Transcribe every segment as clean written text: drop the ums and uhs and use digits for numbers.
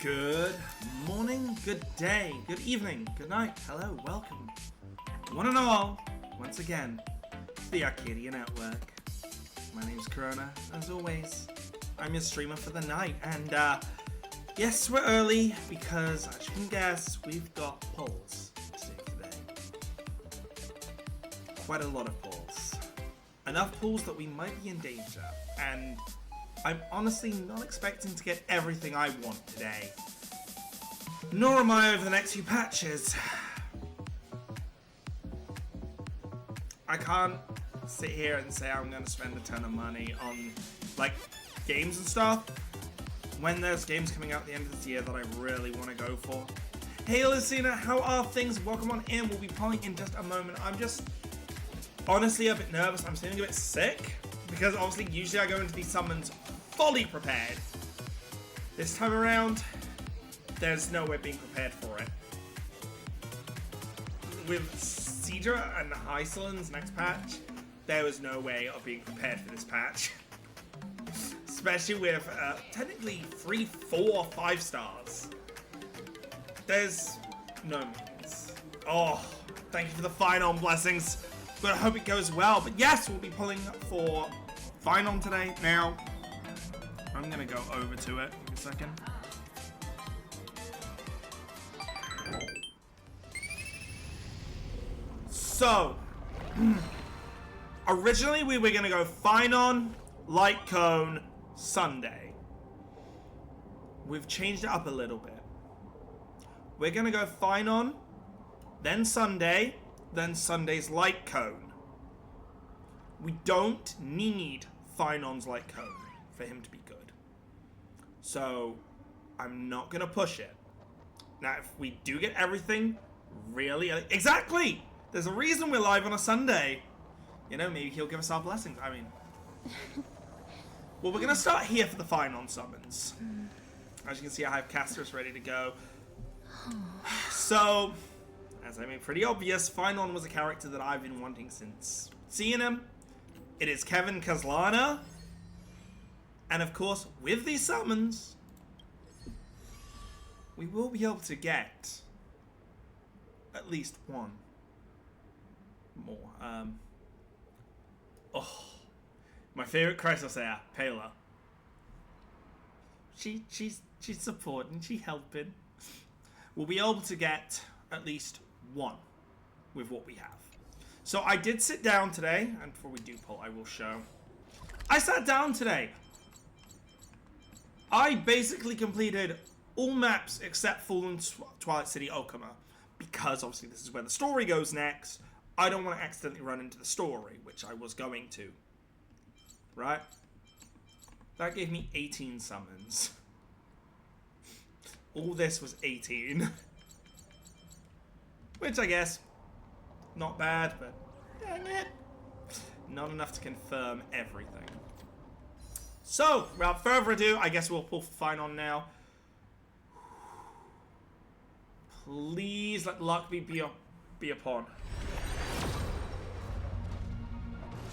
Good morning, good day, good evening, good night, hello, welcome, one and all, once again, to the Arcadia Network. My name's Corona, as always, I'm your streamer for the night, and yes, we're early, because, as you can guess, we've got polls to do today. Quite a lot of polls. Enough polls that we might be in danger, and I'm honestly not expecting to get everything I want today. Nor am I over the next few patches. I can't sit here and say I'm going to spend a ton of money on, like, games and stuff when there's games coming out at the end of this year that I really want to go for. Hey Lucina, how are things? Welcome on in. We'll be polling in just a moment. I'm just honestly a bit nervous. I'm feeling a bit sick because obviously usually I go into these summons fully prepared. This time around, there's no way being prepared for it. With Cedra and Hycelin's next patch, there was no way of being prepared for this patch. Especially with technically 3, 4, 5 stars. There's no means. Oh, thank you for the Phainon blessings. But I hope it goes well. But yes, we'll be pulling for Phainon today. Now, I'm gonna go over to it in a second. So, originally we were gonna go Phainon, Light Cone, Sunday. We've changed it up a little bit. We're gonna go Phainon, then Sunday, then Sunday's Light Cone. We don't need Phainon's Light Cone for him to be good. So, I'm not gonna push it. Now, if we do get everything really... Exactly! There's a reason we're live on a Sunday. You know, maybe he'll give us our blessings. I mean... Well, we're gonna start here for the Phainon summons. As you can see, I have Casterus ready to go. So, as I made pretty obvious, Phainon was a character that I've been wanting since seeing him. It is Kevin Kaslana. And of course, with these summons, we will be able to get at least one more. Oh, my favorite Chrysosaur, Pela. She's supporting, she's helping. We'll be able to get at least one with what we have. So I did sit down today, and before we do pull, I will show. I sat down today. I basically completed all maps except Fallen Twilight City Okama, because obviously this is where the story goes next. I don't want to accidentally run into the story, which I was going to. Right? That gave me 18 summons. All this was 18. Which I guess, not bad, but dang it. Not enough to confirm everything. So, without further ado, I guess we'll pull for Phainon now. Please let luck be upon.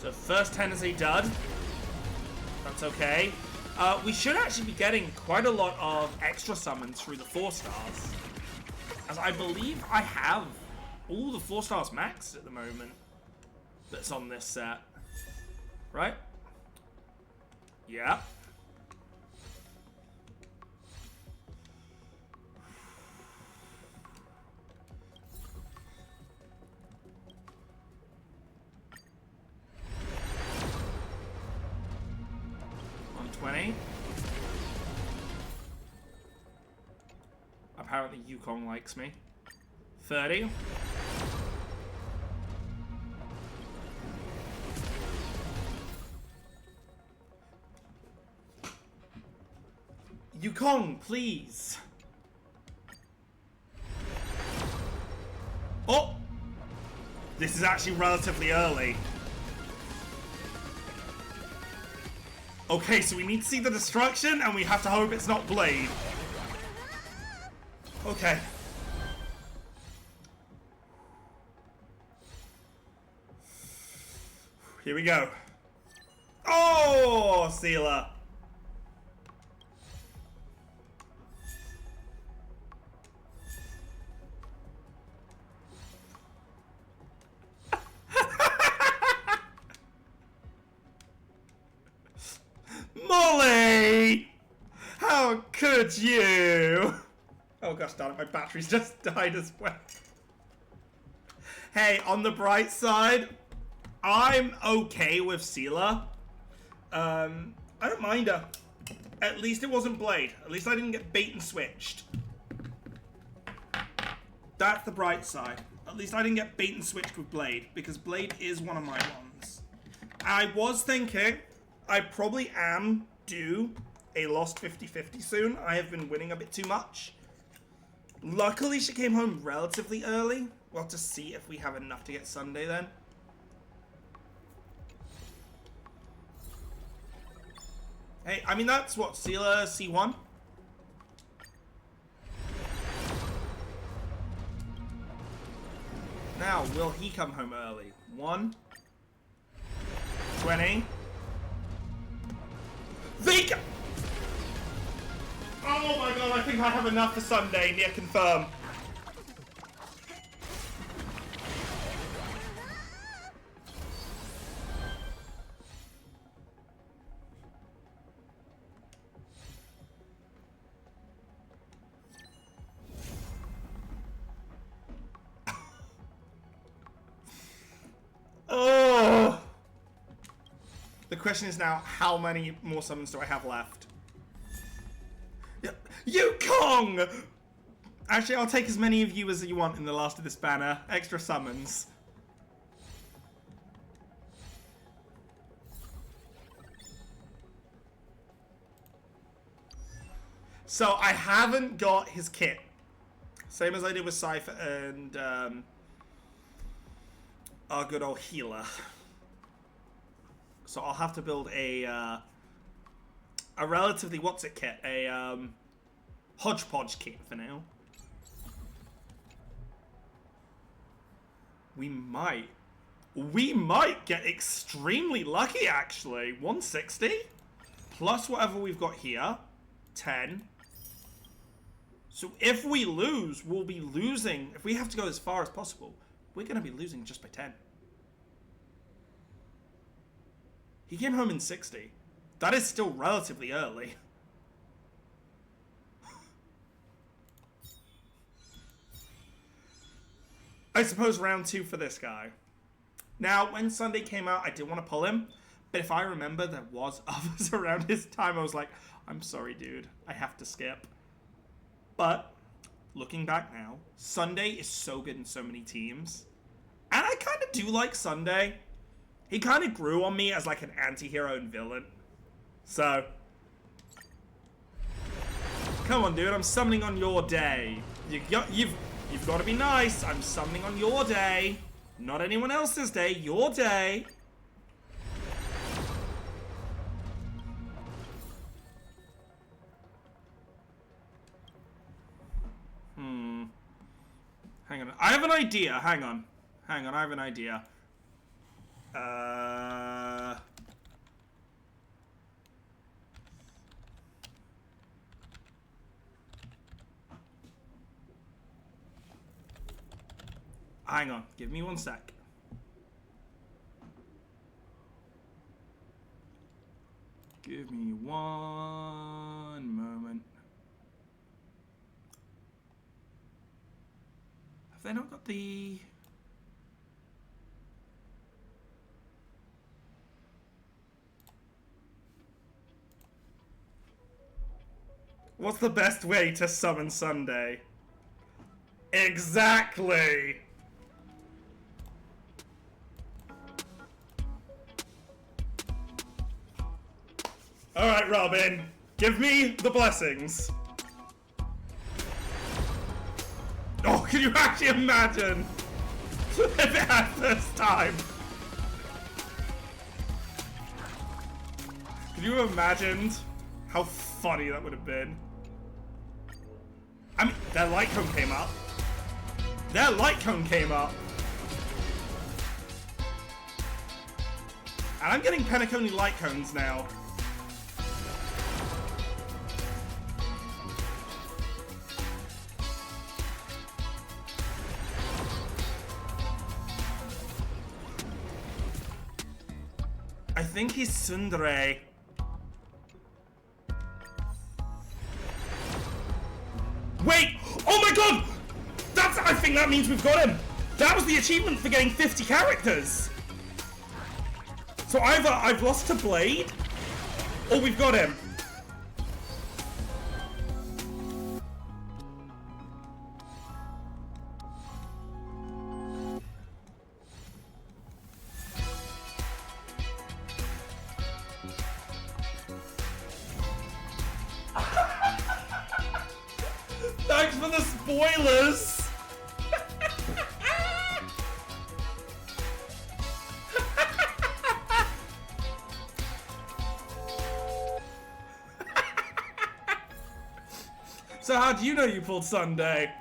So first 10 is a dud. That's okay. We should actually be getting quite a lot of extra summons through the 4 stars. As I believe I have all the 4 stars maxed at the moment that's on this set. Right? Yeah. Apparently Yukong likes me. 30. Yukong, please. Oh! This is actually relatively early. Okay, so we need to see the destruction, and we have to hope it's not Blade. Okay. Here we go. Oh, Sealer. Molly! How could you? Oh gosh darn it, my battery's just died as well. Hey, on the bright side, I'm okay with Seela. I don't mind her. At least it wasn't Blade. At least I didn't get bait and switched. That's the bright side. At least I didn't get bait and switched with Blade, because Blade is one of my ones. I was thinking I probably am due a lost 50-50 soon. I have been winning a bit too much. Luckily, she came home relatively early. We'll have to see if we have enough to get Sunday then. Hey, I mean, that's what, Seela C1? Now, will he come home early? 1, 20. Vika! Oh my god, I think I have enough for Sunday. Near confirm. Oh! The question is now, how many more summons do I have left? Yukong! Actually, I'll take as many of you as you want in the last of this banner. Extra summons. So, I haven't got his kit. Same as I did with Cypher and our good old healer. So I'll have to build a relatively, what's it kit? A hodgepodge kit for now. We might get extremely lucky actually. 160 plus whatever we've got here, 10. So if we lose, we'll be losing. If we have to go as far as possible, we're going to be losing just by 10. He came home in 60. That is still relatively early. I suppose round 2 for this guy. Now, when Sunday came out, I did want to pull him. But if I remember, there was others around his time. I was like, I'm sorry, dude. I have to skip. But, looking back now, Sunday is so good in so many teams. And I kind of do like Sunday. He kind of grew on me as like an anti-hero and villain. So, come on, dude. I'm summoning on your day. You've got to be nice. I'm summoning on your day. Not anyone else's day. Your day. Hang on. I have an idea. Hang on. I have an idea. Hang on. Give me 1 sec. Give me 1 moment. Have they not got the... What's the best way to summon Sunday? Exactly! Alright, Robin. Give me the blessings. Oh, can you actually imagine if it had this time? Could you have imagined how funny that would have been? I mean, their light cone came up. Their light cone came up. And I'm getting Penacony light cones now. I think he's Sundere. think that means we've got him. That was the achievement for getting 50 characters. So either I've lost to Blade, or we've got him. Thanks for the spoilers! So how do you know you pulled Sunday?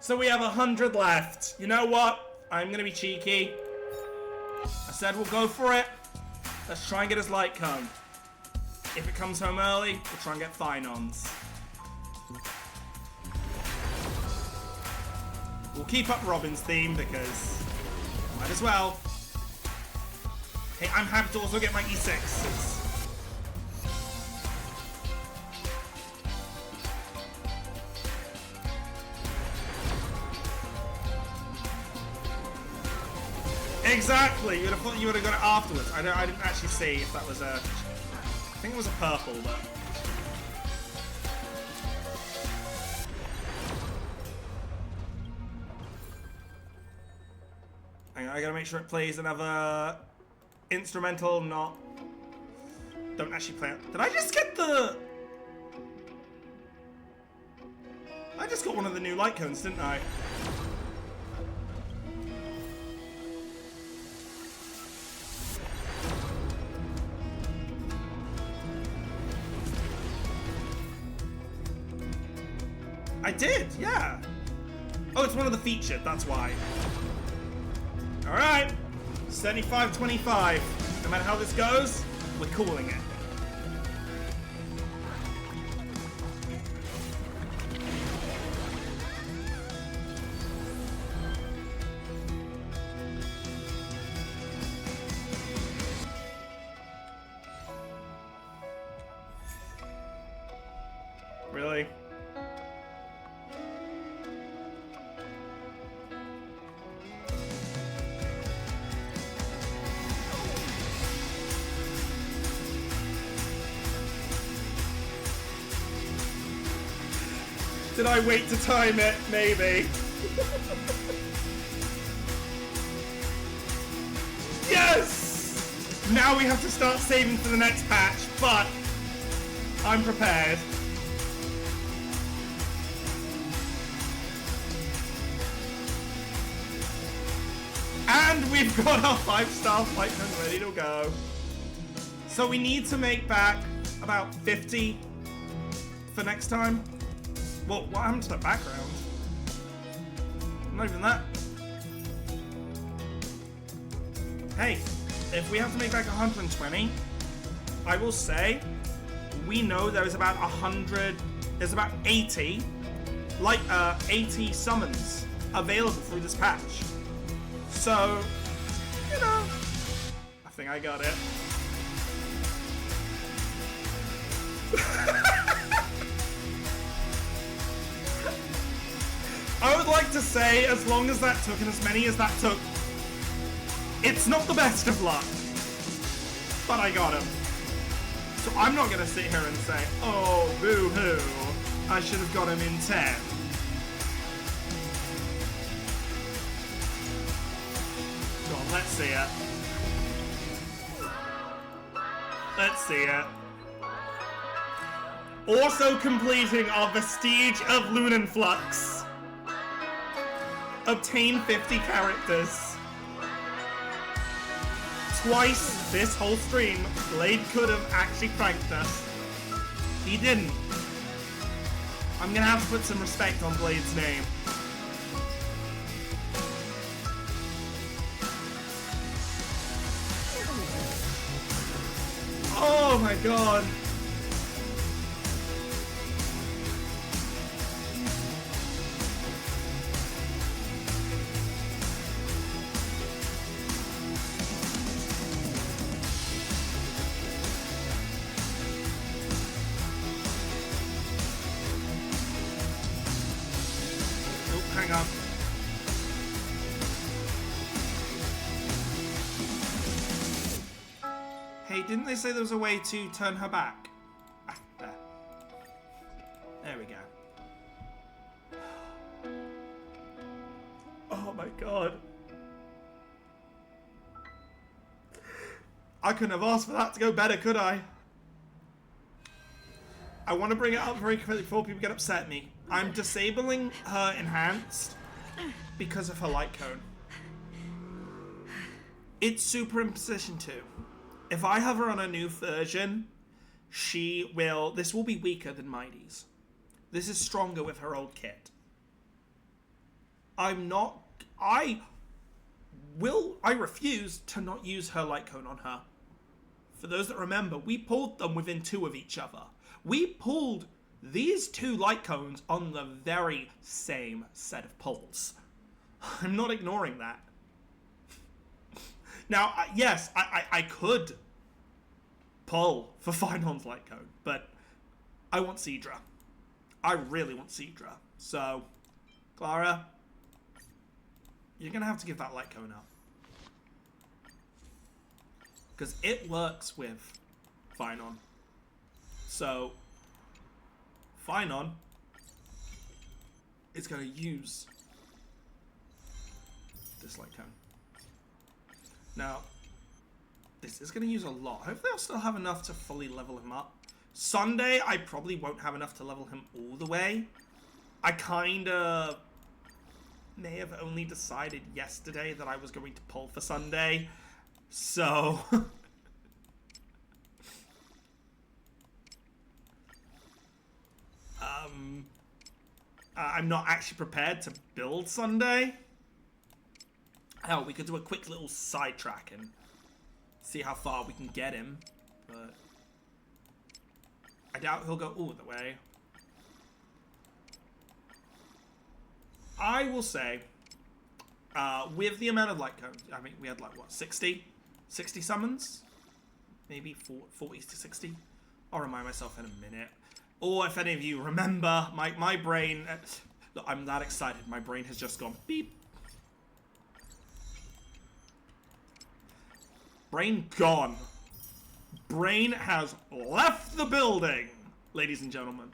So we have 100 left. You know what? I'm gonna be cheeky. I said we'll go for it. Let's try and get his light cone. If it comes home early, we'll try and get Phainons. We'll keep up Robin's theme because might as well. Hey, I'm happy to also get my E6s. Exactly. You would have thought you would have got it afterwards. I didn't actually see if that was a. I think it was a purple, but. I gotta make sure it plays another instrumental, not. Don't actually play it. Did I just get the. I just got one of the new light cones, didn't I? I did, yeah. Oh, it's one of the featured, that's why. Alright. 75-25. No matter how this goes, we're calling it. Really? Did I wait to time it? Maybe. Yes! Now we have to start saving for the next patch, but I'm prepared. And we've got our 5-star flight cone ready to go. So we need to make back about 50 for next time. Well, what happened to the background? Not even that. Hey, if we have to make back 120, I will say, we know there's about 100, there's about 80, 80 summons available through this patch. So, you know, I think I got it. I would like to say, as long as that took and as many as that took, it's not the best of luck. But I got him. So I'm not going to sit here and say, oh, boo-hoo, I should have got him in 10. Go on, let's see it. Let's see it. Also completing our Vestige of Lunenflux. Obtain 50 characters. Twice this whole stream, Blade could have actually pranked us. He didn't. I'm gonna have to put some respect on Blade's name. Oh my god. up. Hey, didn't they say there was a way to turn her back? Ah, there. There we go. Oh my god. I couldn't have asked for that to go better, could I? I want to bring it up very quickly before people get upset at me. I'm disabling her enhanced because of her light cone. It's super in position 2. If I have her on a new version, this will be weaker than Mighty's. This is stronger with her old kit. I refuse to not use her light cone on her. For those that remember, we pulled them within 2 of each other. We pulled these 2 light cones on the very same set of pulls. I'm not ignoring that. Now, yes, I could pull for Phainon's light cone, but I want Cedra. I really want Cedra. So, Clara, you're going to have to give that light cone up. Because it works with Phainon. So, Phainon is going to use this light cone. Now, this is going to use a lot. Hopefully I'll still have enough to fully level him up. Sunday, I probably won't have enough to level him all the way. I kind of may have only decided yesterday that I was going to pull for Sunday. So... I'm not actually prepared to build Sunday. Hell, we could do a quick little sidetrack and see how far we can get him. But I doubt he'll go all the way. I will say, with the amount of light cones, I mean, we had like, what, 60? 60 summons? Maybe 40 to 60? I'll remind myself in a minute. Or if any of you remember, my brain... Look, I'm that excited. My brain has just gone beep. Brain gone. Brain has left the building, ladies and gentlemen.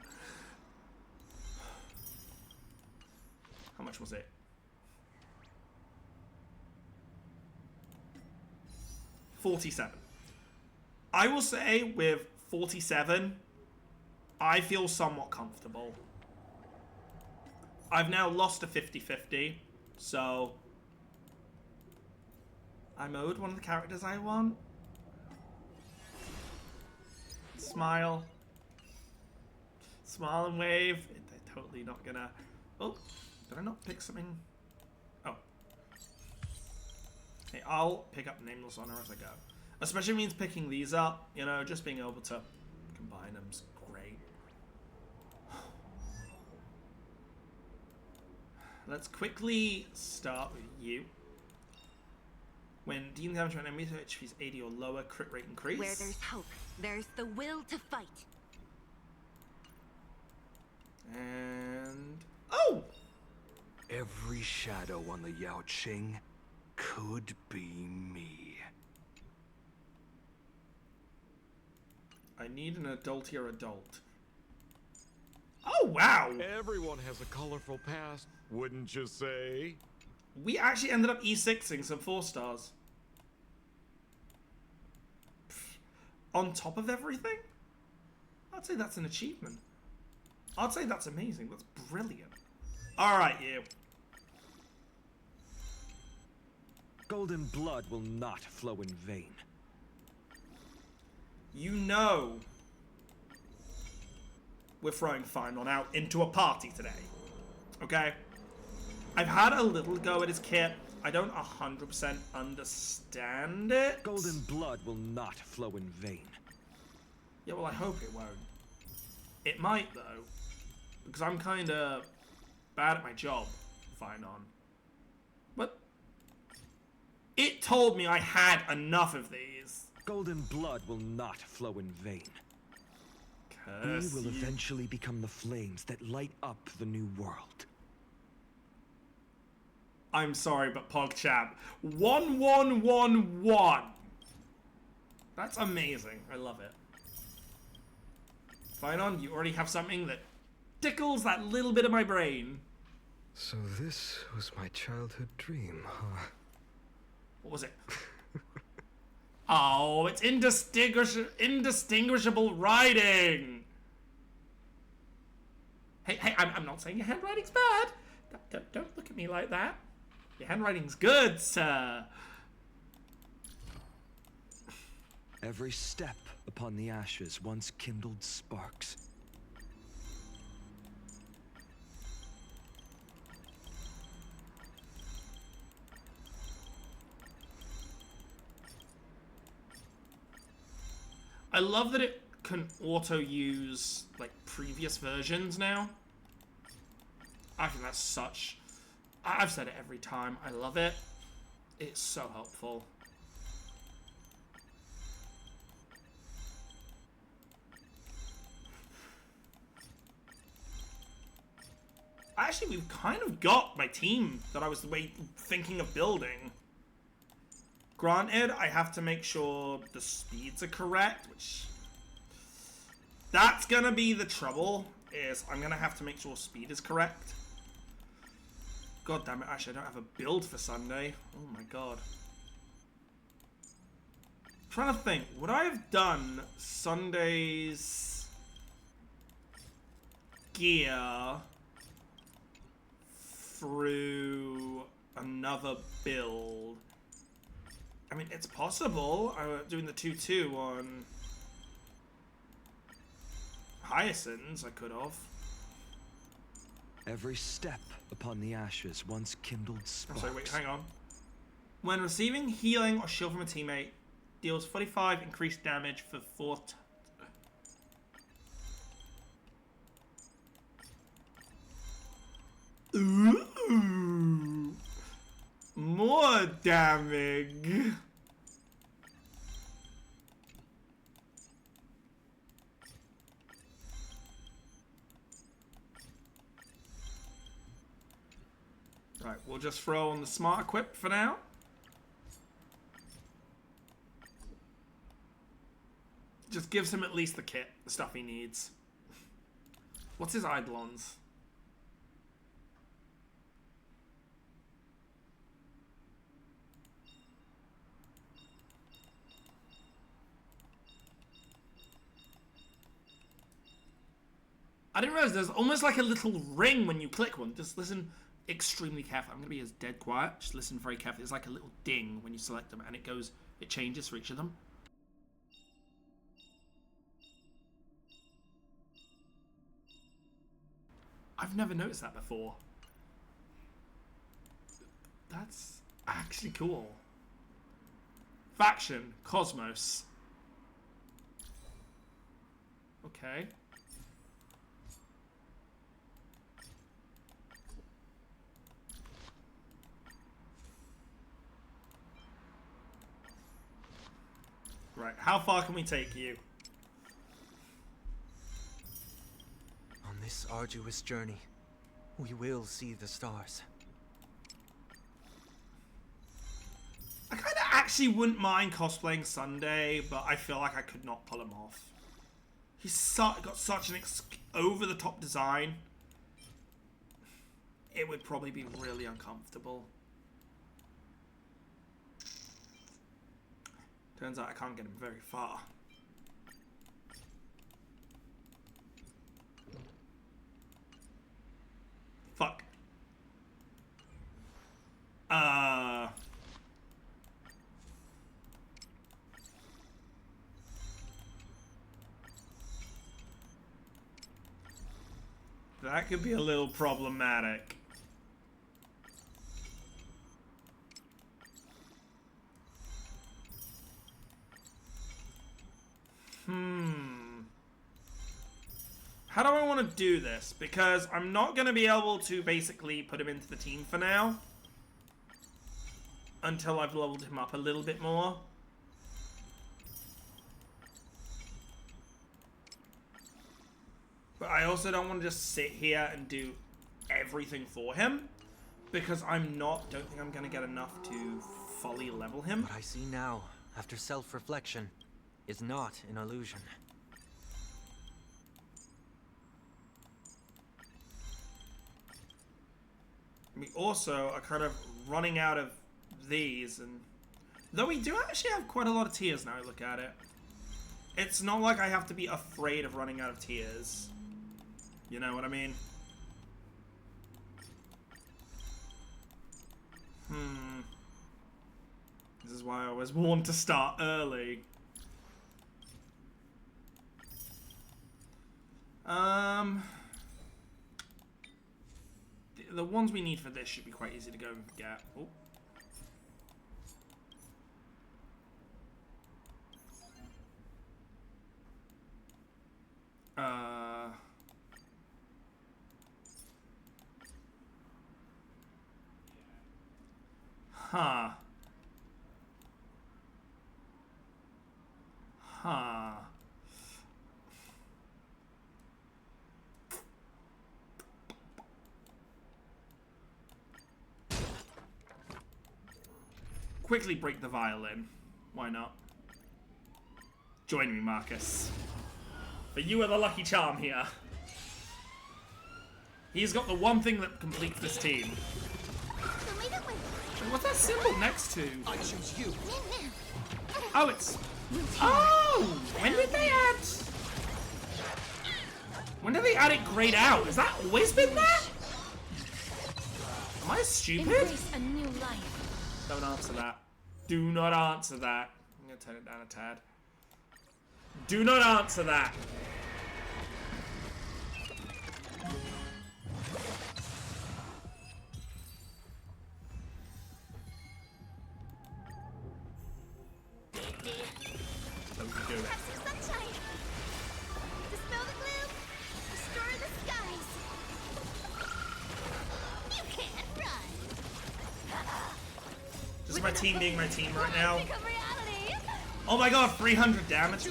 How much was it? $47. I will say with 47, I feel somewhat comfortable. I've now lost a 50-50, so I'm owed one of the characters I want. Smile. Smile and wave. They're totally not gonna... Oh, did I not pick something? Oh. Hey, I'll pick up Nameless Honor as I go. Especially means picking these up, you know, just being able to combine them's great. Let's quickly start with you. When dealing damage to an enemy, HP's 80 or lower, crit rate increase. Where there's hope, there's the will to fight. And... oh! Every shadow on the Yao Qing could be me. I need an adultier adult. Oh, wow! Everyone has a colorful past, wouldn't you say? We actually ended up E6ing some 4 stars. On top of everything? I'd say that's an achievement. I'd say that's amazing. That's brilliant. Alright, you. Golden blood will not flow in vain. You know we're throwing Phainon out into a party today. Okay? I've had a little go at his kit. I don't 100% understand it. Golden blood will not flow in vain. Yeah, well, I hope it won't. It might, though. Because I'm kind of bad at my job, Phainon. But it told me I had enough of these. Golden blood will not flow in vain. Curse We will you. eventually become the flames that light up the new world. I'm sorry, but PogChamp. 1111. That's amazing. I love it. Phainon, you already have something that tickles that little bit of my brain. So this was my childhood dream, huh? What was it? Oh, it's indistinguishable writing. Hey, I'm not saying your handwriting's bad. Don't look at me like that. Your handwriting's good, sir. Every step upon the ashes once kindled sparks. I love that it can auto-use, like, previous versions now. I think that's such... I've said it every time. I love it. It's so helpful. Actually, we've kind of got my team that I was thinking of building. Granted, I have to make sure the speeds are correct, which... That's gonna be the trouble, is I'm gonna have to make sure speed is correct. God damn it, actually I don't have a build for Sunday. Oh my god. I'm trying to think, would I have done Sunday's gear through another build? I mean, it's possible. I'm doing the 2-2 on Hyacinths, I could have. Every step upon the ashes once kindled I'm sparks. sorry, wait, hang on. When receiving healing or shield from a teammate, deals 45 increased damage for 4 Ooh! More damage! Right, we'll just throw on the smart equip for now. Just gives him at least the kit, the stuff he needs. What's his Eidolons? I didn't realize there's almost like a little ring when you click one. Just listen extremely carefully. I'm going to be as dead quiet. Just listen very carefully. There's like a little ding when you select them, and it changes for each of them. I've never noticed that before. That's actually cool. Faction, Cosmos. Okay. Right, how far can we take you? On this arduous journey, we will see the stars. I kind of actually wouldn't mind cosplaying Sunday, but I feel like I could not pull him off. He's got such an over-the-top design. It would probably be really uncomfortable. Turns out I can't get him very far. Fuck. That could be a little problematic. How do I want to do this? Because I'm not going to be able to basically put him into the team for now. Until I've leveled him up a little bit more. But I also don't want to just sit here and do everything for him. Because don't think I'm gonna get enough to fully level him. What I see now, after self-reflection, is not an illusion. We also are kind of running out of these, and though we do actually have quite a lot of tiers now I look at it. It's not like I have to be afraid of running out of tiers. You know what I mean? This is why I always want to start early. The ones we need for this should be quite easy to go and get. Oh. Huh. Huh. Quickly break the violin. Why not? Join me, Marcus. But you are the lucky charm here. He's got the one thing that completes this team. What's that symbol next to? I choose you. Oh, it's... Oh! When did they add... When did they add it grayed out? Has that always been there? Am I stupid? Embrace a new life. Don't answer that. Do not answer that. I'm gonna turn it down a tad. Do not answer that. Don't you do it. Have some sunshine. Dispel the gloom. Restore the skies. You can't run. Just my team being my team right now. Become reality. Oh my god, 300 damage.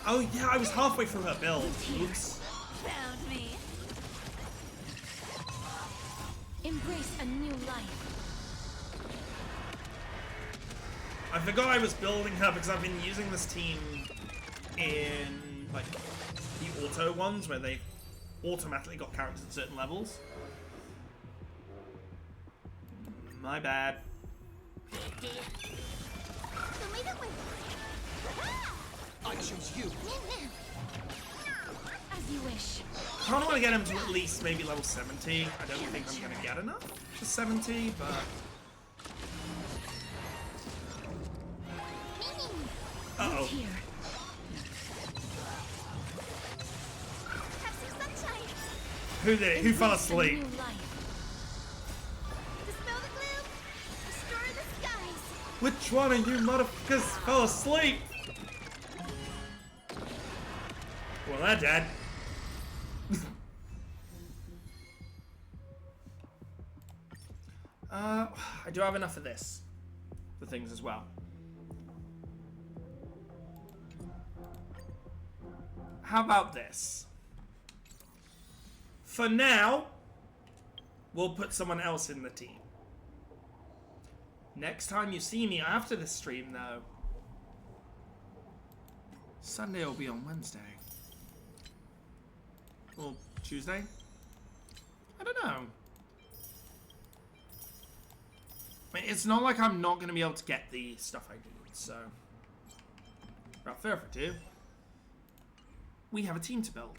Oh yeah, I was halfway through her build. Oops. Found me. Embrace a new life. I forgot I was building her because I've been using this team in like the auto ones where they automatically got characters at certain levels. My bad. I choose you. As you wish. I kind of want to get him to at least maybe level 70. I don't think I'm going to get enough to 70, but... Uh-oh. Here. Who did it? Who fell Embrace a asleep? new life. Dispel the gloom. Restore the skies. Which one of you motherfuckers fell asleep? Well, they're dead. I do have enough of this. For things as well. How about this? For now, we'll put someone else in the team. Next time you see me after this stream, though, Sunday will be on Wednesday. Or Tuesday? I don't know. I mean, it's not like I'm not going to be able to get the stuff I need, so... Without further ado, we have a team to build.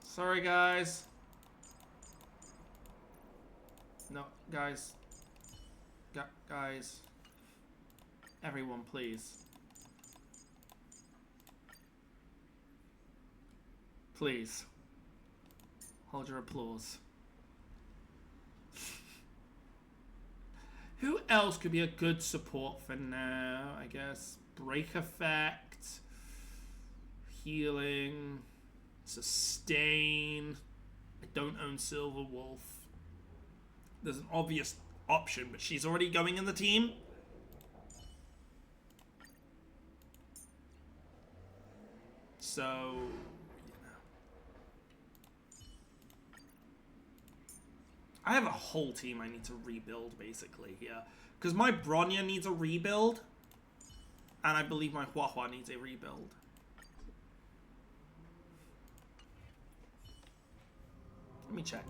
Sorry, guys. No, guys. Guys. Everyone, please. Please. Hold your applause. Who else could be a good support for now? I guess break effect, healing, sustain. I don't own Silver Wolf. There's an obvious option, but she's already going in the team. So, you know. I have a whole team I need to rebuild, basically, here. Because my Bronya needs a rebuild. And I believe my Huahua needs a rebuild. Let me check.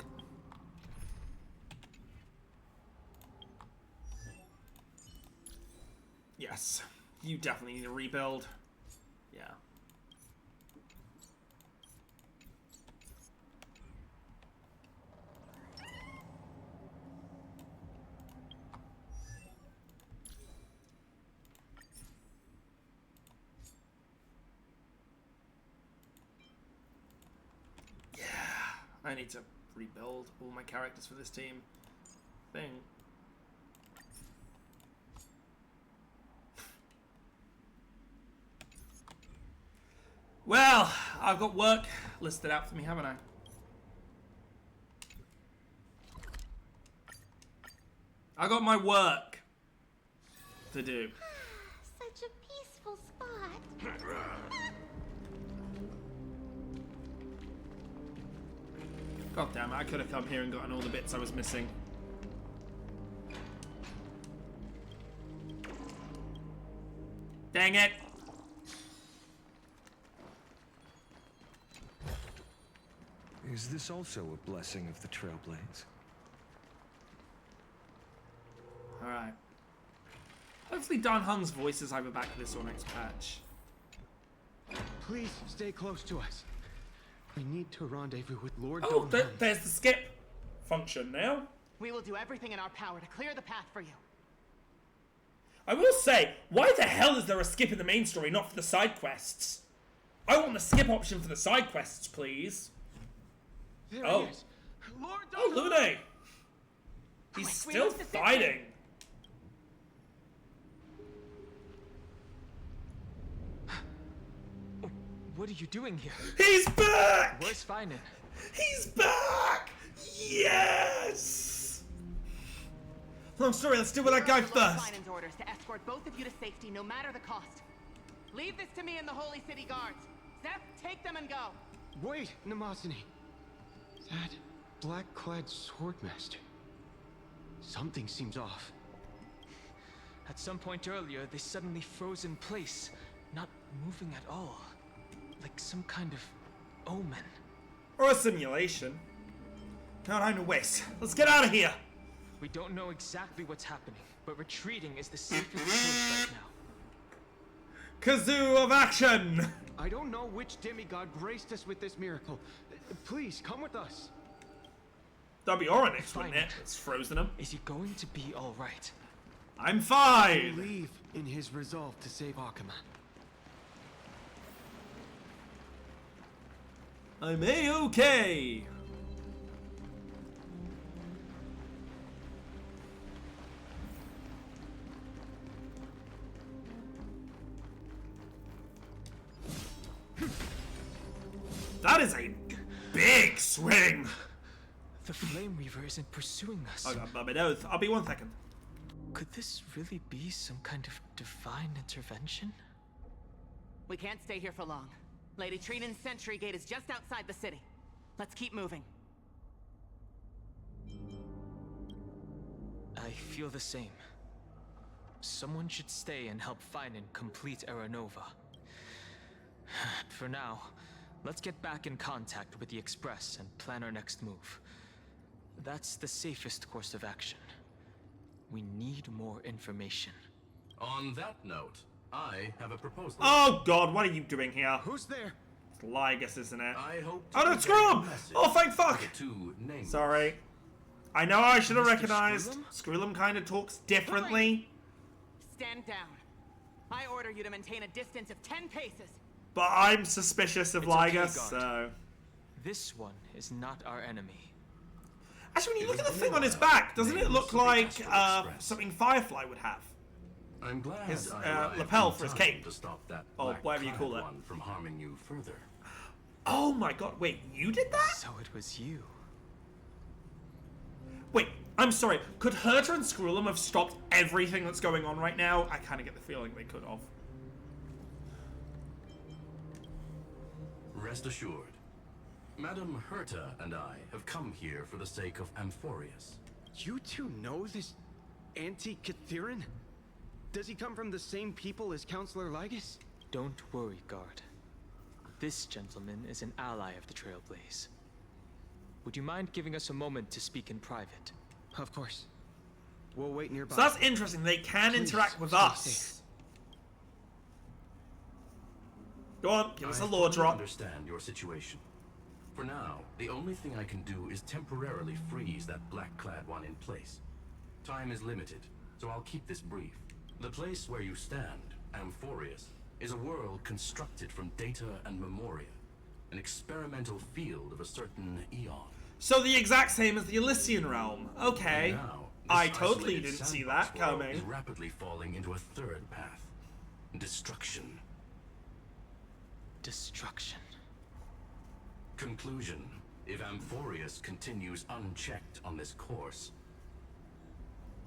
Yes. You definitely need a rebuild. Yeah. I need to rebuild all my characters for this team thing. Well, I've got work listed out for me, haven't I? I got my work to do. Such a peaceful spot. God damn it, I could have come here and gotten all the bits I was missing. Dang it! Is this also a blessing of the Trailblades? Alright. Hopefully Dan Hung's voice is either back this or next patch. Please stay close to us. We need to rendezvous with Lord Oh, Donghun. there's the skip function now. We will do everything in our power to clear the path for you. I will say, why the hell is there a skip in the main story, not for the side quests? I want the skip option for the side quests, please. There Oh. he is. Lord Oh, Donghun! Lune! He's Quick, we still must assist him. fighting. What are you doing here? He's back! Where's Phainon? He's back! Yes! Long story, let's deal with that guy Lord Lord first. Phainon's orders to escort both of you to safety, no matter the cost. Leave this to me and the Holy City Guards. Zeph, take them and go. Wait, Namasani. That black-clad swordmaster. Something seems off. At some point earlier, they suddenly froze in place, not moving at all. Like some kind of omen. Or a simulation. No time to waste. Let's get out of here! We don't know exactly what's happening, but retreating is the safest choice right now. Kazoo of action! I don't know which demigod graced us with this miracle. Please, come with us. That'd be Oryx, wouldn't Fine. it? It's frozen him. Is he going to be alright? I'm fine! Believe in his resolve to save Akuma. I'm A-okay! That is a big swing! The Flame Reaver isn't pursuing us. I got Bubba Oath. I'll be 1 second. Could this really be some kind of divine intervention? We can't stay here for long. Lady Trinan's sentry gate is just outside the city. Let's keep moving. I feel the same. Someone should stay and help Phainon complete Aranova. For now, let's get back in contact with the Express and plan our next move. That's the safest course of action. We need more information. On that note, I have a proposal. Oh god, what are you doing here? Who's there? It's Lygus, isn't it? I hope Oh no, convey screw a him! message Oh, thank to fuck! the two nameless. Sorry. I know I should have Mr. recognized. Skrullum? Skrullum kind of talks differently, Stand down. I order you to maintain a distance of 10 paces. but I'm suspicious of It's okay, Lygus, guard. so... This one is not our enemy. Actually, when you It look at was the thing on his Bora, back, doesn't it named look the like Astral Express. something Firefly would have? I'm glad his, I arrived lapel in for his time cape. to stop that Or whatever you call black-clad it. one from harming you further. Oh my god, wait, you did that? So it was you. Wait, I'm sorry, could Herta and Skrullum have stopped everything that's going on right now? I kind of get the feeling they could have. Rest assured, Madam Herta and I have come here for the sake of Amphorius. You two know this anti-Catharin? Does he come from the same people as Counselor Lygus? Don't worry, guard. This gentleman is an ally of the Trailblaze. Would you mind giving us a moment to speak in private? Of course. We'll wait nearby. So that's interesting. They can Please, interact with stay us. safe. Go on, give us a I lore fully drop. understand your situation. For now, the only thing I can do is temporarily freeze that black-clad one in place. Time is limited, so I'll keep this brief. The place where you stand, Amphorius, is a world constructed from data and memoria, an experimental field of a certain eon. So the exact same as the Elysian realm. Okay. Now, this I totally isolated didn't see sandbox that world coming. is rapidly falling into a third path: destruction. Destruction. Conclusion: if Amphorius continues unchecked on this course,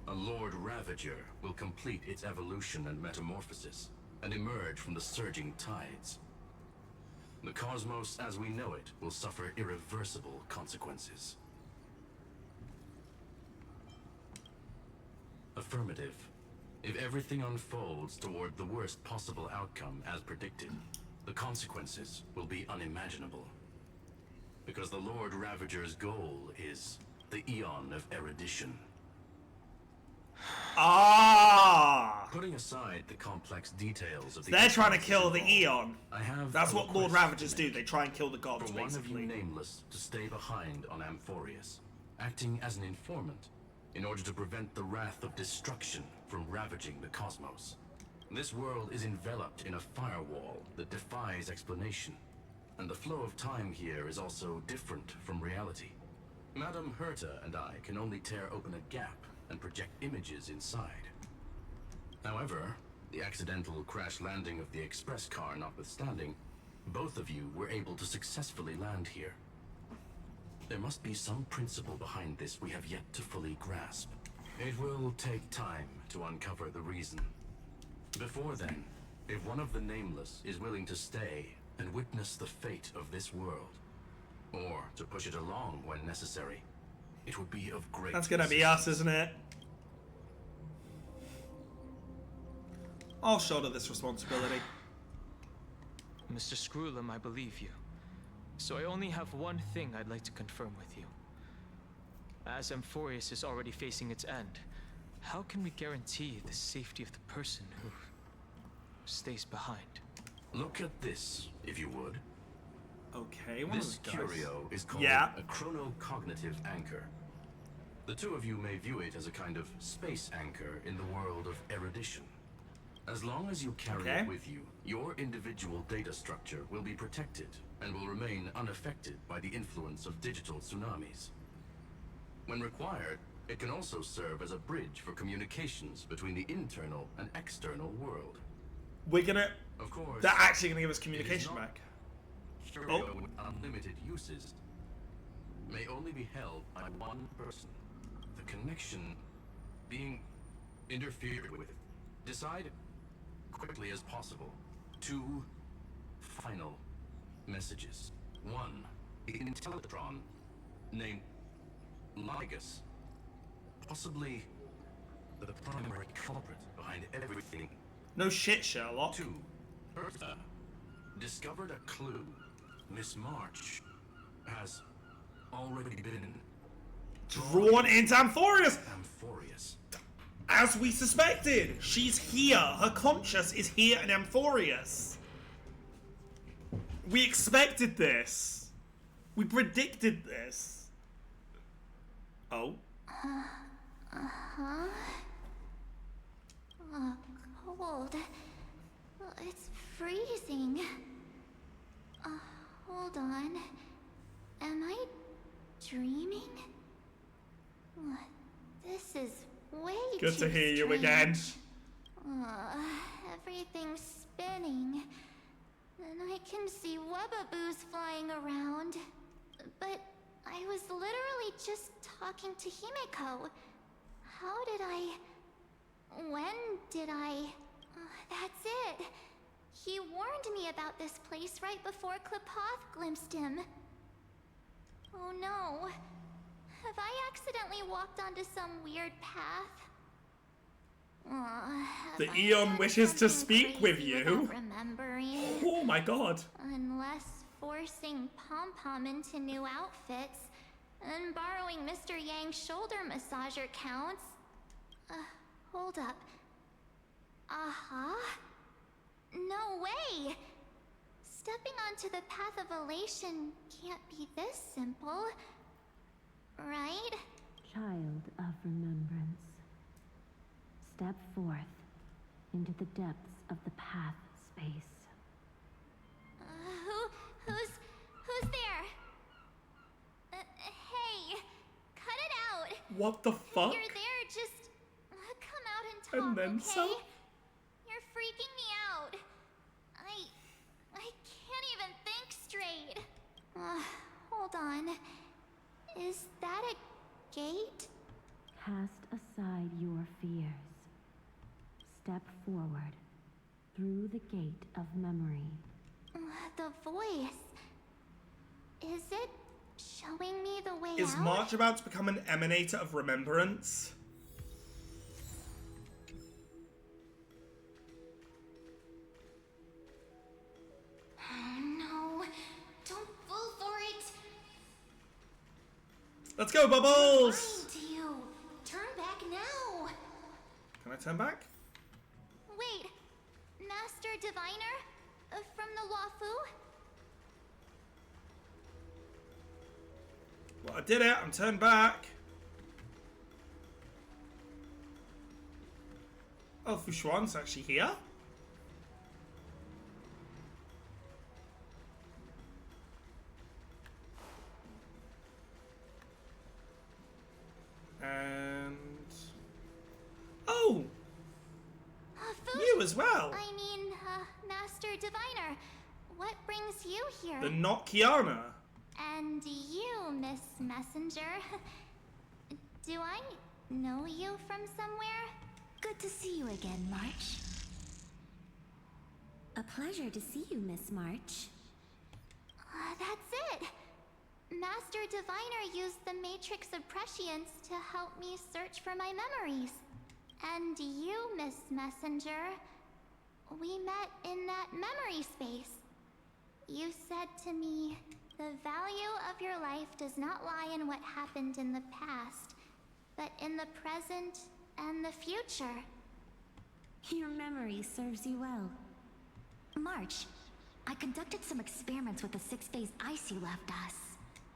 a Lord Ravager will complete its evolution and metamorphosis, and emerge from the surging tides. The cosmos as we know it will suffer irreversible consequences. Affirmative. If everything unfolds toward the worst possible outcome as predicted, the consequences will be unimaginable. Because the Lord Ravager's goal is the Eon of Erudition. Ah! Putting aside the complex details of the They're trying to incidents kill the involved, Eon. I have That's a what Lord request Ravagers to do. make. They try and kill the gods, For one of you basically. nameless to stay behind on Amphorius, acting as an informant, in order to prevent the wrath of destruction from ravaging the cosmos. This world is enveloped in a firewall that defies explanation, and the flow of time here is also different from reality. Madam Herta and I can only tear open a gap and project images inside. However, the accidental crash landing of the express car notwithstanding, both of you were able to successfully land here. There must be some principle behind this we have yet to fully grasp. It will take time to uncover the reason. Before then, if one of the Nameless is willing to stay and witness the fate of this world, or to push it along when necessary, it would be of great That's gonna be us, assistance. isn't it? I'll shoulder this responsibility. Mr. Screwlum, I believe you. So I only have one thing I'd like to confirm with you. As Amphorius is already facing its end, how can we guarantee the safety of the person who stays behind? Look at this, if you would. Okay, one This of those guys. curio is called Yeah. a chronocognitive anchor. The two of you may view it as a kind of space anchor in the world of erudition. As long as you carry Okay. it with you, your individual data structure will be protected and will remain unaffected by the influence of digital tsunamis. When required, it can also serve as a bridge for communications between the internal and external world. We're gonna... Of course, They're actually gonna give us communication not- back. curio Oh. with unlimited uses may only be held by one person. The connection being interfered with. Decide quickly as possible. 2 final messages. 1. The Intellatron named Lygus. Possibly the primary culprit behind everything. No shit, Sherlock. 2. Herta discovered a clue. Miss March has already been Drawn into Amphorius! Amphorius. As we suspected! She's here! Her conscious is here in Amphorius! We expected this! We predicted this! Oh? Oh, cold. It's freezing. Hold on. Am I dreaming? This is way Good too to hear you again. strange. Everything's spinning. And I can see webbaboos flying around. But I was literally just talking to Himeko. How did I... When did I... that's it. He warned me about this place right before Klipoth glimpsed him. Oh no. Have I accidentally walked onto some weird path? Have The I Eon done wishes to something speak with crazy you. without remembering? Oh my god. Unless forcing Pom-Pom into new outfits and borrowing Mr. Yang's shoulder massager counts. Hold up. No way! Stepping onto the path of elation can't be this simple. Right? Child of remembrance. Step forth into the depths of the path space. Who's there? Hey, cut it out. What the fuck? If you're there, just come out and talk, And then okay? some? You're freaking me out. I can't even think straight. Hold on. Is that a gate? Cast aside your fears. Step forward through the gate of memory. The voice. Is it showing me the way Is out? March about to become an emanator of remembrance? Oh no. Don't fall for it. Let's go, Bubbles! Lying to you. Turn back now. Can I turn back? Wait. Master Diviner? From the Wafu? Well, I did it. I'm turned back. Oh, Fushuan's actually here. And... Oh! You as well! I mean, Master Diviner. What brings you here? The not Kiana. And you, Miss Messenger. Do I know you from somewhere? Good to see you again, March. A pleasure to see you, Miss March. That's it. Master Diviner used the Matrix of Prescience to help me search for my memories. And you, Miss Messenger, we met in that memory space. You said to me, the value of your life does not lie in what happened in the past, but in the present and the future. Your memory serves you well. March, I conducted some experiments with the 6-phase ice you left us.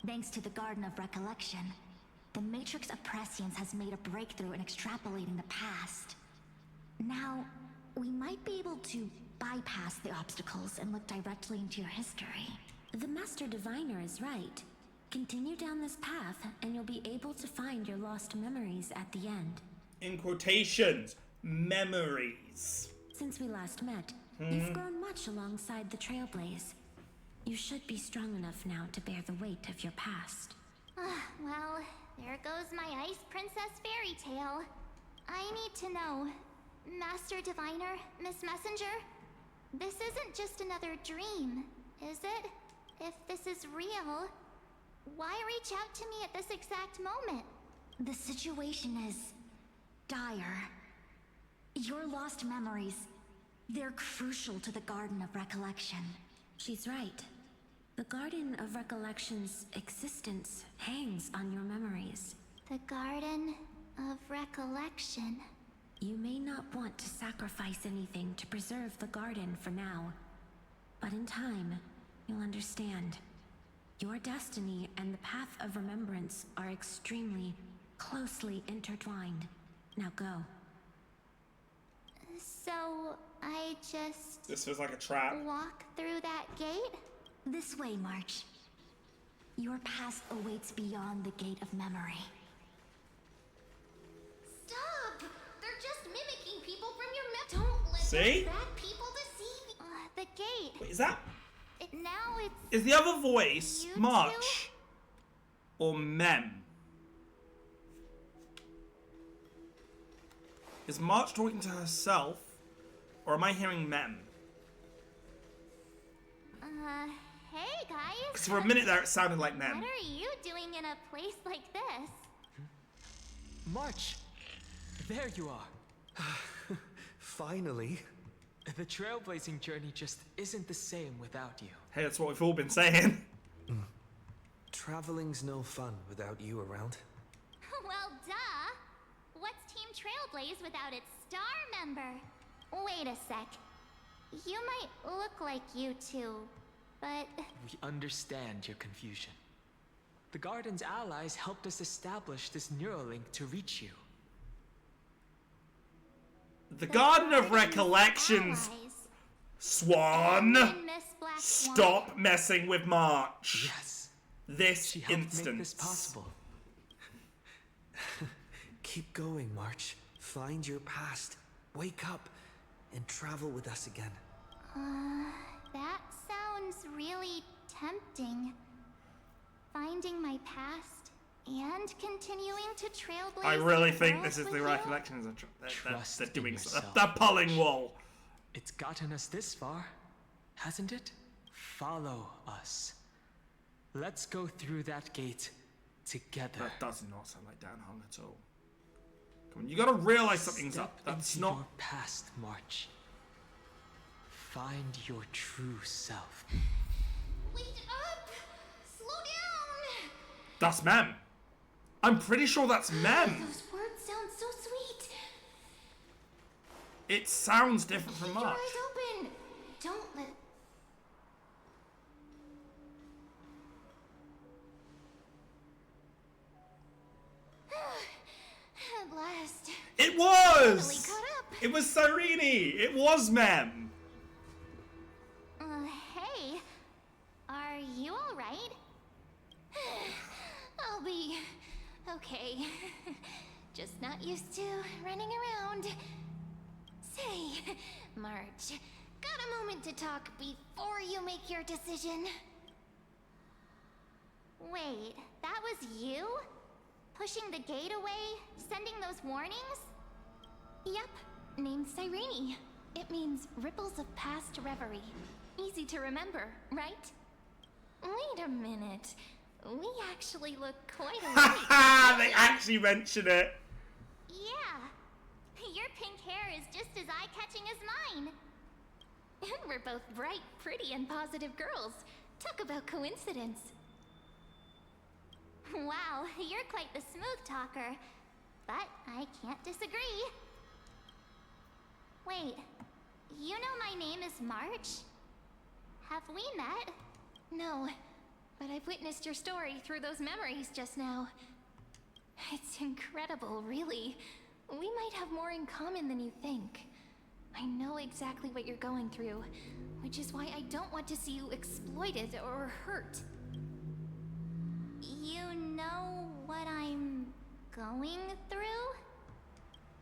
Thanks to the Garden of Recollection, the Matrix of Prescience has made a breakthrough in extrapolating the past. Now, we might be able to bypass the obstacles and look directly into your history. The Master Diviner is right. Continue down this path, and you'll be able to find your lost memories at the end. In quotations, memories. Since we last met, you've grown much alongside the Trailblaze. You should be strong enough now to bear the weight of your past. Well, there goes my Ice Princess fairy tale. I need to know, Master Diviner, Miss Messenger, this isn't just another dream, is it? If this is real, why reach out to me at this exact moment? The situation is dire. Your lost memories, they're crucial to the Garden of Recollection. She's right. The Garden of Recollection's existence hangs on your memories. The Garden of Recollection. You may not want to sacrifice anything to preserve the garden for now, but in time, you'll understand. Your destiny and the path of remembrance are extremely, closely intertwined. Now go. So, I just This was like a trap. walk through that gate? This way, March. Your past awaits beyond the Gate of Memory. Stop! They're just mimicking people from your Don't let See? bad people deceive you. The gate. Wait, is that... Now it's... Is the other voice You March? Or Mem? Is March talking to herself? Or am I hearing Mem? Hey guys. Because for a minute there, it sounded like men. What are you doing in a place like this? March! There you are. Finally. The trailblazing journey just isn't the same without you. Hey, that's what we've all been saying. Traveling's no fun without you around. Well, duh. What's Team Trailblaze without its star member? Wait a sec. You might look like you two, but... We understand your confusion. The Garden's allies helped us establish this Neuralink to reach you. The Garden of Recollections. Allies. Swan. Miss Black Stop messing with March. Yes. This She helped instance. make this possible. Keep going, March. Find your past. Wake up and travel with us again. That sounds really tempting. Finding my past and continuing to trailblaze. I really the think world this is with the you? recollections. They're Trust in doing yourself, they're pulling wool. It's gotten us this far, hasn't it? Follow us. Let's go through that gate together. That does not sound like Dan Hung at all. Come on, you gotta realize something's Step up. That's into not. your past, March. Find your true self. Wait up! Slow down! That's Mem. I'm pretty sure that's Mem. Those words sound so sweet. It sounds different from Keep your March. eyes open. Don't let. At last. It was. Finally caught up. It was Sirini. It was Mem. Hey. Are you alright? I'll be okay. Just not used to running around. Say, March, got a moment to talk before you make your decision? Wait, that was you? Pushing the gate away? Sending those warnings? Yep, named Cyrene. It means ripples of past reverie. Easy to remember, right? Wait a minute. We actually look quite Haha, alike. they actually mention it. Yeah. Your pink hair is just as eye-catching as mine. And we're both bright, pretty, and positive girls. Talk about coincidence. Wow, you're quite the smooth talker. But I can't disagree. Wait, you know my name is March? Have we met? No, but I've witnessed your story through those memories just now. It's incredible, really. We might have more in common than you think. I know exactly what you're going through, which is why I don't want to see you exploited or hurt. You know what I'm going through?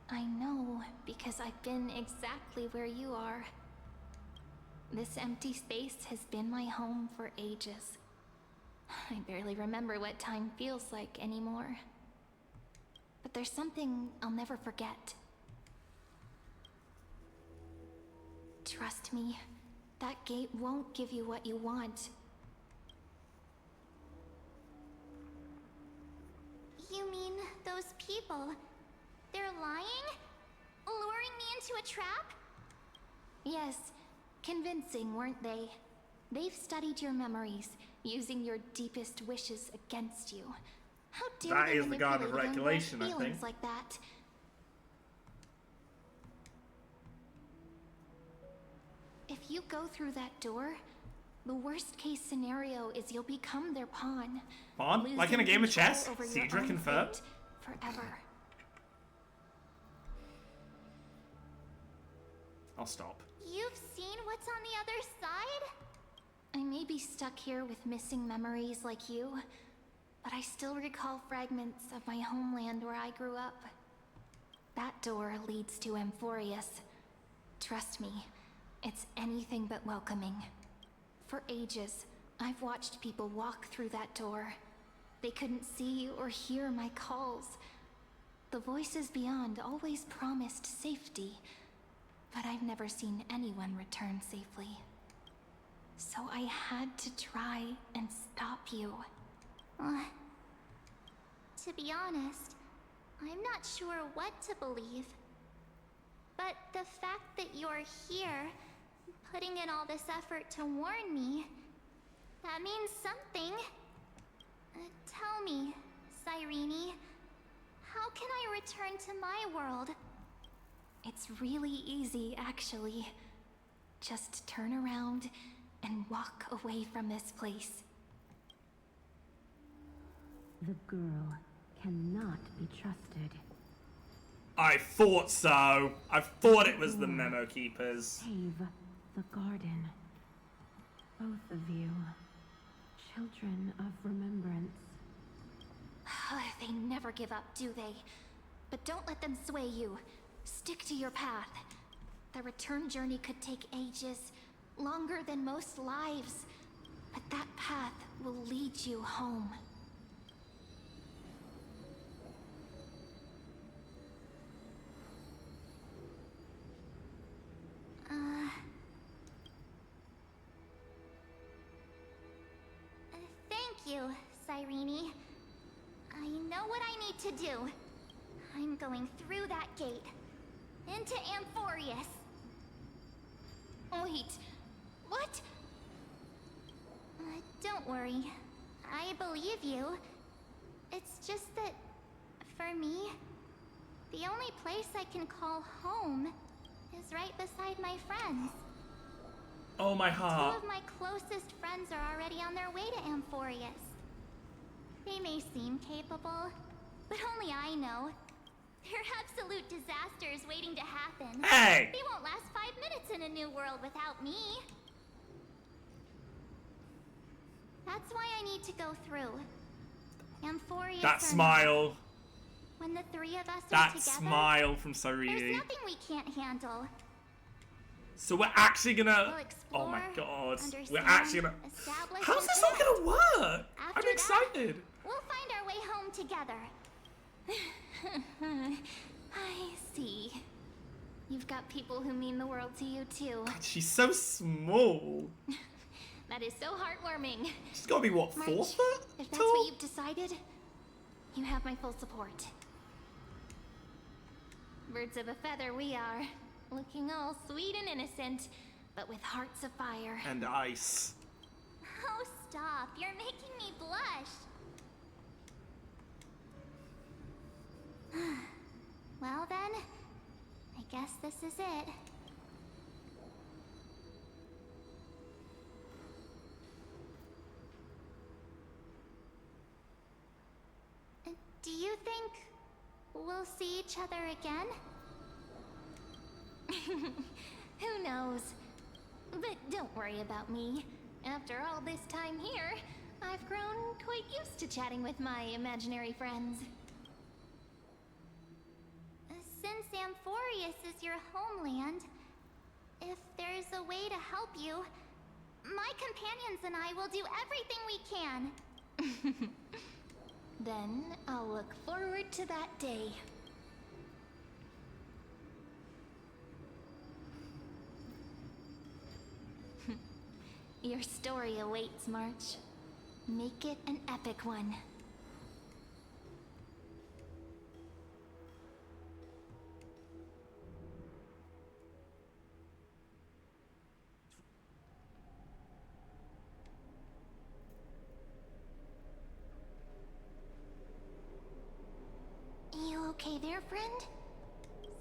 I know, because I've been exactly where you are. This empty space has been my home for ages. I barely remember what time feels like anymore. But there's something I'll never forget. Trust me, that gate won't give you what you want. You mean those people? They're lying? Luring me into a trap? Yes, convincing, weren't they? They've studied your memories, using your deepest wishes against you. How dare That they is the Garden of manipulate young Recollection, girls' I feelings think. like that? If you go through that door, the worst case scenario is you'll become their pawn. Pawn? Like in a losing game of control chess? over your Cedric own and Fur? fate forever. I'll stop. You've seen what's on the other side? I may be stuck here with missing memories like you, but I still recall fragments of my homeland where I grew up. That door leads to Amphorius. Trust me, it's anything but welcoming. For ages, I've watched people walk through that door. They couldn't see or hear my calls. The voices beyond always promised safety, but I've never seen anyone return safely. so I had to try and stop you. To be honest, I'm not sure what to believe. But the fact that you're here, putting in all this effort to warn me, that means something. Tell me, Cyrene, how can I return to my world? It's really easy, actually. Just turn around and walk away from this place. The girl cannot be trusted. I thought so. I thought it was the Memo Keepers. Save the garden. Both of you. Children of remembrance. They never give up, do they? But don't let them sway you. Stick to your path. The return journey could take ages, longer than most lives. But that path will lead you home. Thank you, Cyrene. I know what I need to do. I'm going through that gate. Into Amphorius. Wait, what? Don't worry. I believe you. It's just that, for me, the only place I can call home is right beside my friends. Oh, my heart. 2 of my closest friends are already on their way to Amphorius. They may seem capable, but only I know. They're absolute disasters waiting to happen. Hey! They won't last 5 minutes in a new world without me. That's why I need to go through. Amphorius. That smile. When the 3 of us are That together, smile from there's Cyrene. nothing we can't handle. So we're actually gonna. We'll explore, Oh my god. We're understand, actually gonna. establish, How's and this all connect. gonna work? After I'm excited. We'll find our way home together. I see. You've got people who mean the world to you, too. God, she's so small. That is so heartwarming. She's gotta be what, March, 4 foot? if that's tall? what you've decided, you have my full support. Birds of a feather we are. Looking all sweet and innocent, but with hearts of fire. And ice. Oh, stop. You're making me blush. Well then, I guess this is it. Do you think we'll see each other again? Who knows? But don't worry about me. After all this time here, I've grown quite used to chatting with my imaginary friends. Since Amphorius is your homeland, if there's a way to help you, my companions and I will do everything we can. Then I'll look forward to that day. Your story awaits, March. Make it an epic one. You okay there, friend?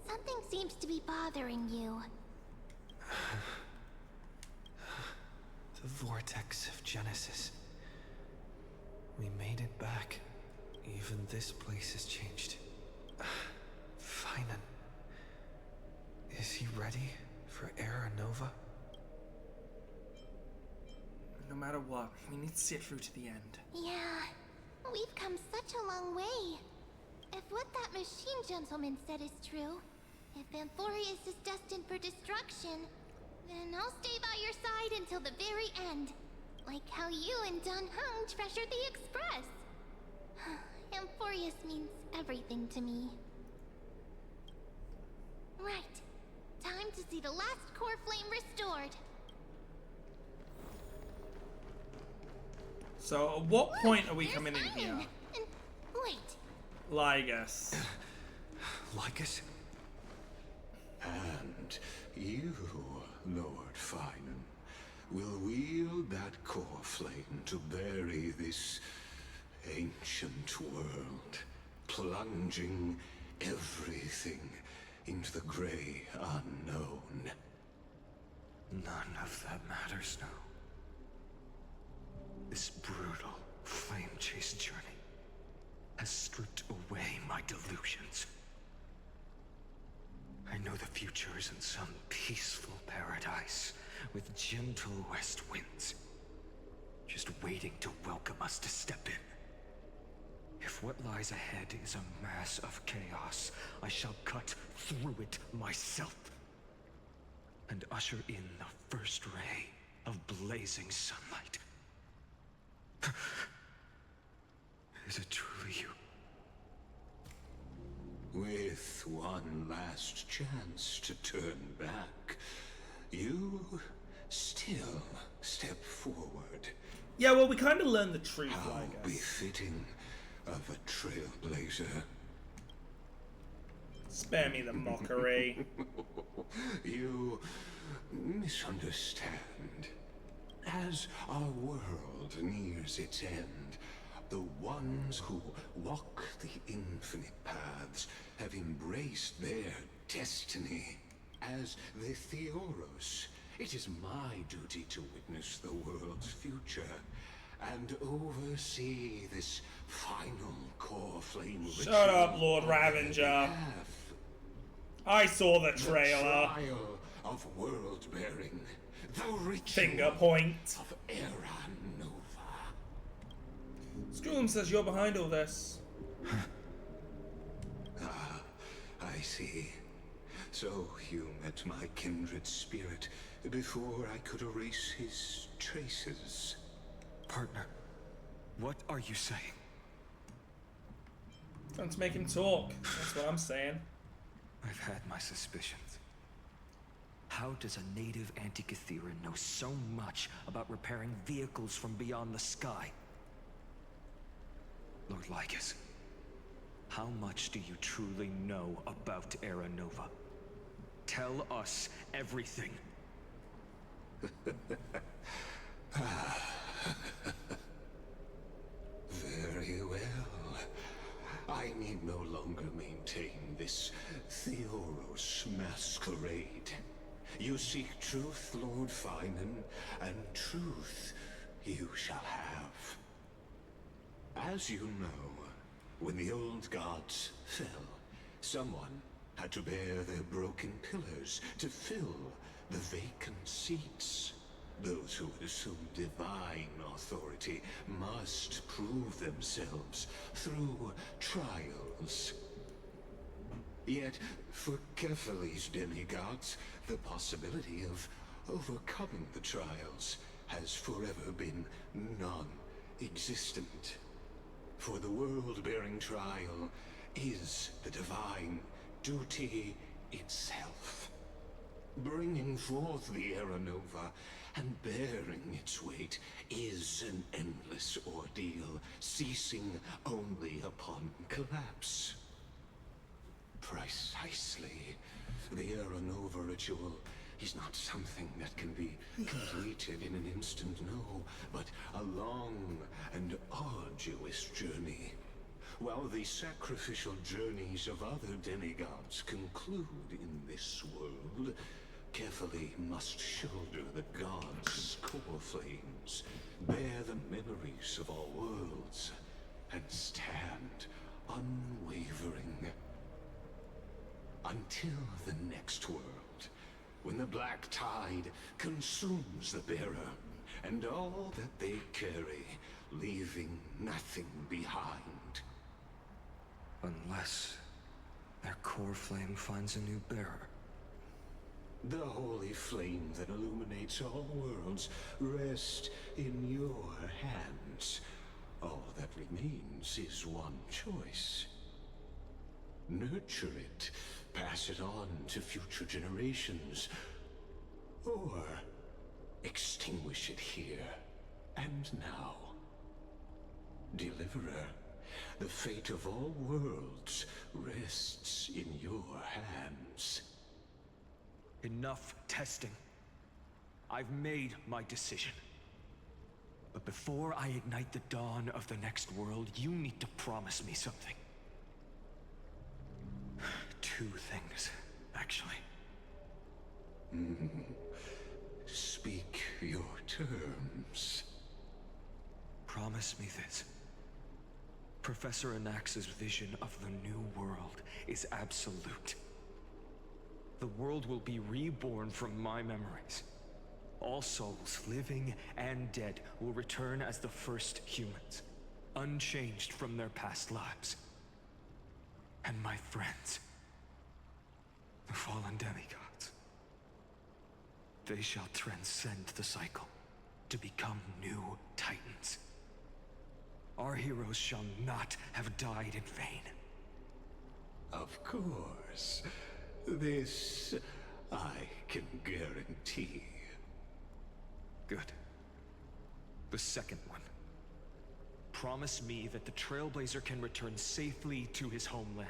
Something seems to be bothering you. The vortex of Genesis. We made it back. Even this place has changed. Phainon. Is he ready for Era Nova? No matter what, we need to see it through to the end. Yeah, we've come such a long way. If what that machine gentleman said is true, if Amphorius is destined for destruction, then I'll stay by your side until the very end. Like how you and Don Hung treasured the Express. Amphorius means everything to me. Right. Time to see the last core flame restored. So, at what point are we coming in here? And wait, Lygus. Lygus? And you, Lord Phainon, will wield that core flame to bury this ancient world, plunging everything into the grey unknown. None of that matters now. This brutal, flame-chased journey has stripped away my delusions. I know the future is in some peaceful paradise with gentle west winds, just waiting to welcome us to step in. If what lies ahead is a mass of chaos, I shall cut through it myself and usher in the first ray of blazing sunlight. Is it truly you? With one last chance to turn back, you still step forward. Yeah, well, we kind of learned the truth, How I guess. befitting of a trailblazer. Spare me the mockery. You misunderstand. As our world nears its end, the ones who walk the infinite paths have embraced their destiny. As the Theoros, it is my duty to witness the world's future and oversee this final core flame ritual. Shut up, Lord Ravenger. I saw the trailer. The trial of world bearing. The ritual Finger point. of Era Nova. Scroom says you're behind all this. Ah, I see. So you met my kindred spirit before I could erase his traces. Partner, what are you saying? Time to make him talk. That's what I'm saying. I've had my suspicions. How does a native Antikytheran know so much about repairing vehicles from beyond the sky? Lord Lygus, how much do you truly know about Era Nova? Tell us everything. Very well. I need no longer maintain this Theoros masquerade. You seek truth, Lord Phainon, and truth you shall have. As you know, when the old gods fell, someone had to bear their broken pillars to fill the vacant seats. Those who would assume divine authority must prove themselves through trials. Yet, for Kefali's demigods, the possibility of overcoming the trials has forever been non-existent. For the world-bearing trial is the divine duty itself. Bringing forth the Era Nova and bearing its weight is an endless ordeal, ceasing only upon collapse. Precisely. The Era Nova ritual is not something that can be completed in an instant, no, but a long and arduous journey. While the sacrificial journeys of other demigods conclude in this world, Kefali must shoulder the gods' core flames, bear the memories of all worlds, and stand unwavering. Until the next world, when the black tide consumes the bearer, and all that they carry, leaving nothing behind. Unless their core flame finds a new bearer. The holy flame that illuminates all worlds rests in your hands. All that remains is one choice. Nurture it, pass it on to future generations, or extinguish it here and now. Deliverer. The fate of all worlds rests in your hands. Enough testing. I've made my decision. But before I ignite the dawn of the next world, you need to promise me something. 2 things, actually. Speak your terms. Promise me this. Professor Anax's vision of the new world is absolute. The world will be reborn from my memories. All souls, living and dead, will return as the first humans, unchanged from their past lives. And my friends, the fallen demigods, they shall transcend the cycle to become new titans. Our heroes shall not have died in vain. Of course. This I can guarantee. Good. The second one. Promise me that the Trailblazer can return safely to his homeland,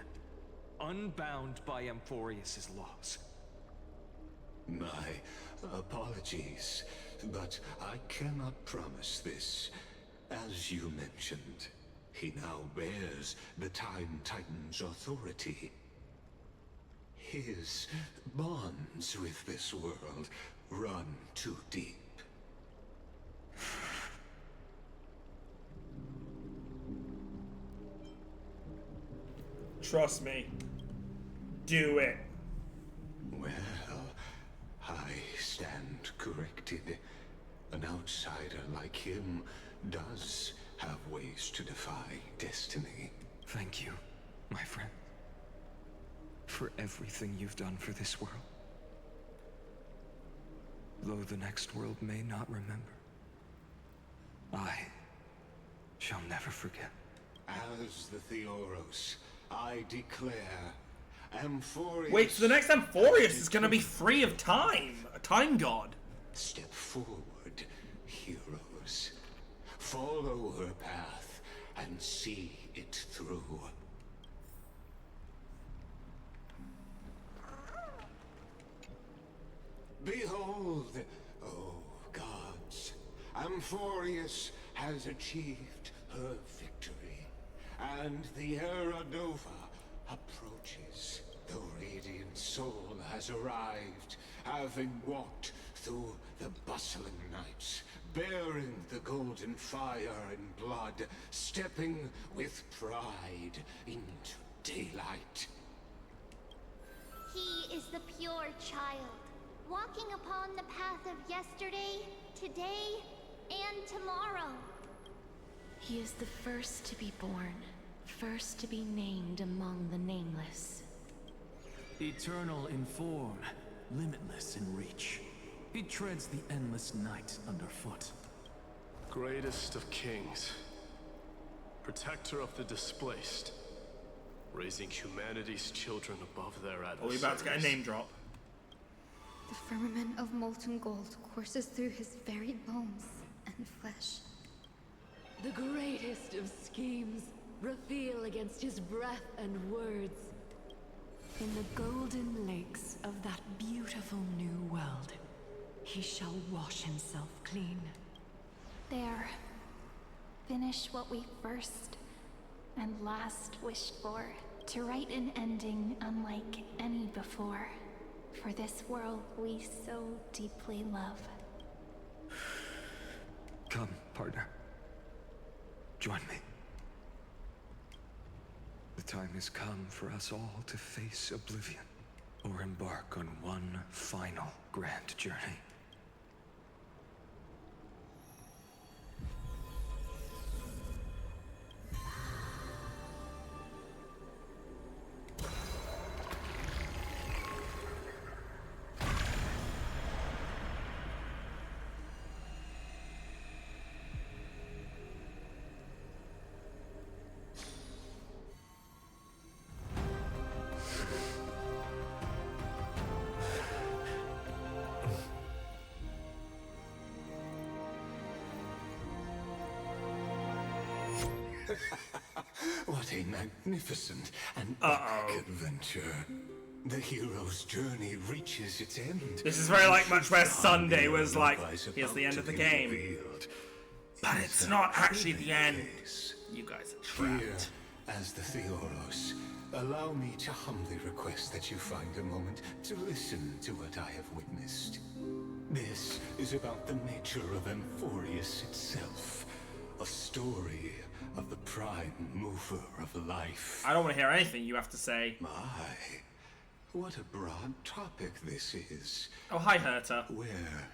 unbound by Amphorius' laws. My apologies, but I cannot promise this. As you mentioned, he now bears the Time Titan's authority. His bonds with this world run too deep. Trust me. Do it. Well, I stand corrected. An outsider like him does have ways to defy destiny. Thank you, my friend, for everything you've done for this world. Though the next world may not remember, I shall never forget. As the Theoros, I declare Amphorius... Wait, so the next Amphorius is gonna be free of time. A time god. Step forward, heroes. Follow her path and see it through. Behold, oh gods, Amphorius has achieved her victory, and the Era Nova approaches. The radiant soul has arrived, having walked through the bustling nights, bearing the golden fire and blood, stepping with pride into daylight. He is the pure child, walking upon the path of yesterday, today, and tomorrow. He is the first to be born, first to be named among the nameless. Eternal in form, limitless in reach. He treads the endless night underfoot. Greatest of kings, protector of the displaced, raising humanity's children above their adversaries. Are we about to get a name drop? The firmament of molten gold courses through his very bones and flesh. The greatest of schemes reveal against his breath and words. In the golden lakes of that beautiful new world, he shall wash himself clean. There. Finish what we first and last wished for, to write an ending unlike any before, for this world we so deeply love. Come, partner. Join me. The time has come for us all to face oblivion, or embark on one final grand journey. What a magnificent and epic adventure. The hero's journey reaches its end. This is very like much where Sunday was like, here's the end of the game. But it's not actually the end. You guys are trapped. Here, as the Theoros, allow me to humbly request that you find a moment to listen to what I have witnessed. This is about the nature of Amphorius itself. A story of the prime mover of life. I don't want to hear anything you have to say. My, what a broad topic this is. Oh, hi, Herta. Where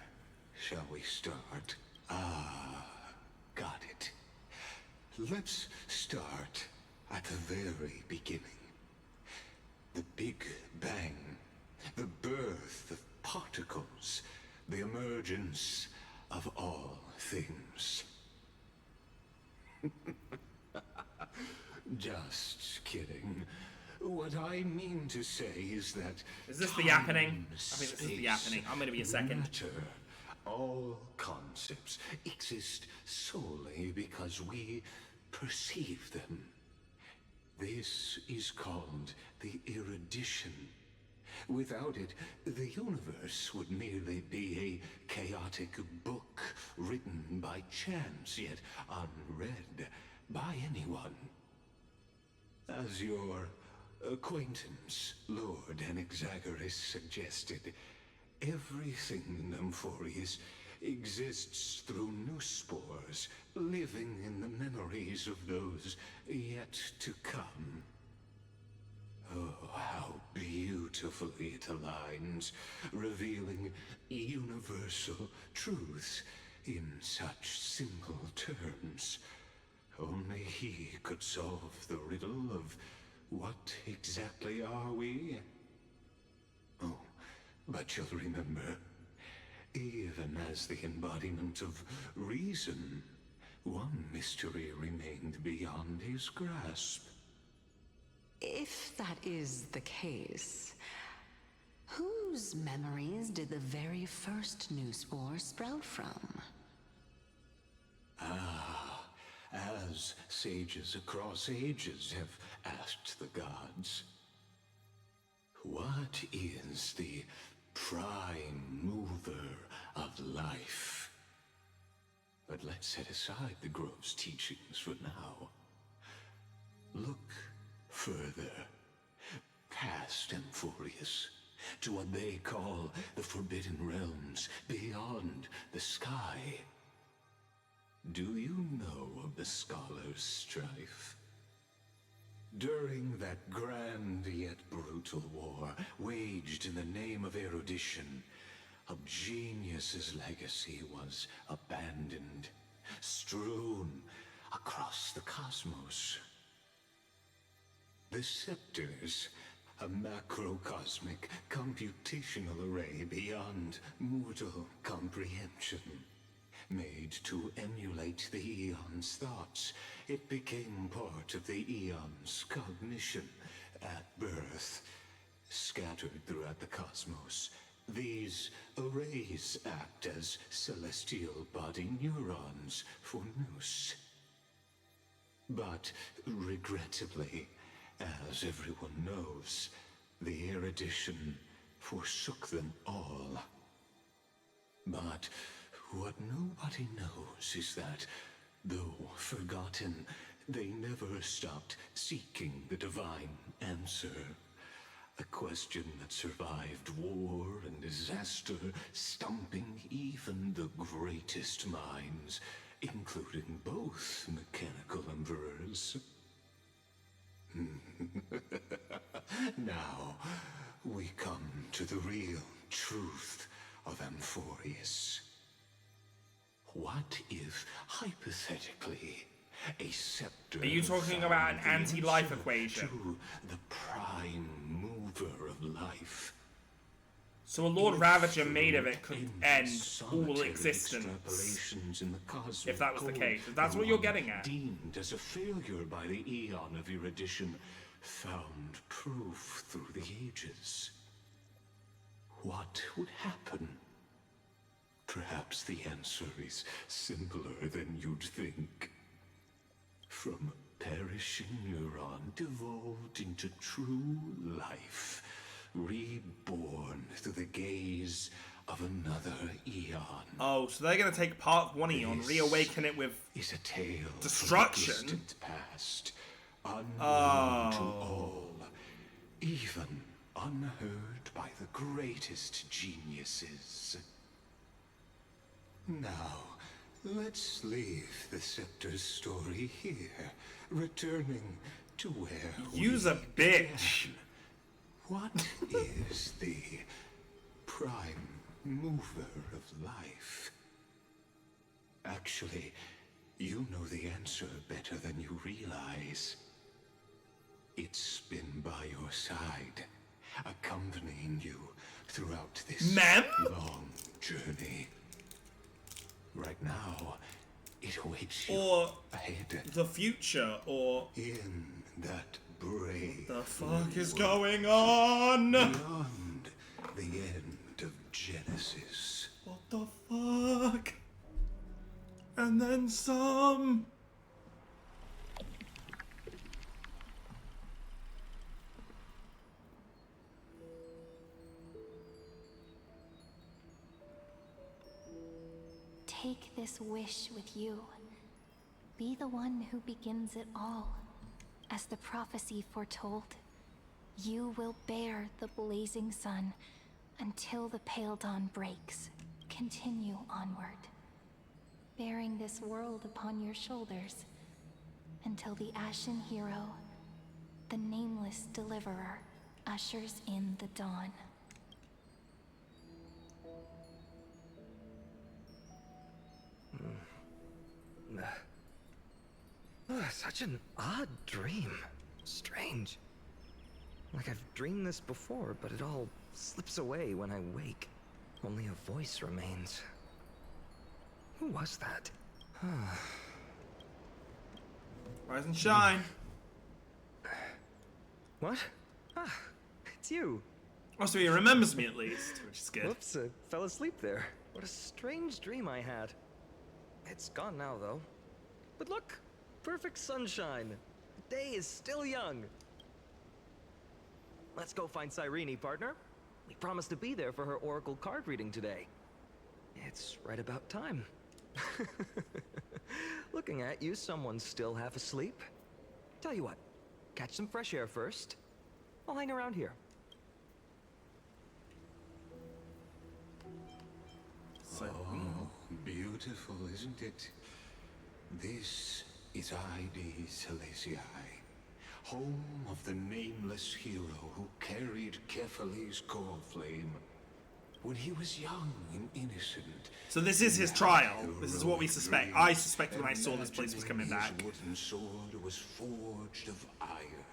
shall we start? Ah, got it. Let's start at the very beginning. The Big Bang. The birth of particles. The emergence of all things. Just kidding. What I mean to say is that... Is this the happening? I think this is the happening. I'm gonna be a second. Matter, all concepts exist solely because we perceive them. This is called the erudition. Without it, the universe would merely be a chaotic book written by chance, yet unread by anyone. As your acquaintance, Lord Anaxagoras, suggested, everything in Amphorius exists through new spores, living in the memories of those yet to come. Oh, how beautifully it aligns, revealing universal truths in such simple terms. Only he could solve the riddle of what exactly are we? Oh, but you'll remember, even as the embodiment of reason, one mystery remained beyond his grasp. If that is the case, whose memories did the very first new spore sprout from? Ah, as sages across ages have asked the gods, what is the prime mover of life? But let's set aside the Grove's teachings for now. Look further, past Amphorius, to what they call the Forbidden Realms beyond the sky. Do you know of the Scholar's strife? During that grand yet brutal war, waged in the name of erudition, a genius's legacy was abandoned, strewn across the cosmos. The scepters, a macrocosmic computational array beyond mortal comprehension. Made to emulate the Eon's thoughts, it became part of the Eon's cognition at birth. Scattered throughout the cosmos, these arrays act as celestial body neurons for Nous. But regrettably, as everyone knows, the erudition forsook them all. But what nobody knows is that, though forgotten, they never stopped seeking the divine answer. A question that survived war and disaster, stumping even the greatest minds, including both mechanical emperors. Now, we come to the real truth of Amphorius. What if, hypothetically, a scepter... Are you talking about an anti-life equation? To the prime mover of life. So a Lord Ravager made of it could end all Solitary existence. extrapolations in the cosmic If that was the code, case. If that's the what you're one getting at. Deemed as a failure by the Eon of erudition, found proof through the ages. What would happen? Perhaps the answer is simpler than you'd think. From perishing neuron devolved into true life, reborn through the gaze of another eon. Oh, so they're gonna take part 1 eon, reawaken it with is a tale destruction. From the distant past, unknown to all, even unheard by the greatest geniuses. Now, let's leave the Scepter's story here, returning to where Use a bitch. began. What is the prime mover of life? Actually, you know the answer better than you realize. It's been by your side, accompanying you throughout this long journey. Right now, it awaits you Or ahead. the future, or in that brave. The fuck is going on? Beyond the end of Genesis. What the fuck? And then some. Take this wish with you. Be the one who begins it all. As the prophecy foretold, you will bear the blazing sun until the pale dawn breaks. Continue onward, bearing this world upon your shoulders until the Ashen Hero, the nameless deliverer, ushers in the dawn. Such an odd dream. Strange. Like I've dreamed this before, but it all slips away when I wake. Only a voice remains. Who was that? Rise and shine. What? Ah, it's you. Oh, so he remembers me at least, which is good. Whoops, I fell asleep there. What a strange dream I had. It's gone now, though. But look, perfect sunshine. The day is still young. Let's go find Cyrene, partner. We promised to be there for her oracle card reading today. It's right about time. Looking at you, someone's still half asleep. Tell you what, catch some fresh air first. I'll hang around here. Oh, beautiful, isn't it? This is Ide Celestii, home of the nameless hero who carried Kephale's core flame. When he was young and innocent. So this is his trial. This is what we suspect. I suspected when I saw this place was coming back. His wooden sword was forged of ire.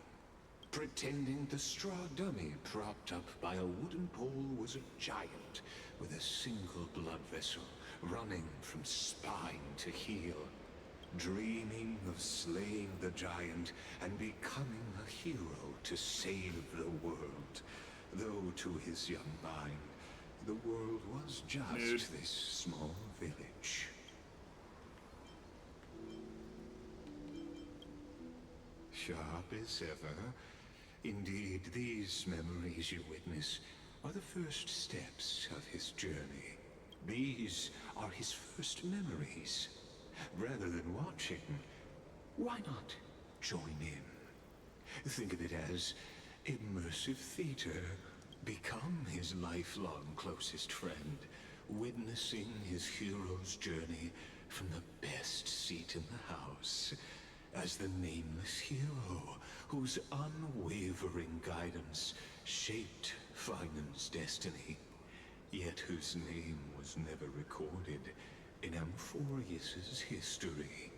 Pretending the straw dummy propped up by a wooden pole was a giant with a single blood vessel running from spine to heel. Dreaming of slaying the giant and becoming a hero to save the world. Though to his young mind, the world was just this small village. Sharp as ever. Indeed, these memories you witness are the first steps of his journey. These are his first memories. Rather than watching, why not join in? Think of it as immersive theater. Become his lifelong closest friend, witnessing his hero's journey from the best seat in the house, as the nameless hero whose unwavering guidance shaped Fainon's destiny, yet whose name was never recorded in Amphorius's history.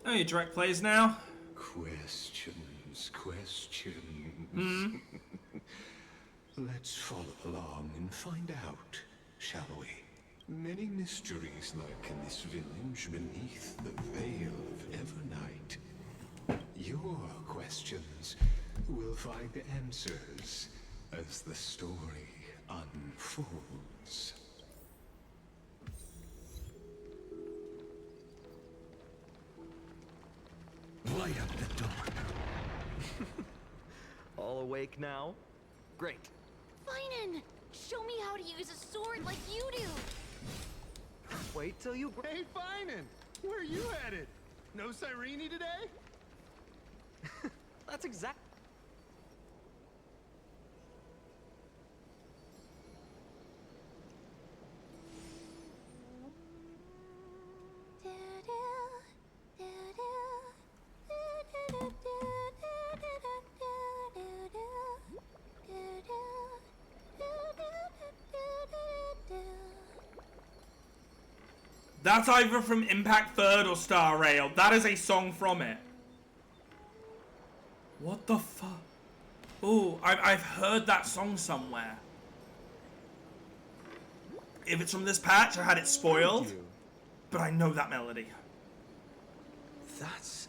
Oh, you direct plays now? Questions, questions. Let's follow along and find out, shall we? Many mysteries lurk in this village beneath the veil of Evernight. Your questions will find answers as the story unfolds. light up the dome. All awake now? Great. Phainon, show me how to use a sword like you do. Wait till you... Hey, Phainon! Where are you headed? No Cyrene today? That's exact... That's either from Impact Third or Star Rail. That is a song from it. What the fuck? Oh, I've heard that song somewhere. If it's from this patch, I had it spoiled. But I know that melody. That's...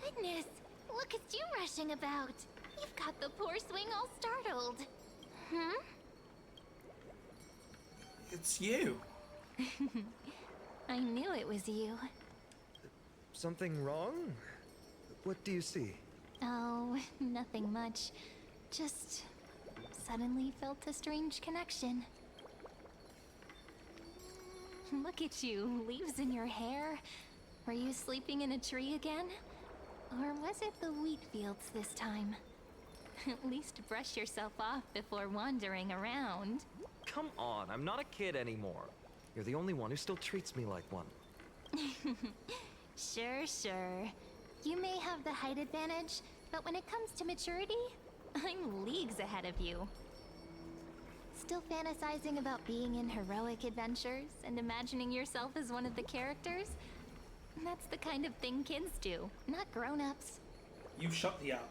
Goodness, look at you rushing about. You've got the poor swing all startled. Hmm? It's you. I knew it was you. Something wrong? What do you see? Oh, nothing much. Just suddenly felt a strange connection. Look at you, leaves in your hair. Were you sleeping in a tree again? Or was it the wheat fields this time? At least brush yourself off before wandering around. Come on, I'm not a kid anymore. You're the only one who still treats me like one. Sure, sure. You may have the height advantage, but when it comes to maturity, I'm leagues ahead of you. Still fantasizing about being in heroic adventures and imagining yourself as one of the characters? That's the kind of thing kids do, not grown-ups. You shut the app.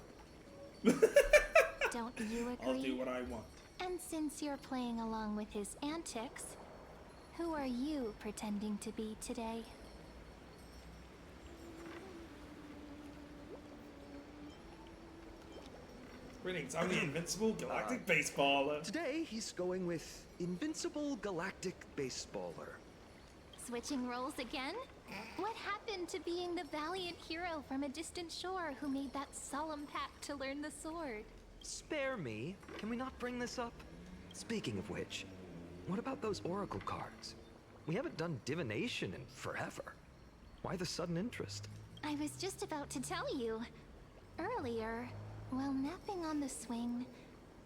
Don't you agree? I'll do what I want. And since you're playing along with his antics, who are you pretending to be today? Greetings, I'm the Invincible Galactic Baseballer. Today, he's going with Invincible Galactic Baseballer. Switching roles again? What happened to being the valiant hero from a distant shore who made that solemn pact to learn the sword? Spare me. Can we not bring this up? Speaking of which, what about those oracle cards? We haven't done divination in forever. Why the sudden interest? I was just about to tell you. Earlier, while napping on the swing,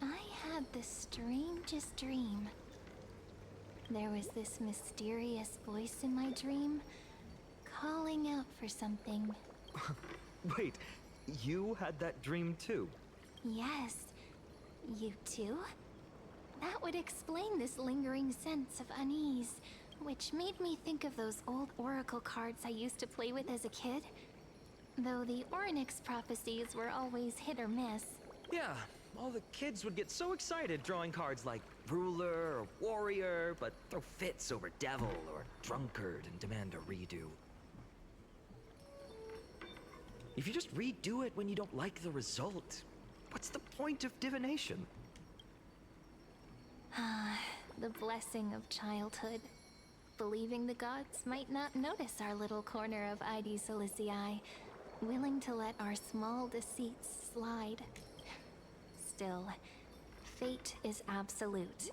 I had the strangest dream. There was this mysterious voice in my dream, calling out for something. Wait, you had that dream too? Yes, you too? That would explain this lingering sense of unease, which made me think of those old oracle cards I used to play with as a kid. Though the Ornyx prophecies were always hit or miss. Yeah, all the kids would get so excited drawing cards like ruler or warrior, but throw fits over devil or drunkard and demand a redo. If you just redo it when you don't like the result, what's the point of divination? Ah, the blessing of childhood. Believing the gods might not notice our little corner of ID Silicii, willing to let our small deceits slide. Still, fate is absolute.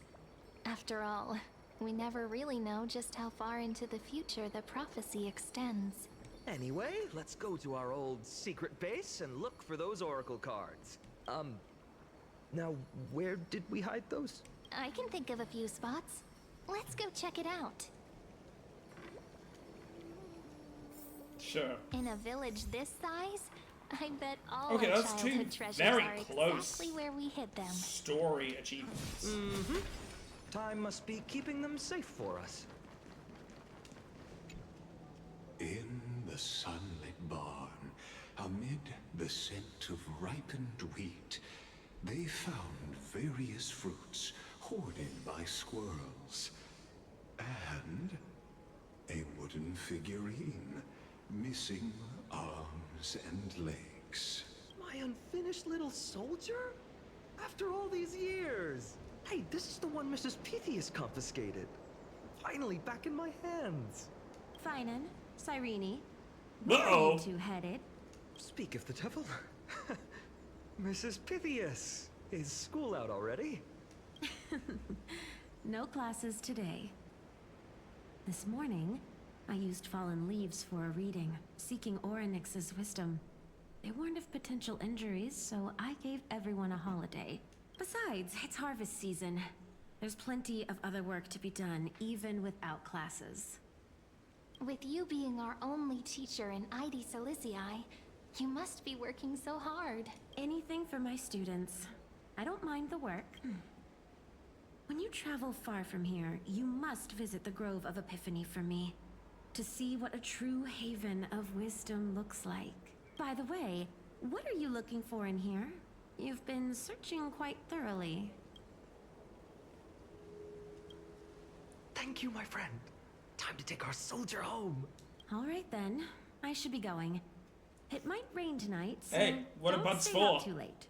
After all, we never really know just how far into the future the prophecy extends. Anyway, let's go to our old secret base and look for those oracle cards. Now, where did we hide those? I can think of a few spots. Let's go check it out. Sure. In a village this size, I bet all Okay, our that's two childhood treasures very are close exactly where we hid them. story achievements. Mm-hmm. Time must be keeping them safe for us. In the sunlit barn, amid the scent of ripened wheat, they found various fruits hoarded by squirrels, and a wooden figurine missing arms and legs. My unfinished little soldier? After all these years! Hey, this is the one Mrs. Pythias confiscated. Finally back in my hands. Phainon, Cyrene, where are Uh-oh. you two headed? Speak of the devil. Mrs. Pythias, is school out already? No classes today. This morning, I used fallen leaves for a reading, seeking Orynyx's wisdom. They warned of potential injuries, so I gave everyone a holiday. Besides, it's harvest season. There's plenty of other work to be done, even without classes. With you being our only teacher in ID Silicii, you must be working so hard. Anything for my students. I don't mind the work. When you travel far from here, you must visit the Grove of Epiphany for me, to see what a true haven of wisdom looks like. By the way, what are you looking for in here? You've been searching quite thoroughly. Thank you, my friend. Time to take our soldier home. All right then, I should be going. It might rain tonight, so Hey, what a don't bud's stay for? up too late.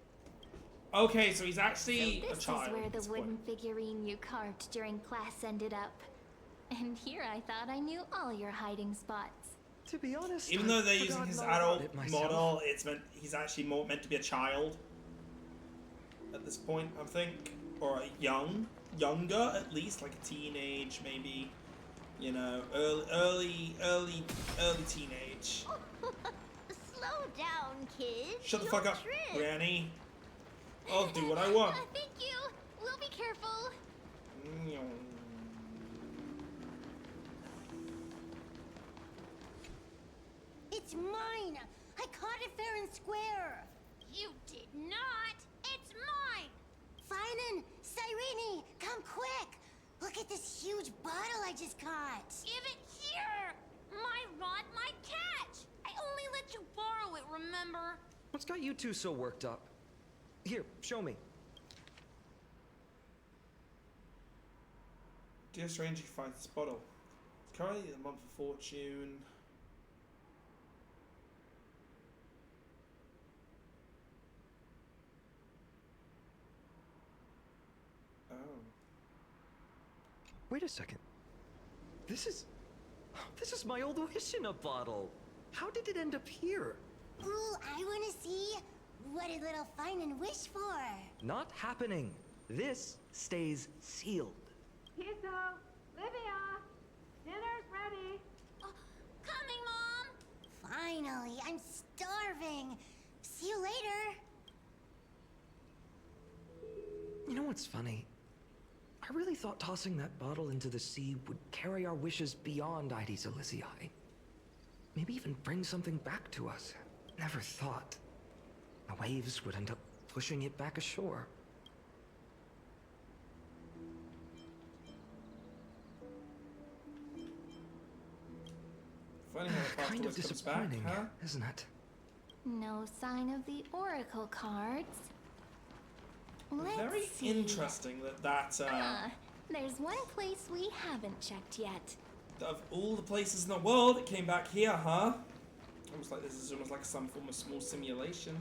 Okay, so he's actually So a this child. is where at the this wooden point. figurine you carved during class ended up. And here I thought I knew all your hiding spots. To be honest, Even though they're using his adult myself. model, he's actually more meant to be a child at this point, I think, or younger at least, like a teenage maybe, you know, early teenage. Slow down, kid. Shut the You'll fuck up, trip. Granny. I'll do what I want. Thank you. We'll be careful. It's mine! I caught it fair and square! You did not. It's mine. Phainon! Cyrene! Come quick! Look at this huge bottle I just caught! Give it here. My rod, my catch. I only let you borrow it, remember? What's got you two so worked up? Here, show me. Dear stranger, you find this bottle. It's currently the month of fortune. Oh. Wait a second. This is my old wish in a bottle. How did it end up here? Ooh, I wanna see! What did little Phainon wish for? Not happening. This stays sealed. Kiso, Livia, dinner's ready. Coming, Mom. Finally, I'm starving. See you later. You know what's funny? I really thought tossing that bottle into the sea would carry our wishes beyond ID Silicii. Maybe even bring something back to us. Never thought the waves would end up pushing it back ashore. Funny how the past Kind of always comes back, disappointing, huh? isn't it? No sign of the oracle cards. Let's Very see. interesting that There's one place we haven't checked yet. of all the places in the world, it came back here, huh? Almost like this is almost like some form of small simulation.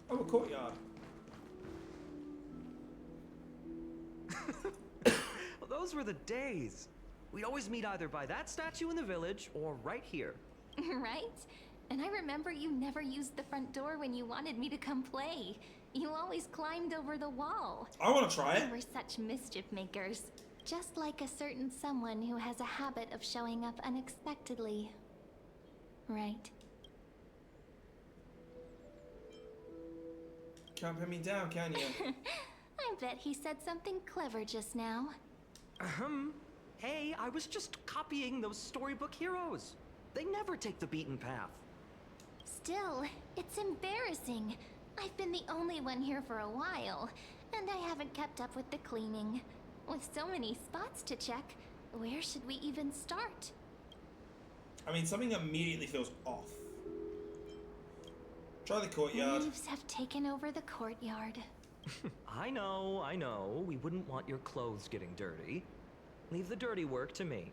Oh, a courtyard. Well, those were the days. We'd always meet either by that statue in the village or right here. Right? And I remember you never used the front door when you wanted me to come play. You always climbed over the wall. I want to try it. You were such mischief makers. Just like a certain someone who has a habit of showing up unexpectedly. Right? Can't pin me down, can you? I bet he said something clever just now. Hey, I was just copying those storybook heroes. They never take the beaten path. Still, it's embarrassing. I've been the only one here for a while, and I haven't kept up with the cleaning. With so many spots to check, where should we even start? I mean, something immediately feels off. Try the courtyard. Leaves have taken over the courtyard. I know. We wouldn't want your clothes getting dirty. Leave the dirty work to me.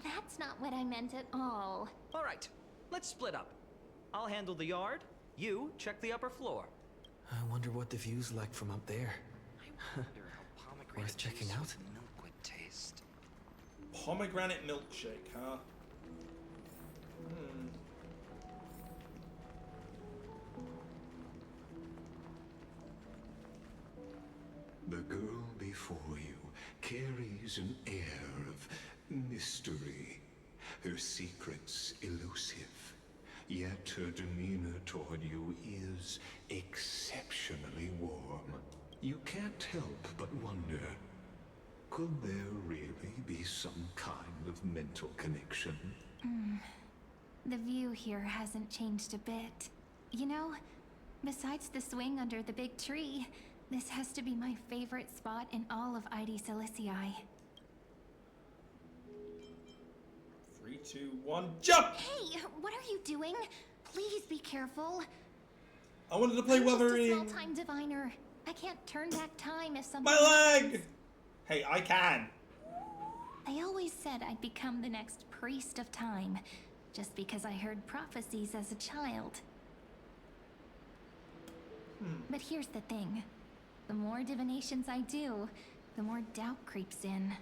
That's not what I meant at all. All right, let's split up. I'll handle the yard. You check the upper floor. I wonder what the view's like from up there. Worth checking out? Milk would taste. Pomegranate milkshake, huh? The girl before you carries an air of mystery, her secrets elusive, yet her demeanor toward you is exceptionally warm. You can't help but wonder, could there really be some kind of mental connection? The view here hasn't changed a bit. You know, besides the swing under the big tree, this has to be my favorite spot in all of ID Silicii. 3, 2, 1, jump! Hey, what are you doing? Please be careful. I wanted to play I'm just a Wuthering. small-time diviner. I can't turn back time if something My leg! happens. Hey, I can. I always said I'd become the next priest of time, just because I heard prophecies as a child. But here's the thing. The more divinations I do, the more doubt creeps in.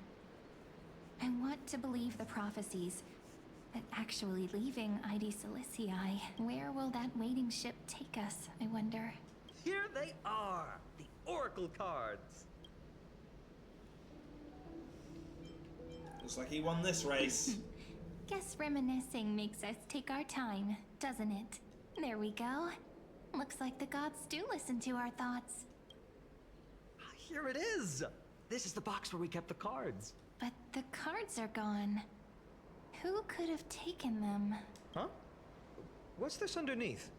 I want to believe the prophecies, but actually leaving ID Silicii, where will that waiting ship take us, I wonder? Here they are, the Oracle cards. Looks like he won this race. Guess reminiscing makes us take our time, doesn't it? There we go. Looks like the gods do listen to our thoughts. Here it is. This is the box where we kept the cards. But the cards are gone. Who could have taken them? Huh? What's this underneath?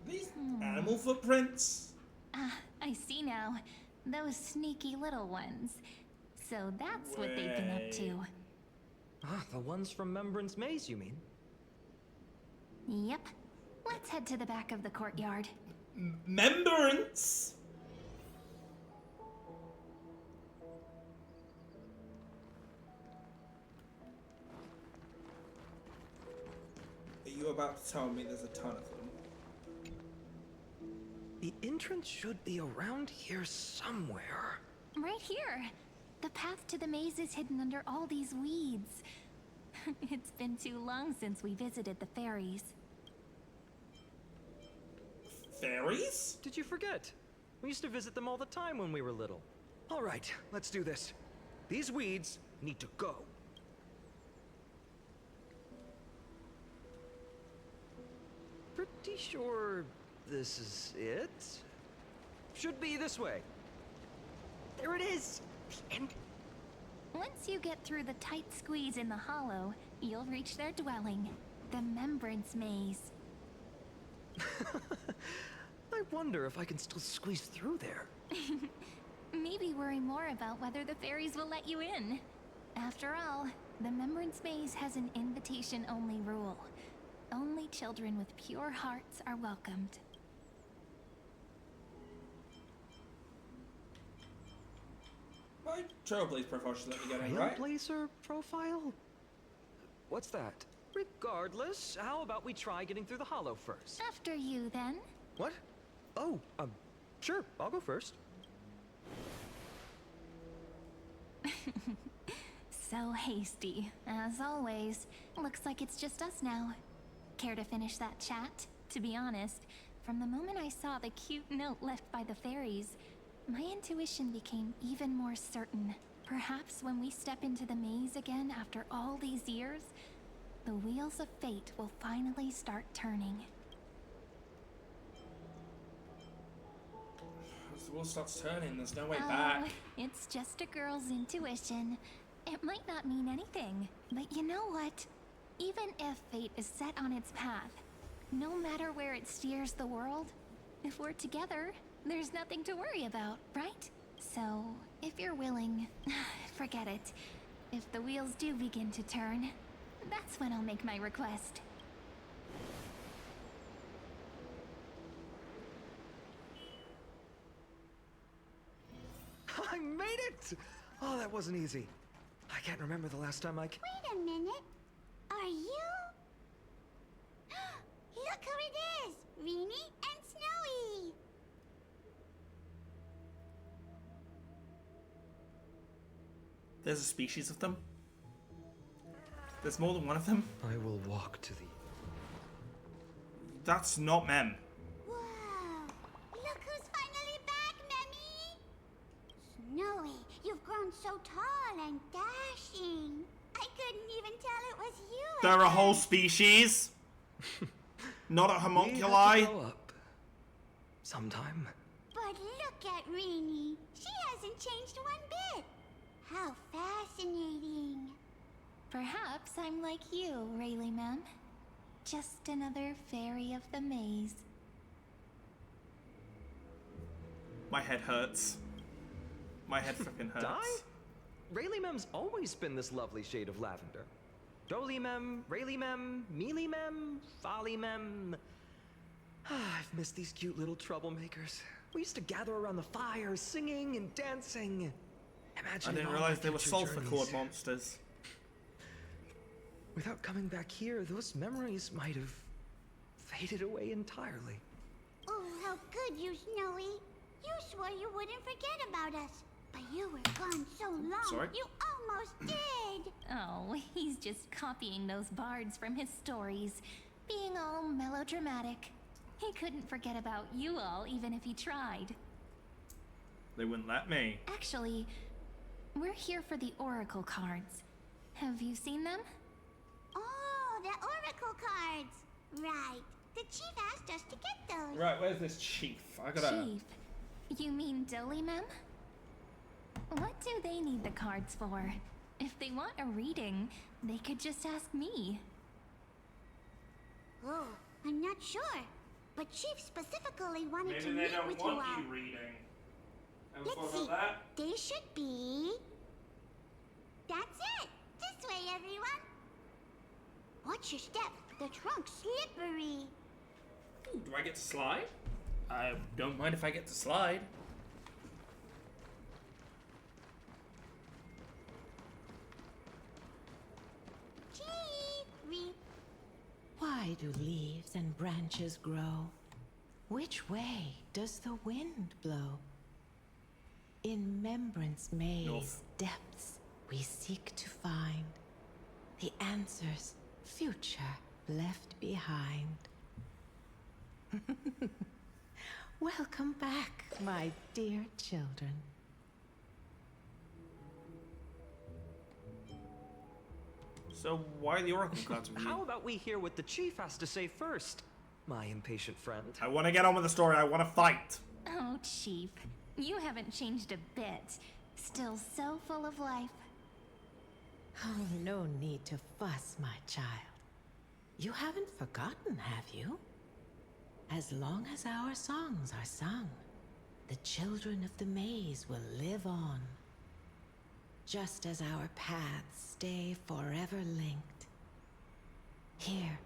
These animal footprints. Ah, I see now. Those sneaky little ones. So that's what they've been up to. Ah, the ones from Remembrance Maze, you mean? Yep. Let's head to the back of the courtyard. Remembrance? Are you about to tell me there's a ton of them? The entrance should be around here somewhere. Right here. The path to the maze is hidden under all these weeds. It's been too long since we visited the fairies. Fairies? Did you forget? We used to visit them all the time when we were little. All right, let's do this. These weeds need to go. Pretty sure this is it? Should be this way. There it is! And Once you get through the tight squeeze in the hollow, you'll reach their dwelling, the Remembrance Maze. I wonder if I can still squeeze through there. Maybe worry more about whether the fairies will let you in. After all, the Remembrance Maze has an invitation-only rule. Only children with pure hearts are welcomed. My Trailblaze profile should let me get in, right? Trailblazer profile? What's that? Regardless, how about we try getting through the hollow first? After you, then. What? Oh, sure, I'll go first. So hasty, as always. Looks like it's just us now. Care to finish that chat? To be honest, from the moment I saw the cute note left by the fairies, my intuition became even more certain. Perhaps when we step into the maze again after all these years, the wheels of fate will finally start turning. As the wheel starts turning, there's no way back. It's just a girl's intuition. It might not mean anything, but you know what? Even if fate is set on its path, no matter where it steers the world, if we're together, there's nothing to worry about, right? So, if you're willing, forget it. If the wheels do begin to turn, that's when I'll make my request. Oh, that wasn't easy. I can't remember the last time I... Wait a minute. Are you? Look who it is! Rini and Snowy! There's a species of them. There's more than one of them. I will walk to the... That's not Mem. Whoa! Look who's finally back, Memmy! Snowy, you've grown so tall and dashing. I couldn't even tell it was you. They're a whole species. Not a homunculi. We have to grow up. Sometime. But look at Rini. She hasn't changed one bit. How fascinating. Perhaps I'm like you, Rayleigh Ma'am. Just another fairy of the maze. My head hurts. My head fucking hurts. Die? Rayleigh Mem's always been this lovely shade of lavender. Doly Mem, Rayleigh Mem, Mealy Mem, Folly Mem. I've missed these cute little troublemakers. We used to gather around the fire, singing and dancing. I didn't realize they were sulfur cord monsters. Without coming back here, those memories might have faded away entirely. Oh, how good you, Snowy. You swore you wouldn't forget about us. But you were gone so long, Sorry? you almost did. Oh, he's just copying those bards from his stories, being all melodramatic. He couldn't forget about you all, even if he tried. They wouldn't let me. Actually, we're here for the Oracle cards. Have you seen them? Oh, the Oracle cards. Right. The chief asked us to get those. Right, where's this chief? I gotta... Chief? You mean Doly Mem? What do they need the cards for? If they want a reading, they could just ask me. Oh, I'm not sure. But Chief specifically wanted to Maybe they meet don't with want you all. you reading. Ever Let's thought see. about that? They should be... That's it! This way, everyone! Watch your step. The trunk's slippery. Ooh, do I get to slide? I don't mind if I get to slide. Why do leaves and branches grow? Which way does the wind blow? In Remembrance Maze North. depths we seek to find the answers future left behind. Welcome back, my dear children. So why the Oracle cards with you? How about we hear what the chief has to say first, my impatient friend? I want to get on with the story. I want to fight. Oh, Chief, you haven't changed a bit. Still so full of life. Oh, no need to fuss, my child. You haven't forgotten, have you? As long as our songs are sung, the children of the maze will live on. Just as our paths stay forever linked. Here,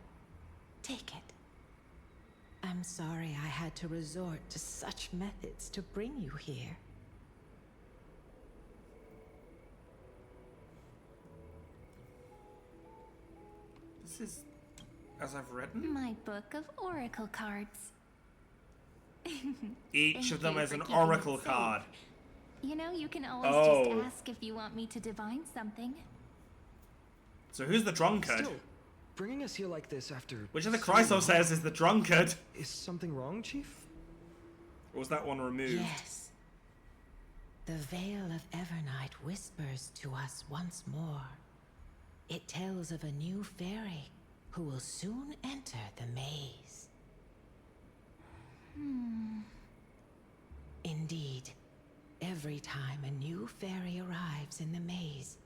take it. I'm sorry I had to resort to such methods to bring you here. This is as I've written? My book of Oracle cards. Each Thank of them you has for an keeping it Oracle safe. card. You know, you can always Oh. just ask if you want me to divine something. So who's the drunkard? Still, bringing us here like this after... Which of the so Chryso long- says is the drunkard? Is something wrong, Chief? Or was that one removed? Yes. The veil of Evernight whispers to us once more. It tells of a new fairy who will soon enter the maze. Indeed, every time a new fairy arrives in the maze,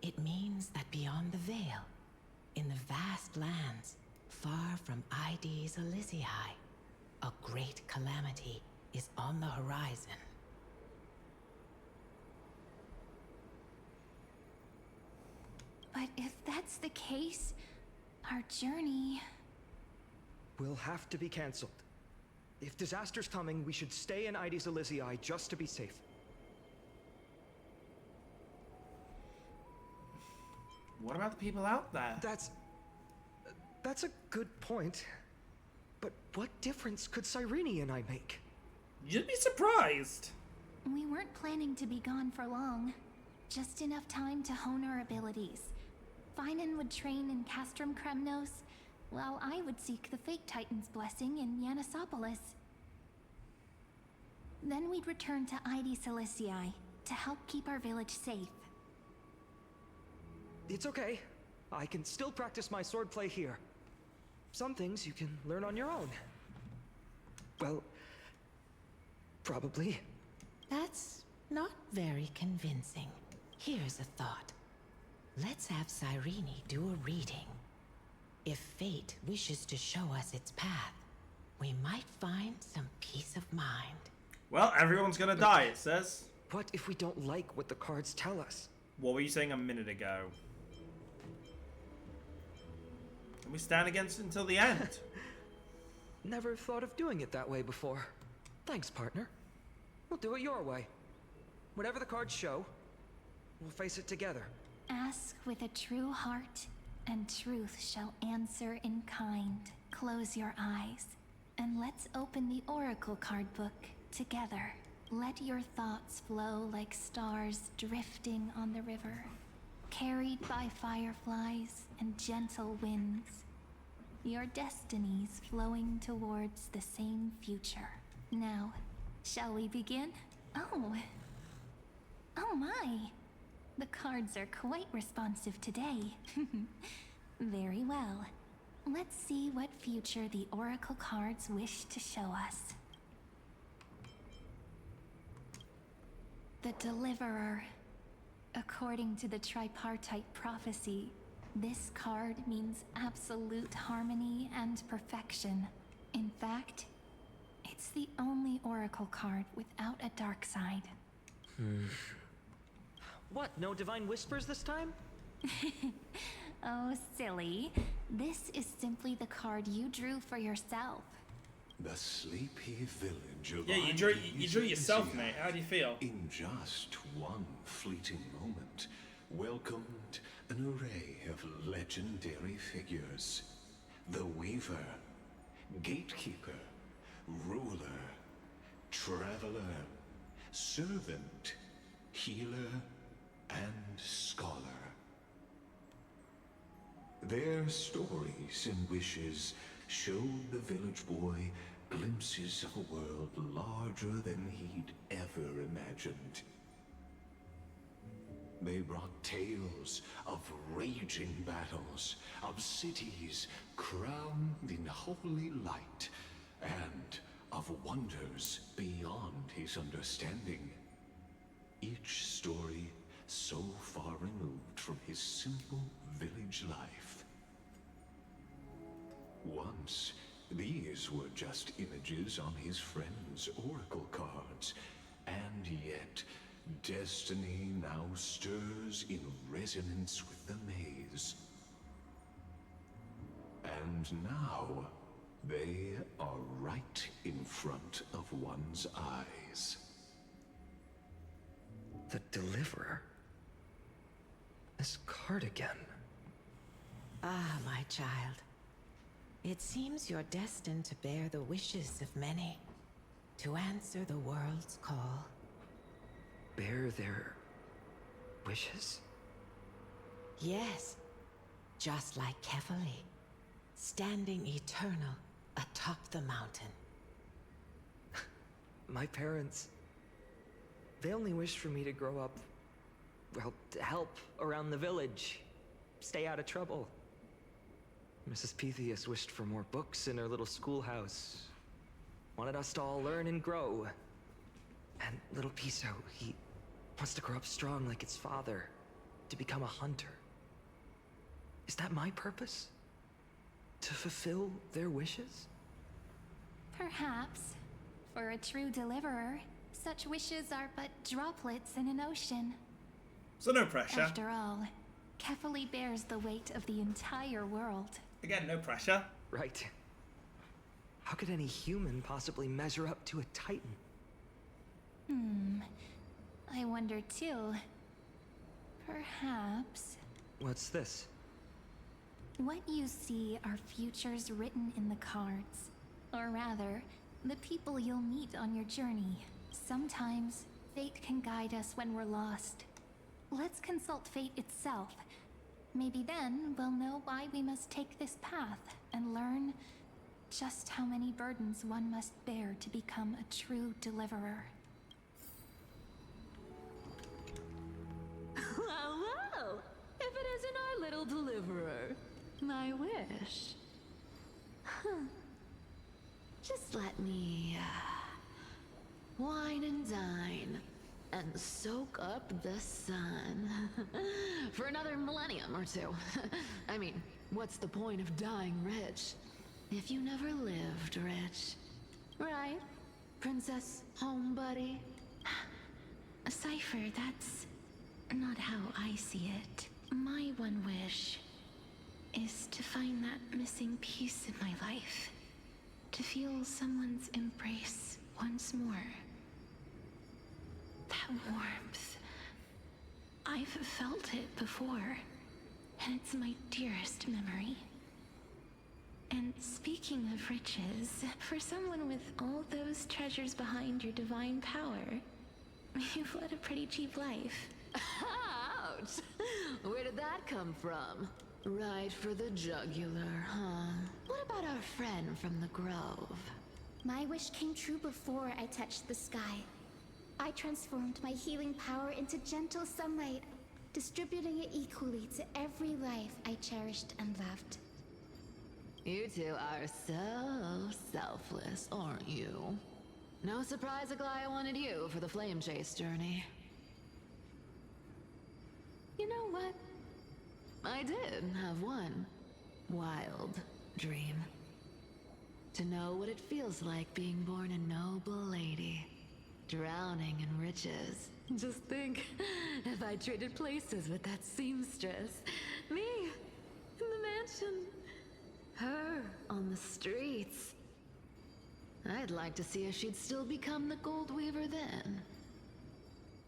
it means that beyond the veil, in the vast lands far from ID's Elysiae, a great calamity is on the horizon. But if that's the case, our journey... Will have to be cancelled. If disaster's coming, we should stay in ID's Elysiae just to be safe. What about the people out there? That's a good point. But what difference could Cyrene and I make? You'd be surprised. We weren't planning to be gone for long. Just enough time to hone our abilities. Phainon would train in Castrum Kremnos, while I would seek the Fate Titan's blessing in Yanisopolis. Then we'd return to Ide Silicii to help keep our village safe. It's okay. I can still practice my swordplay here. Some things you can learn on your own. Well, probably. That's not very convincing. Here's a thought. Let's have Cyrene do a reading. If fate wishes to show us its path, we might find some peace of mind. Well, everyone's gonna die, it says. What if we don't like what the cards tell us? What were you saying a minute ago? Can we stand against it until the end? Never thought of doing it that way before. Thanks, partner. We'll do it your way. Whatever the cards show, we'll face it together. Ask with a true heart, and truth shall answer in kind. Close your eyes, and let's open the Oracle card book together. Let your thoughts flow like stars drifting on the river, carried by fireflies and gentle winds. Your destinies flowing towards the same future. Now, shall we begin? Oh my! The cards are quite responsive today. Very well. Let's see what future the Oracle cards wish to show us. The Deliverer. According to the tripartite prophecy, this card means absolute harmony and perfection. In fact, it's the only Oracle card without a dark side. What, no divine whispers this time? Oh, silly. This is simply the card you drew for yourself. The sleepy village of Yeah, you drew yourself, mate. How do you feel? In just one fleeting moment, welcomed an array of legendary figures. The Weaver, Gatekeeper, Ruler, Traveler, Servant, Healer, and Scholar. Their stories and wishes showed the village boy glimpses of a world larger than he'd ever imagined. They brought tales of raging battles, of cities crowned in holy light, and of wonders beyond his understanding. Each story so far removed from his simple village life. Once, these were just images on his friend's oracle cards, and yet destiny now stirs in resonance with the maze. And now, they are right in front of one's eyes. The Deliverer? This card again. Ah, my child. It seems you're destined to bear the wishes of many, to answer the world's call. Bear their wishes? Yes, just like Kefali, standing eternal atop the mountain. My parents, they only wished for me to grow up, well, to help around the village, stay out of trouble. Mrs. Pythias wished for more books in her little schoolhouse, wanted us to all learn and grow. And little Piso, he wants to grow up strong like its father, to become a hunter. Is that my purpose? To fulfill their wishes? Perhaps. For a true deliverer, such wishes are but droplets in an ocean. So no pressure. After all, Kefali bears the weight of the entire world. Again, no pressure. Right. How could any human possibly measure up to a Titan? I wonder too. Perhaps What's this? What you see are futures written in the cards. Or rather, the people you'll meet on your journey. Sometimes, fate can guide us when we're lost. Let's consult fate itself. Maybe then we'll know why we must take this path and learn just how many burdens one must bear to become a true deliverer. Well, well, if it isn't our little deliverer, my wish. Huh. Just let me, wine and dine, and soak up the sun. For another millennium or two. I mean, what's the point of dying rich if you never lived rich? Right, Princess Homebuddy? Cypher, that's not how I see it. My one wish is to find that missing piece in my life. To feel someone's embrace once more. That warmth. I've felt it before, and it's my dearest memory. And speaking of riches, for someone with all those treasures behind your divine power, you've led a pretty cheap life. Ouch! Where did that come from? Right for the jugular, huh? What about our friend from the Grove? My wish came true before I touched the sky. I transformed my healing power into gentle sunlight, distributing it equally to every life I cherished and loved. You two are so selfless, aren't you? No surprise Aglaya wanted you for the flame chase journey. You know what? I did have one wild dream. To know what it feels like being born a noble lady, drowning in riches. Just think, if I traded places with that seamstress, me in the mansion, her on the streets. I'd like to see if she'd still become the gold weaver then.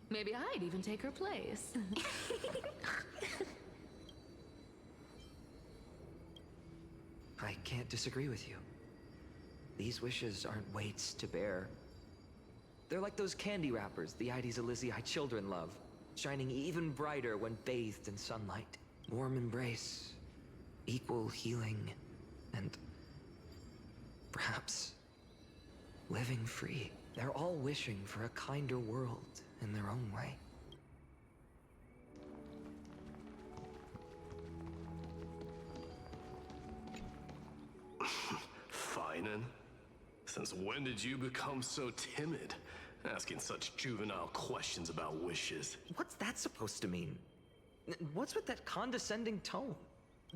Maybe I'd even take her place. I can't disagree with you. These wishes aren't weights to bear. They're like those candy wrappers the Ides Elysiae children love, shining even brighter when bathed in sunlight. Warm embrace, equal healing, and perhaps living free. They're all wishing for a kinder world in their own way. Phainon? Since when did you become so timid? Asking such juvenile questions about wishes. What's that supposed to mean? What's with that condescending tone?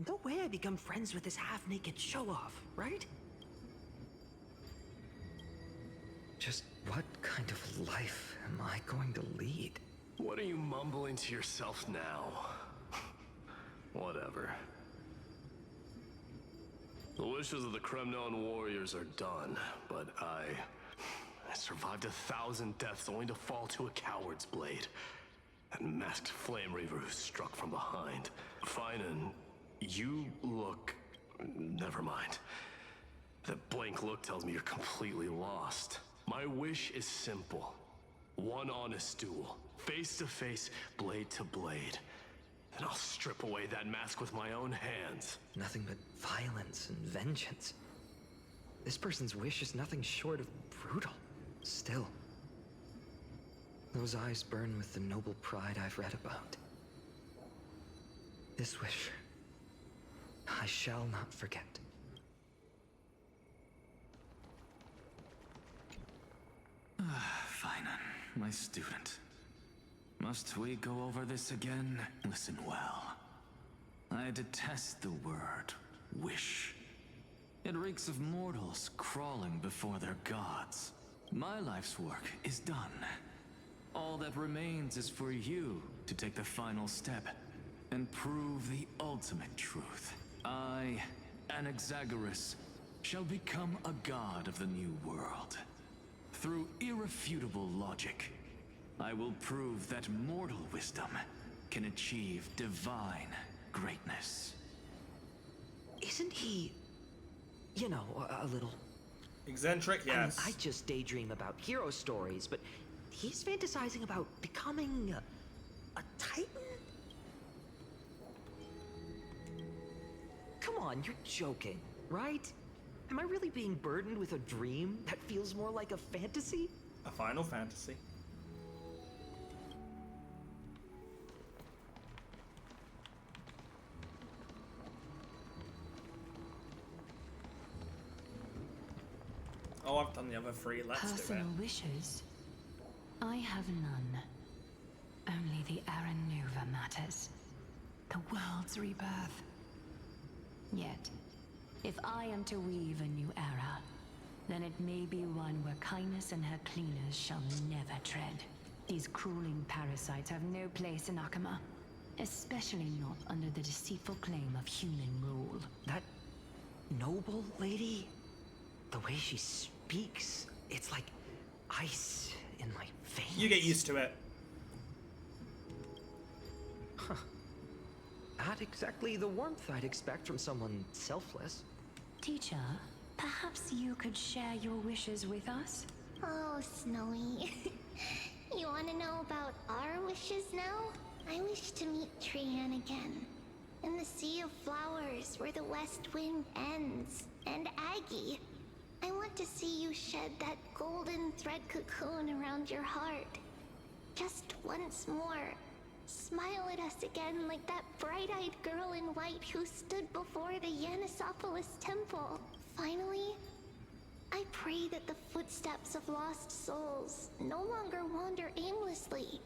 No way I become friends with this half-naked show-off, right? Just what kind of life am I going to lead? What are you mumbling to yourself now? Whatever. The wishes of the Kremnon warriors are done, but I survived 1,000 deaths only to fall to a coward's blade. That masked flame reaver who struck from behind. Phainon, you look... never mind. That blank look tells me you're completely lost. My wish is simple. One honest duel. Face to face, blade to blade. Then I'll strip away that mask with my own hands. Nothing but violence and vengeance. This person's wish is nothing short of brutal. Still, those eyes burn with the noble pride I've read about. This wish, I shall not forget. Phainon, my student. Must we go over this again? Listen well. I detest the word wish. It reeks of mortals crawling before their gods. My life's work is done. All that remains is for you to take the final step and prove the ultimate truth. I, Anaxagoras, shall become a god of the new world. Through irrefutable logic, I will prove that mortal wisdom can achieve divine greatness. Isn't he, you know, a little... eccentric? Yes. I just daydream about hero stories, but he's fantasizing about becoming a titan? Come on, you're joking, right? Am I really being burdened with a dream that feels more like a fantasy? A Final Fantasy. Oh, I've done the other three. Let's do it. Personal wishes? I have none. Only the Aranuva matters. The world's rebirth. Yet, if I am to weave a new era, then it may be one where kindness and her cleaners shall never tread. These crueling parasites have no place in Akama, especially not under the deceitful claim of human rule. That noble lady, the way she speaks, it's like ice in my veins. You get used to it. Huh. Not exactly the warmth I'd expect from someone selfless. Teacher, perhaps you could share your wishes with us? Oh, Snowy. You want to know about our wishes now? I wish to meet Trian again. In the Sea of Flowers, where the West Wind ends. And Aggie, I want to see you shed that golden thread cocoon around your heart. Just once more. Smile at us again like that bright-eyed girl in white who stood before the Yanisopolis temple. Finally, I pray that the footsteps of lost souls no longer wander aimlessly.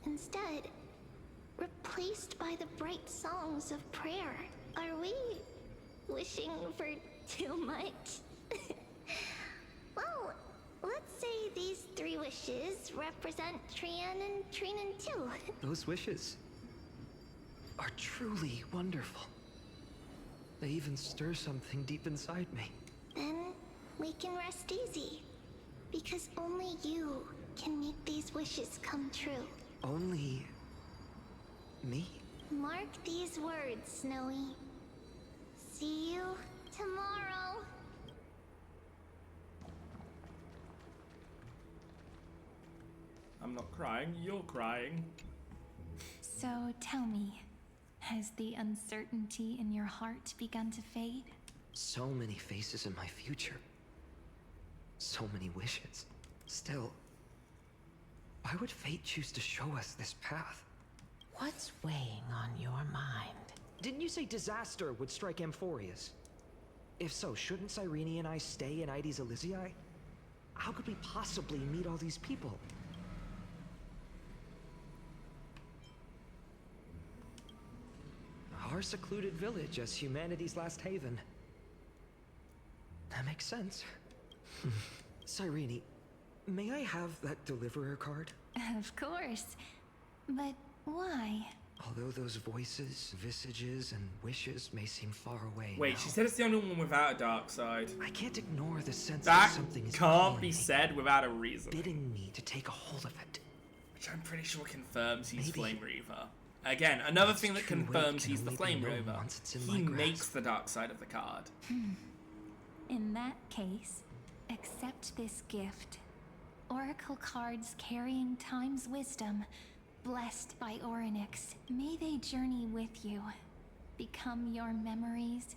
Instead, replaced by the bright songs of prayer. Are we wishing for too much? Well, let's say these three wishes represent Trian and Trinan too. Those wishes are truly wonderful. They even stir something deep inside me. Then we can rest easy. Because only you can make these wishes come true. Only me? Mark these words, Snowy. See you tomorrow. I'm not crying, you're crying. So tell me, has the uncertainty in your heart begun to fade? So many faces in my future. So many wishes. Still, why would fate choose to show us this path? What's weighing on your mind? Didn't you say disaster would strike Amphorius? If so, shouldn't Cyrene and I stay in Ides Elysiae? How could we possibly meet all these people? Our secluded village as humanity's last haven. That makes sense. Cyrene, may I have that deliverer card? Of course. But why? Although those voices, visages, and wishes may seem far away Wait, now, she said it's the only one without a dark side. I can't ignore the sense That that something is can't calling be me, said without a reason. bidding me to take a hold of it. Which I'm pretty sure confirms he's Maybe Flame Reaver. Again, another thing that true weight confirms can he's the only be Flame known Reaver. once it's in He my grasp. makes the dark side of the card. In that case, accept this gift. Oracle cards carrying time's wisdom, blessed by Orynyx. May they journey with you, become your memories,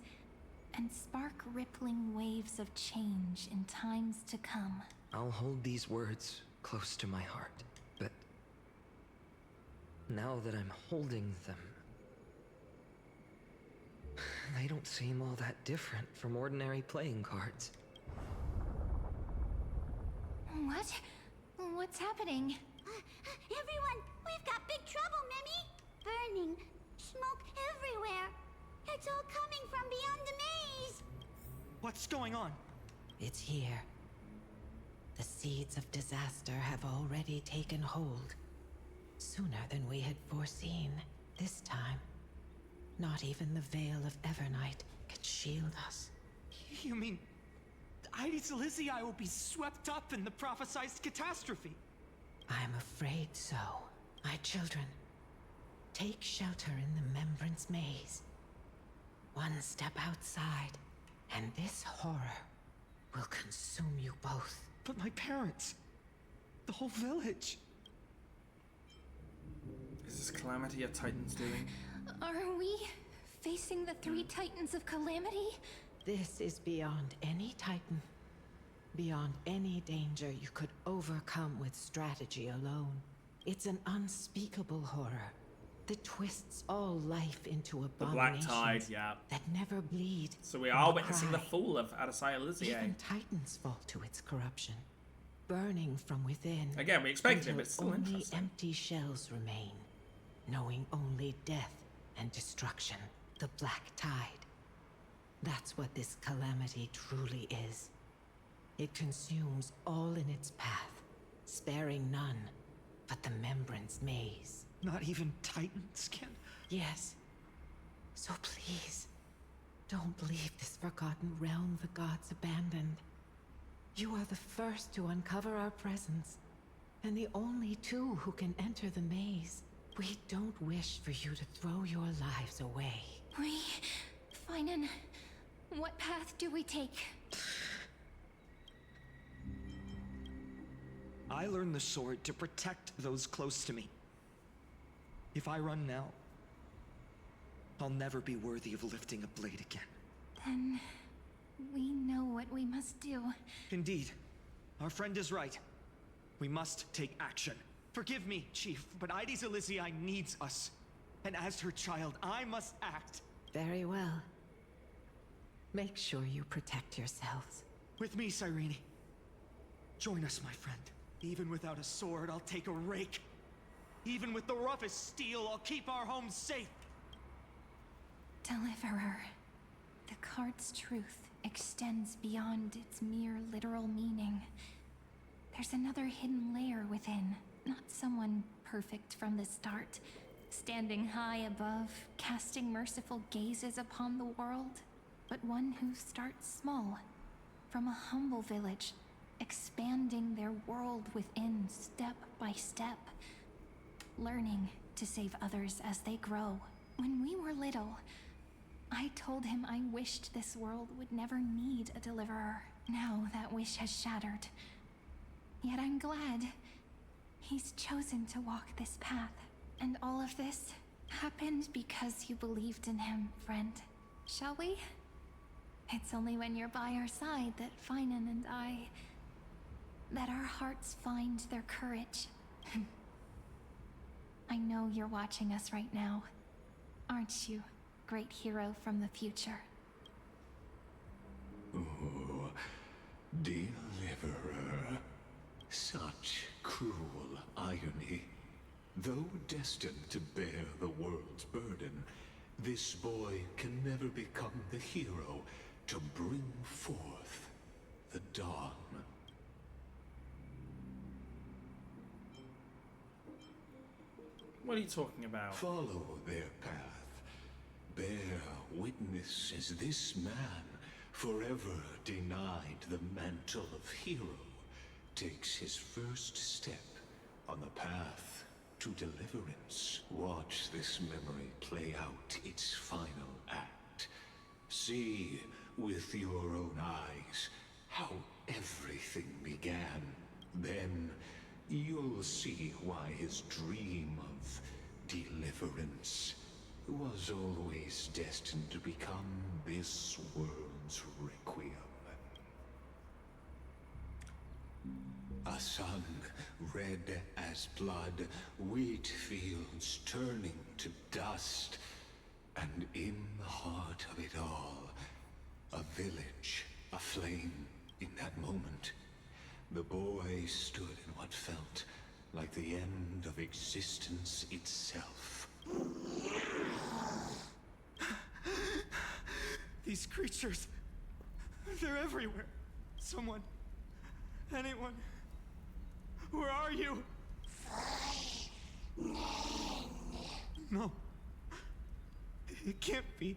and spark rippling waves of change in times to come. I'll hold these words close to my heart, but now that I'm holding them, they don't seem all that different from ordinary playing cards. What? What's happening? Everyone, we've got big trouble, Mimi! Burning, smoke everywhere. It's all coming from beyond the maze. What's going on? It's here. The seeds of disaster have already taken hold. Sooner than we had foreseen. This time, not even the veil of Evernight could shield us. You mean Ides Elysiae will be swept up in the prophesized catastrophe? I'm afraid so, my children. Take shelter in the Remembrance Maze. One step outside, and this horror will consume you both. But my parents, the whole village. Is this Calamity a Titan's doing? Are we facing the 3 Titans of Calamity? This is beyond any Titan. Beyond any danger you could overcome with strategy alone. It's an unspeakable horror that twists all life into The Black abominations Tide, yeah. that never bleed. So we nor are witnessing the cry. fall of Adesai Elysiae. Even Titans fall to its corruption, burning from within. Again, we expected it, until but it's still only interesting. empty shells remain, knowing only death and destruction. The Black Tide. That's what this calamity truly is. It consumes all in its path, sparing none but the Remembrance Maze. Not even Titans can... Yes. So please, don't leave this forgotten realm the gods abandoned. You are the first to uncover our presence, and the only 2 who can enter the maze. We don't wish for you to throw your lives away. Phainon, what path do we take? I learned the sword to protect those close to me. If I run now, I'll never be worthy of lifting a blade again. Then we know what we must do. Indeed. Our friend is right. We must take action. Forgive me, Chief, but Ides Elysiae needs us. And as her child, I must act. Very well. Make sure you protect yourselves. With me, Cyrene. Join us, my friend. Even without a sword, I'll take a rake. Even with the roughest steel, I'll keep our home safe. Deliverer. The card's truth extends beyond its mere literal meaning. There's another hidden layer within. Not someone perfect from the start, standing high above, casting merciful gazes upon the world, but one who starts small, from a humble village, expanding their world within step by step, learning to save others as they grow. When we were little, I told him I wished this world would never need a deliverer. Now that wish has shattered. Yet I'm glad he's chosen to walk this path. And all of this happened because you believed in him, friend. Shall we? It's only when you're by our side that Phainon and I... that our hearts find their courage. I know you're watching us right now. Aren't you, great hero from the future? Oh, deliverer. Such cruel irony. Though destined to bear the world's burden, this boy can never become the hero to bring forth the dawn. What are you talking about? Follow their path. Bear witness as this man, forever denied the mantle of hero, takes his first step on the path to deliverance. Watch this memory play out its final act. See with your own eyes how everything began. Then you'll see why his dream of deliverance was always destined to become this world's requiem. A sun red as blood, wheat fields turning to dust, and in the heart of it all, a village aflame. In that moment, the boy stood in what felt like the end of existence itself. These creatures, they're everywhere. Someone, anyone, where are you? No, it can't be.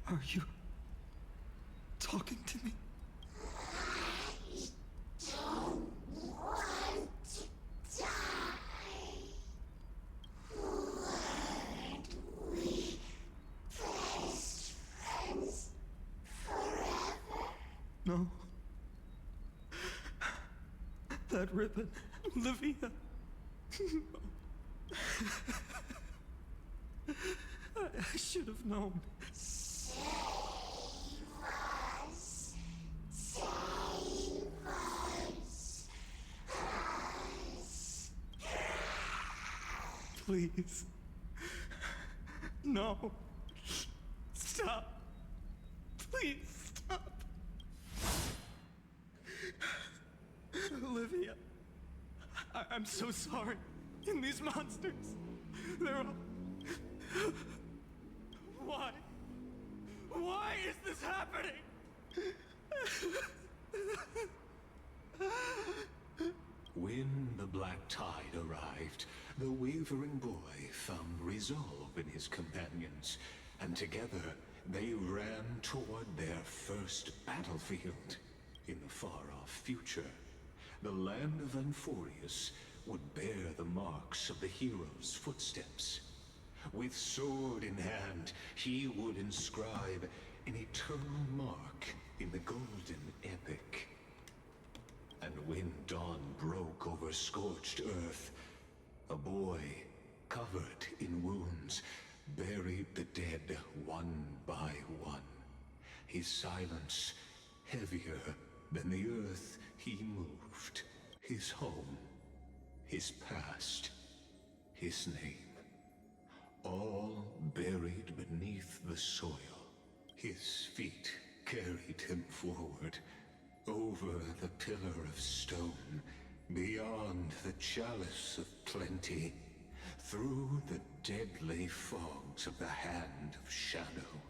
Are you talking to me? Don't red ribbon. Olivia. I should have known. Please. No. Stop. Please stop. Olivia, I'm so sorry. And these monsters, they're all... Why? Why is this happening? When the black tide arrived, the wavering boy found resolve in his companions, and together they ran toward their first battlefield. In the far-off future, the land of Anforius would bear the marks of the hero's footsteps. With sword in hand, he would inscribe an eternal mark in the golden epic. And when dawn broke over scorched earth, a boy, covered in wounds, buried the dead one by one. His silence heavier than the earth he moved. His home, his past, his name. All buried beneath the soil. His feet carried him forward, over the pillar of stone, beyond the chalice of plenty, through the deadly fogs of the hand of shadow.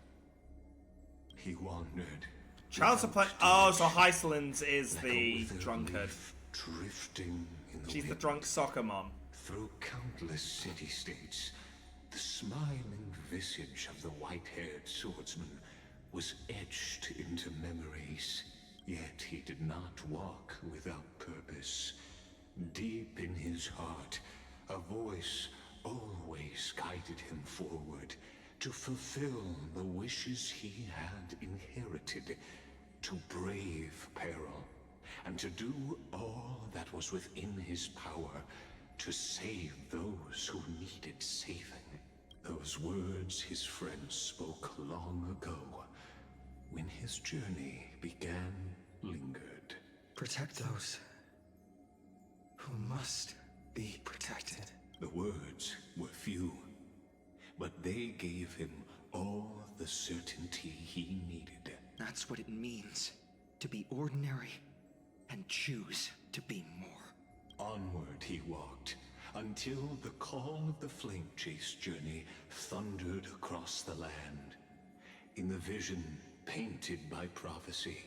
He wandered. Chalice of Plenty. Oh, so Hyceland's is the drunkard. Drifting in the She's the wind. drunk soccer mom. Through countless city-states, the smiling visage of the white-haired swordsman was etched into memories. Yet he did not walk without purpose. Deep in his heart, a voice always guided him forward to fulfill the wishes he had inherited, to brave peril, and to do all that was within his power to save those who needed saving. Those words his friends spoke long ago, when his journey began, lingered. Protect those who must be protected. The words were few, but they gave him all the certainty he needed. That's what it means to be ordinary and choose to be more. Onward he walked, until the call of the flame chase journey thundered across the land. In the vision painted by prophecy,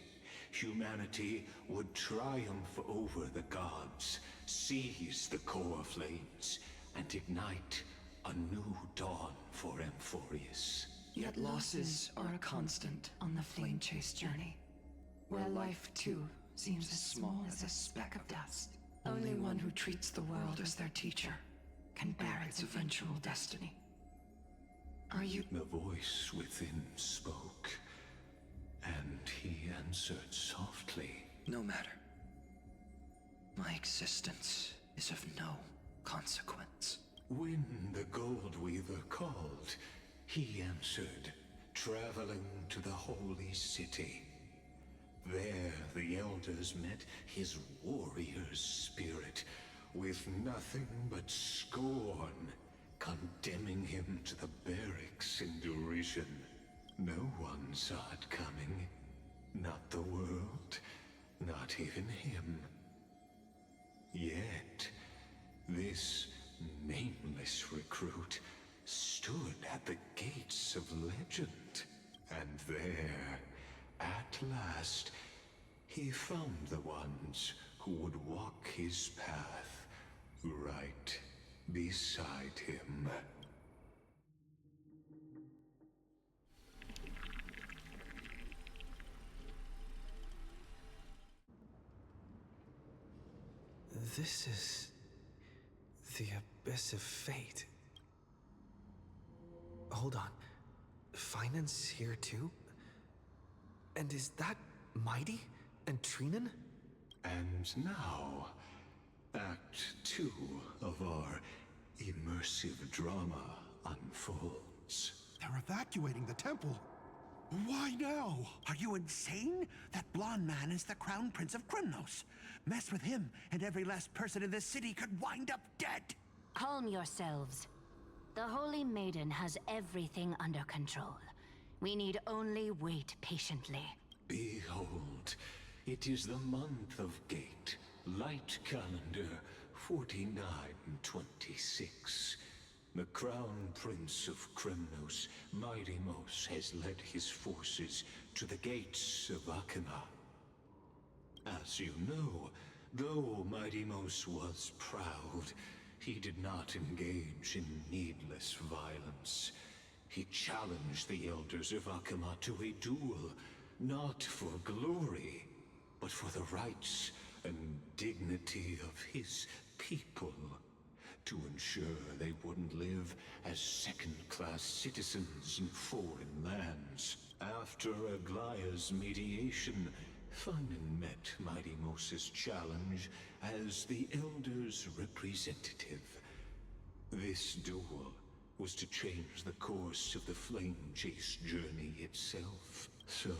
humanity would triumph over the gods, seize the core flames, and ignite a new dawn for Amphorius. Yet losses are a constant on the flame chase journey, where life too seems as small as a speck of dust. Only one who treats the world as their teacher can bear its eventual destiny. Are you... The voice within spoke, and he answered softly. No matter. My existence is of no consequence. When the Gold Weaver called, he answered, traveling to the holy city. There the elders met his warrior's spirit, with nothing but scorn, condemning him to the barracks in derision. No one saw it coming. Not the world, not even him. Yet, this nameless recruit stood at the gates of legend. And there, at last, he found the ones who would walk his path right beside him. This is the Abyss of Fate. Hold on. Fainon's here too? And is that Mighty and Trinan? And now, Act 2 of our immersive drama unfolds. They're evacuating the temple. Why now? Are you insane? That blonde man is the Crown Prince of Krymnos. Mess with him, and every last person in this city could wind up dead. Calm yourselves. The Holy Maiden has everything under control. We need only wait patiently. Behold, it is the month of Gate, light calendar 4926. The Crown Prince of Krymnos, Midimos, has led his forces to the gates of Akima. As you know, though Midimos was proud, he did not engage in needless violence. He challenged the elders of Akima to a duel, not for glory, but for the rights and dignity of his people, to ensure they wouldn't live as second-class citizens in foreign lands. After Aglaya's mediation, Phainon met Midimos' challenge as the Elder's representative. This duel was to change the course of the Flame Chase journey itself. So,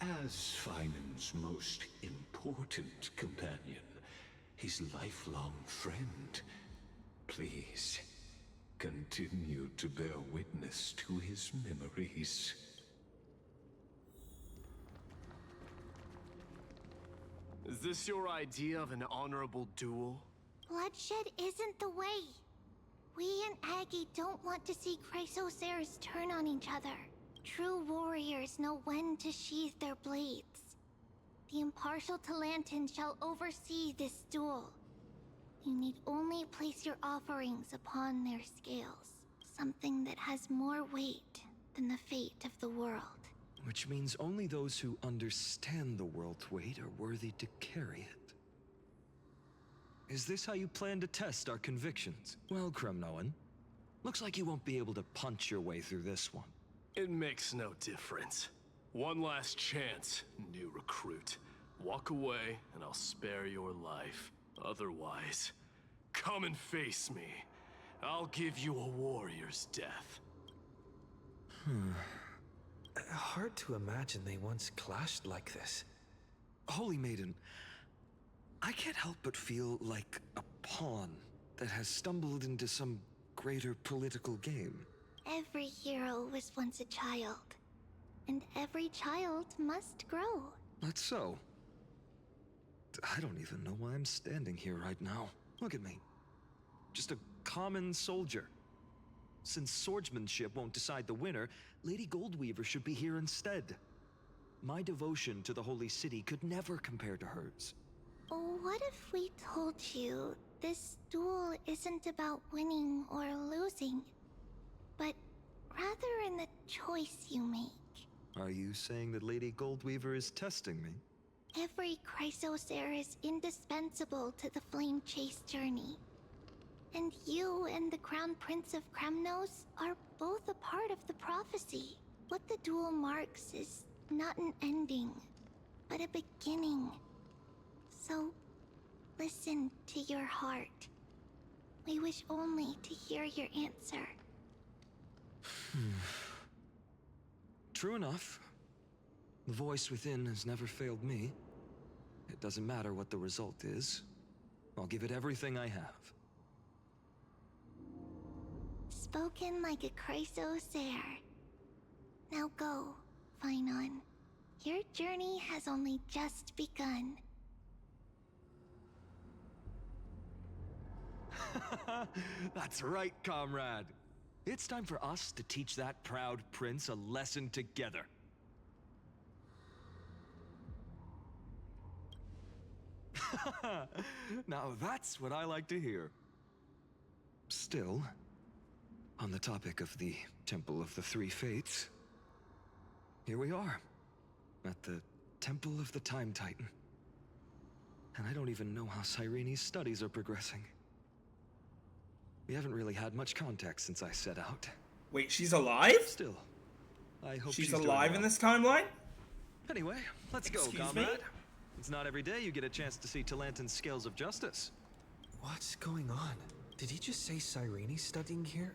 as Phainon's most important companion, his lifelong friend, please, continue to bear witness to his memories. Is this your idea of an honorable duel? Bloodshed isn't the way. We and Aggie don't want to see Chrysoceres turn on each other. True warriors know when to sheathe their blades. The impartial Talantan shall oversee this duel. You need only place your offerings upon their scales. Something that has more weight than the fate of the world. Which means only those who understand the world's weight are worthy to carry it. Is this how you plan to test our convictions? Well, Kremnoan, looks like you won't be able to punch your way through this one. It makes no difference. One last chance, new recruit. Walk away, and I'll spare your life. Otherwise, come and face me. I'll give you a warrior's death. Hard to imagine they once clashed like this. Holy Maiden, I can't help but feel like a pawn that has stumbled into some greater political game. Every hero was once a child. And every child must grow. That's so. I don't even know why I'm standing here right now. Look at me. Just a common soldier. Since swordsmanship won't decide the winner, Lady Goldweaver should be here instead. My devotion to the Holy City could never compare to hers. What if we told you this duel isn't about winning or losing, but rather in the choice you make? Are you saying that Lady Goldweaver is testing me? Every Chrysocer is indispensable to the Flame Chase journey. And you and the Crown Prince of Krymnos are both a part of the prophecy. What the duel marks is not an ending, but a beginning. So, listen to your heart. We wish only to hear your answer. True enough. The voice within has never failed me. It doesn't matter what the result is. I'll give it everything I have. Spoken like a Chrysocer. Now go, Phainon. Your journey has only just begun. That's right, comrade. It's time for us to teach that proud prince a lesson together. Now that's what I like to hear. Still, on the topic of the Temple of the Three Fates, here we are, at the Temple of the Time Titan. And I don't even know how Cyrene's studies are progressing. We haven't really had much contact since I set out. Wait, she's alive? Still, I hope she's doing alive well. in this timeline? Anyway, let's go, Excuse comrade. me? It's not every day you get a chance to see Talantan's scales of justice. What's going on? Did he just say Cyrene's studying here?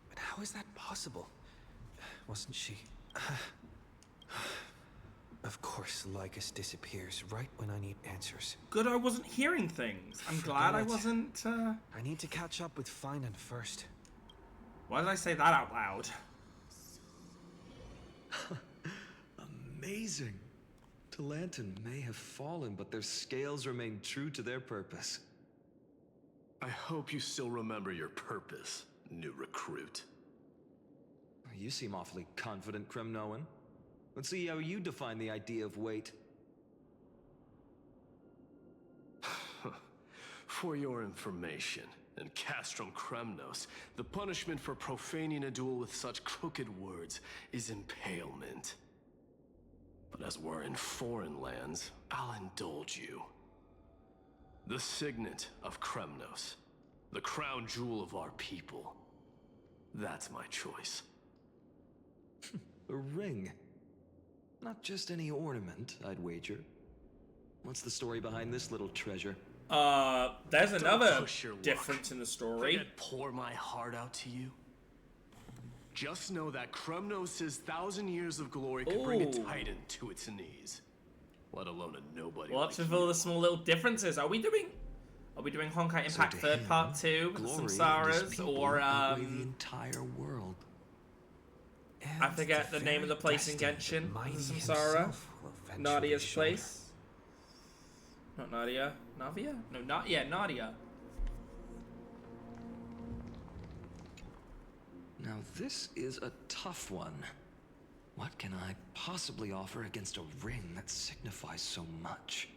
But how is that possible? Wasn't she? Of course, Lycus disappears right when I need answers. Good, I wasn't hearing things. I'm glad I wasn't. I need to catch up with Phainon first. Why did I say that out loud? Amazing. Talanton may have fallen, but their scales remain true to their purpose. I hope you still remember your purpose, new recruit. You seem awfully confident, Kremnoan. Let's see how you define the idea of weight. For your information, in Castrum Kremnos, the punishment for profaning a duel with such crooked words is impalement. But as we're in foreign lands, I'll indulge you. The signet of Kremnos, the crown jewel of our people. That's my choice. A ring. Not just any ornament, I'd wager. What's the story behind this little treasure? There's another Luck. difference in the story. Think I'd pour my heart out to you? Just know that Kremnos' 1,000 years of glory could bring a titan to its knees. Let alone a nobody. What's with all the small little differences? Are we doing Honkai Impact Third Part 2 with the Samsaras, or the entire world? I forget the name of the place in Genshin. The Samsara, Nadia's place. Not Nadia. Navia? No, not Nadia. Now this is a tough one. What can I possibly offer against a ring that signifies so much?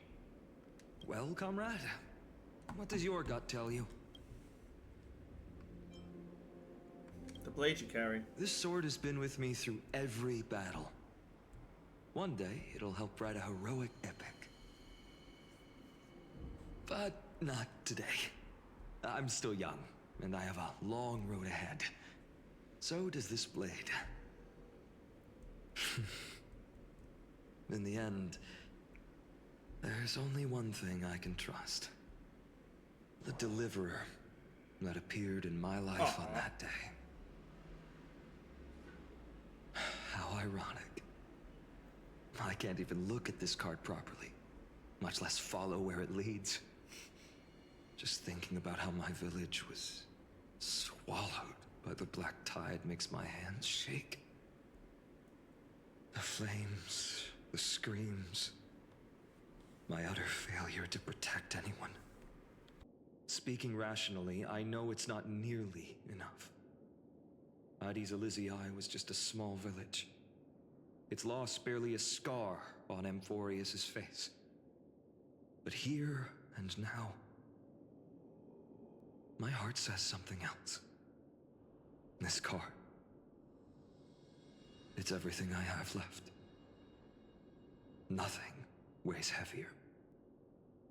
Well, comrade, what does your gut tell you? The blade you carry. This sword has been with me through every battle. One day, it'll help write a heroic epic. But not today. I'm still young, and I have a long road ahead. So does this blade. In the end, there's only one thing I can trust. The deliverer that appeared in my life on that day. How ironic. I can't even look at this card properly, much less follow where it leads. Just thinking about how my village was swallowed by the black tide makes my hands shake. The flames, the screams, my utter failure to protect anyone. Speaking rationally, I know it's not nearly enough. Hades Elysiae was just a small village. Its loss barely a scar on Amphorius' face. But here and now, my heart says something else. This card. It's everything I have left. Nothing weighs heavier.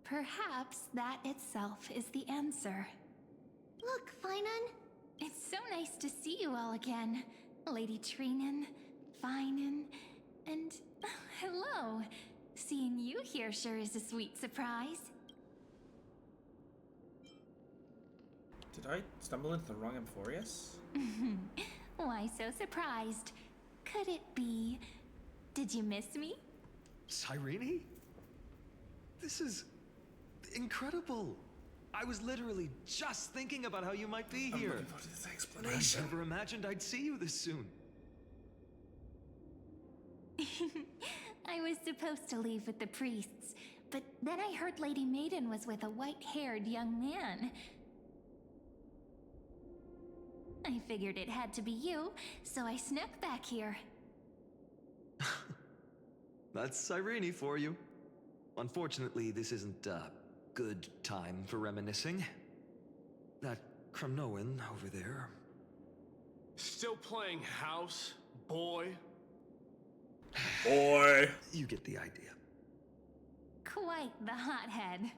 Perhaps that itself is the answer. Look, Phainon. It's so nice to see you all again. Lady Trinan, Phainon, and hello. Seeing you here sure is a sweet surprise. Did I stumble into the wrong Amphorius? Why so surprised? Could it be... Did you miss me? Cyrene? This is... incredible. I was literally just thinking about how you might be here. I'm looking forward to this explanation. I never imagined I'd see you this soon. I was supposed to leave with the priests, but then I heard Lady Maiden was with a white-haired young man. I figured it had to be you, so I snuck back here. That's Cyrene for you. Unfortunately, this isn't a good time for reminiscing. That Kremnoan over there. Still playing house, boy? Boy. You get the idea. Quite the hothead.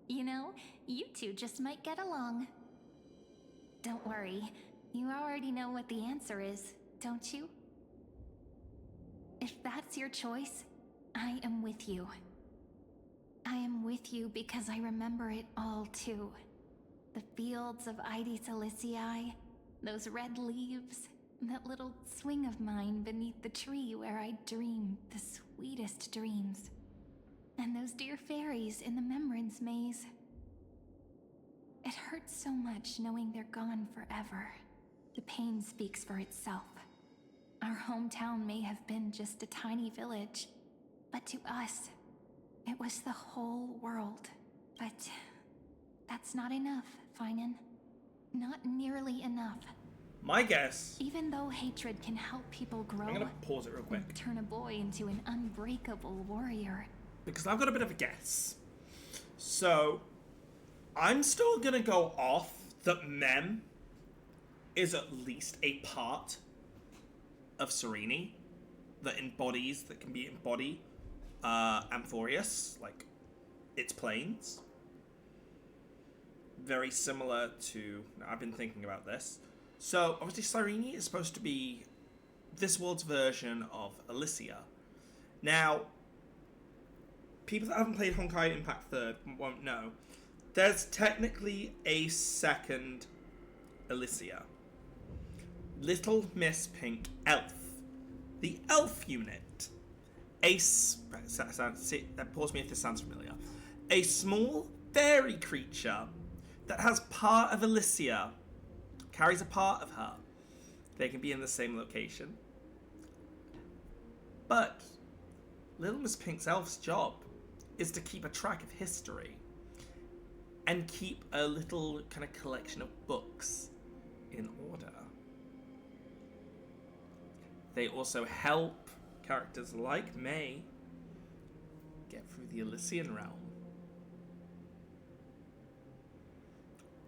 You know, you two just might get along. Don't worry. You already know what the answer is, don't you? If that's your choice, I am with you. I am with you because I remember it all too. The fields of Ide Silicii, those red leaves, that little swing of mine beneath the tree where I dream the sweetest dreams. And those dear fairies in the Membrance Maze. It hurts so much knowing they're gone forever. The pain speaks for itself. Our hometown may have been just a tiny village, but to us, it was the whole world. But that's not enough, Phainon. Not nearly enough. My guess... Even though hatred can help people grow... I'm gonna pause it real quick. Turn a boy into an unbreakable warrior. Because I've got a bit of a guess. So, I'm still gonna go off that Mem is at least a part of Serene that can embody Amphorius, like its planes. Very similar to, I've been thinking about this. So obviously Cyrene is supposed to be this world's version of Elysia. Now, people that haven't played Honkai Impact 3rd won't know. There's technically a second Elysia. Little Miss Pink Elf. The Elf unit. Pause me if this sounds familiar. A small fairy creature that has part of Elysia, carries a part of her. They can be in the same location. But Little Miss Pink's elf's job is to keep a track of history and keep a little kind of collection of books in order. They also help characters like May get through the Elysian realm.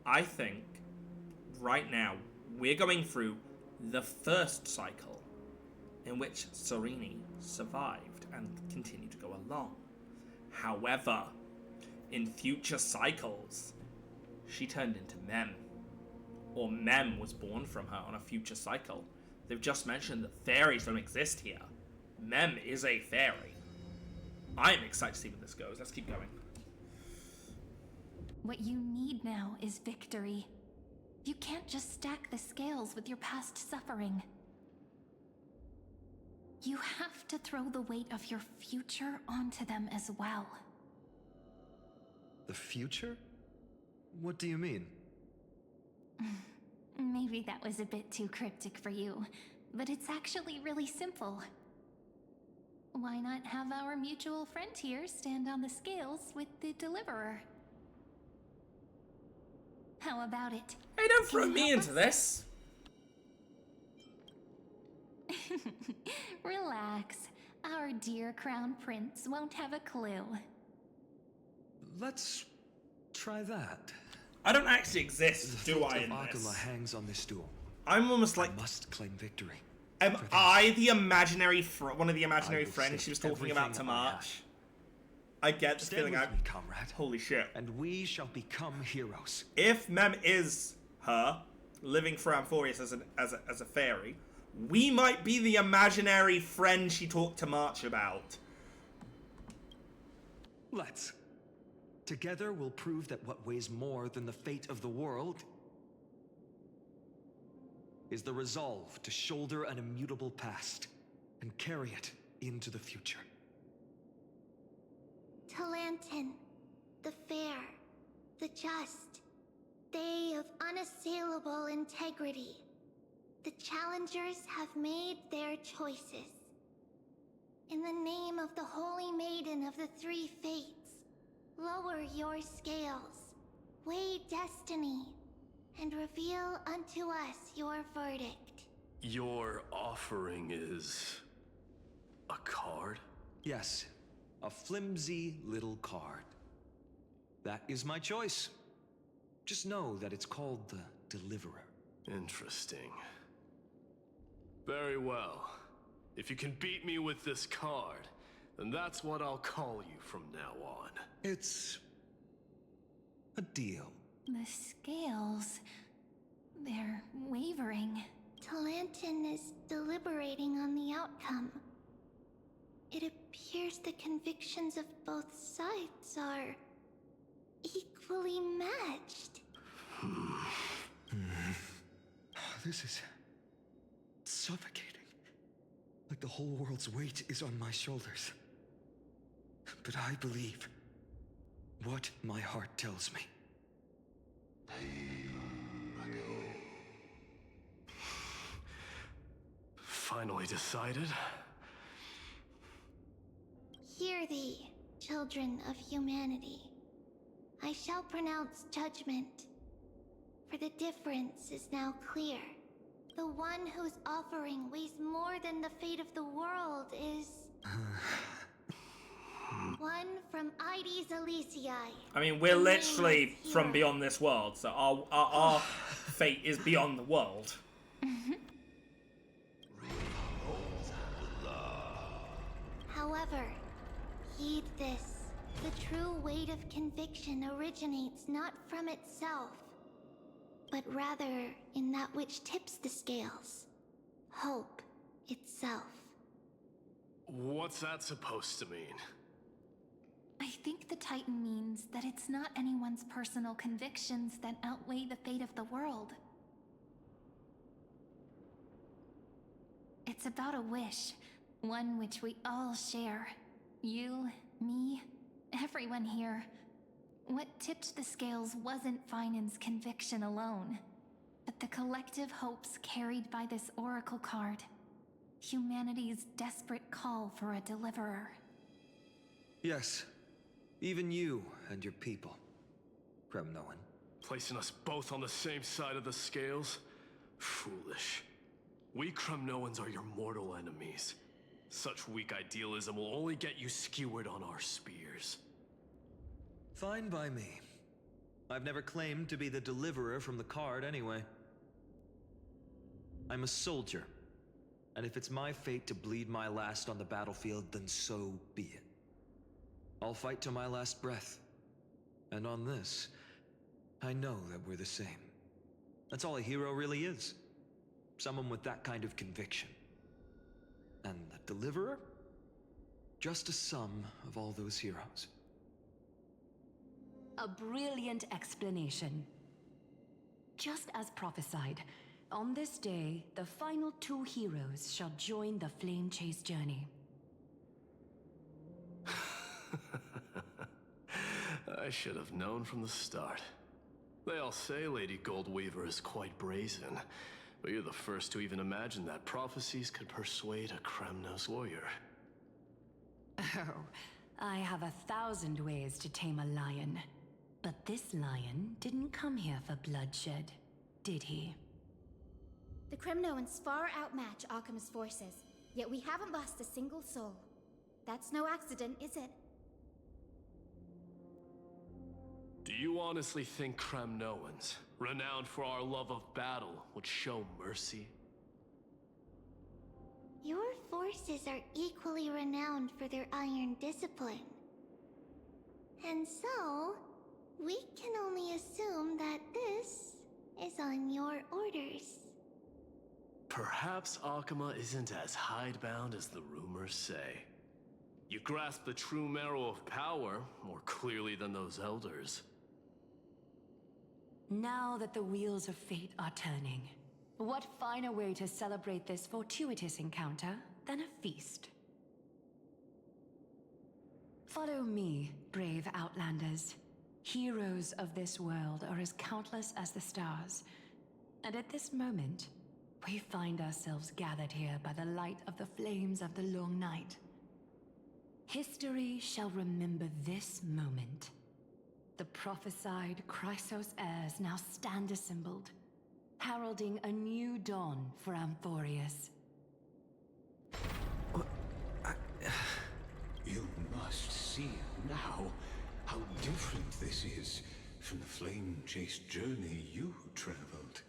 I think right now we're going through the first cycle in which Serene survived and continued to go along. However, in future cycles, she turned into Mem. Or Mem was born from her on a future cycle. They've just mentioned that fairies don't exist here. Mem is a fairy. I'm excited to see where this goes. Let's keep going. What you need now is victory. You can't just stack the scales with your past suffering. You have to throw the weight of your future onto them as well. The future? What do you mean? Maybe that was a bit too cryptic for you, but it's actually really simple. Why not have our mutual friend here stand on the scales with the deliverer? How about it? Hey, don't throw me into this! Relax. Our dear Crown Prince won't have a clue. Let's try that. I don't actually exist, do I, in this? Akuma hangs on this duel. I'm almost like... I must claim victory. Am I the imaginary one of the imaginary friends she was talking about to March? I get this feeling. Me, comrade. Holy shit! And we shall become heroes. If Mem is her, living for Amphorius as a fairy, we might be the imaginary friend she talked to March about. Let's. Together we'll prove that what weighs more than the fate of the world is the resolve to shoulder an immutable past and carry it into the future. Talantin, the fair, the just, they of unassailable integrity. The challengers have made their choices. In the name of the Holy Maiden of the Three Fates, lower your scales, weigh destiny, and reveal unto us your verdict. Your offering is a card? Yes, a flimsy little card. That is my choice. Just know that it's called the Deliverer. Interesting. Very well. If you can beat me with this card, then that's what I'll call you from now on. It's a deal. The scales... they're wavering. Talantin is deliberating on the outcome. It appears the convictions of both sides are equally matched. This is suffocating. Like the whole world's weight is on my shoulders. But I believe what my heart tells me. Finally decided? Hear thee, children of humanity. I shall pronounce judgment. For the difference is now clear. The one whose offering weighs more than the fate of the world is... one from Ides Elysiae. I mean, we're literally from beyond this world, so our fate is beyond the world. However, heed this. The true weight of conviction originates not from itself, but rather in that which tips the scales. Hope itself. What's that supposed to mean? I think the Titan means that it's not anyone's personal convictions that outweigh the fate of the world. It's about a wish, one which we all share. You, me, everyone here. What tipped the scales wasn't Fainon's conviction alone, but the collective hopes carried by this oracle card. Humanity's desperate call for a deliverer. Yes, even you and your people, Kremnoan. Placing us both on the same side of the scales? Foolish. We Kremnoans are your mortal enemies. Such weak idealism will only get you skewered on our spears. Fine by me. I've never claimed to be the deliverer from the card anyway. I'm a soldier, and if it's my fate to bleed my last on the battlefield, then so be it. I'll fight to my last breath. And on this, I know that we're the same. That's all a hero really is. Someone with that kind of conviction. And the deliverer? Just a sum of all those heroes. A brilliant explanation. Just as prophesied, on this day, the final two heroes shall join the Flame Chase journey. I should have known from the start. They all say Lady Goldweaver is quite brazen, but you're the first to even imagine that prophecies could persuade a Kremnos warrior. Oh, I have 1,000 ways to tame a lion. But this lion didn't come here for bloodshed, did he? The Kremnoans far outmatch Akama's forces, yet we haven't lost a single soul. That's no accident, is it? Do you honestly think Kremnoans, renowned for our love of battle, would show mercy? Your forces are equally renowned for their iron discipline. And so, we can only assume that this is on your orders. Perhaps Akama isn't as hidebound as the rumors say. You grasp the true marrow of power more clearly than those elders. Now that the wheels of fate are turning, what finer way to celebrate this fortuitous encounter than a feast? Follow me, brave Outlanders. Heroes of this world are as countless as the stars. And at this moment, we find ourselves gathered here by the light of the flames of the long night. History shall remember this moment. The prophesied Chrysos heirs now stand assembled, heralding a new dawn for Amphorius. You must see now how different this is from the flame-chased journey you traveled.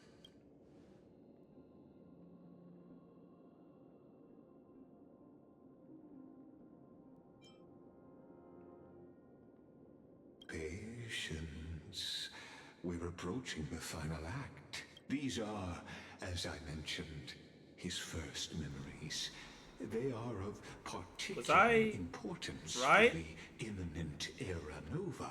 Patience. We're approaching the final act. These are, as I mentioned, his first memories. They are of particular importance to the imminent Era Nova.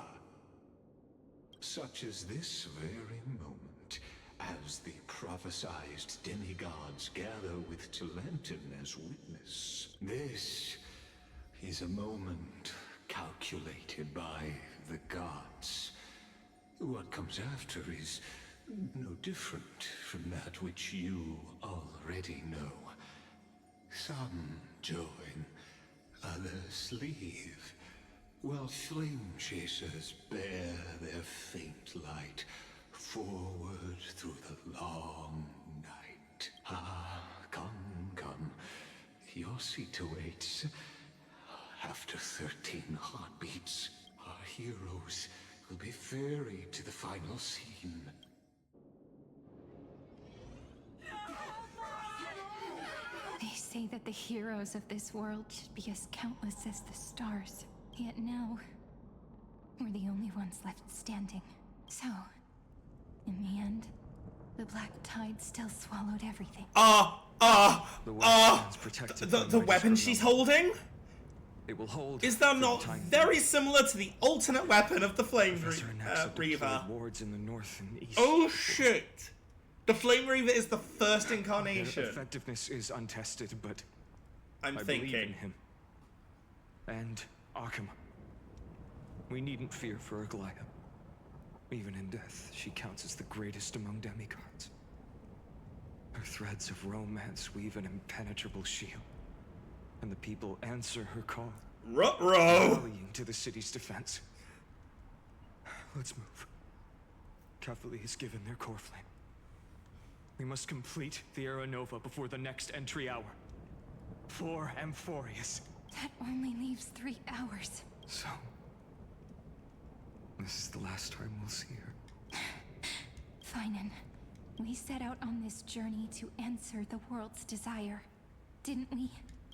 such as this very moment, as the prophesized demigods gather with Talentum as witness. This is a moment calculated by the gods. What comes after is no different from that which you already know. Some join, others leave, while flame chasers bear their faint light forward through the long night. Ah, come. Your seat awaits. After 13 heartbeats, our heroes will be ferried to the final scene. They say that the heroes of this world should be as countless as the stars. Yet now, we're the only ones left standing. So, in the end, the black tide still swallowed everything. The weapon she's holding? It will hold. Is that not very similar to the alternate weapon of the Flame Reaver? Wards in the north and east. Oh shit! The Flame Reaver is the first incarnation. Their effectiveness is untested, but I believe in him. And Arkham. We needn't fear for Aglaya. Even in death, she counts as the greatest among demigods. Her threads of romance weave an impenetrable shield, and the people answer her call. Ruh-roh! Rallying to the city's defense. Let's move. Cavalry has given their core flame. We must complete the Era Nova before the next entry hour. For Amphorius. That only leaves 3 hours. So, this is the last time we'll see her. Phainon, we set out on this journey to answer the world's desire, didn't we?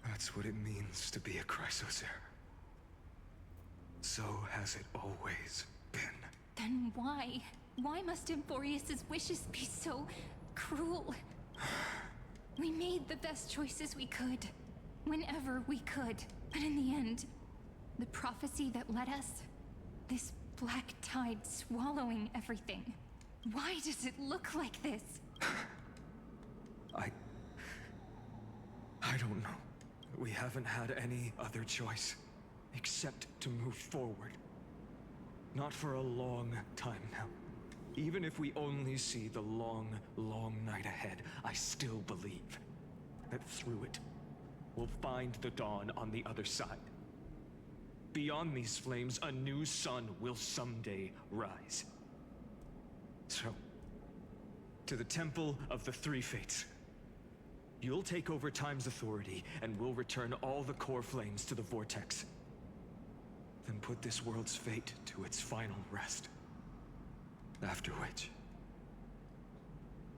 That's what it means to be a Chrysosaur. So has it always been. Then why? Why must Amphorius' wishes be so cruel? We made the best choices we could, whenever we could. But in the end, the prophecy that led us, this black tide swallowing everything. Why does it look like this? I don't know. We haven't had any other choice, except to move forward. Not for a long time now. Even if we only see the long, long night ahead, I still believe that through it, we'll find the dawn on the other side. Beyond these flames, a new sun will someday rise. So, to the Temple of the Three Fates. You'll take over Time's authority, and we'll return all the core flames to the Vortex. Then put this world's fate to its final rest. After which,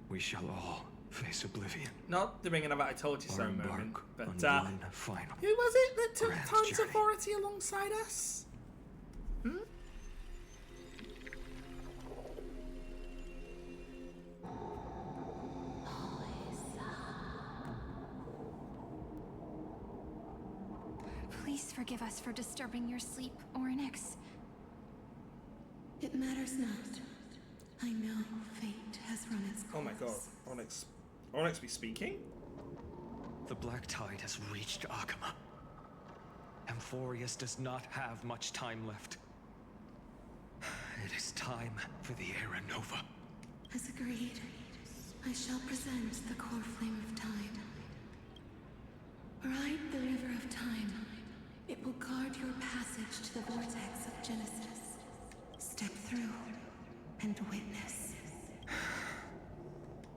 we shall all face oblivion. Not doing another I told you so moment, but one final who was it that took grand Time's journey. authority alongside us? Please forgive us for disturbing your sleep, Oryx. It matters not. I know fate has run its course. Oh my god, Onyx be speaking? The Black Tide has reached Akama. Amphorius does not have much time left. It is time for the Era Nova. As agreed, I shall present the core flame of tide. Ride the river of time. It will guard your passage to the vortex of Genesis. Step through and witness.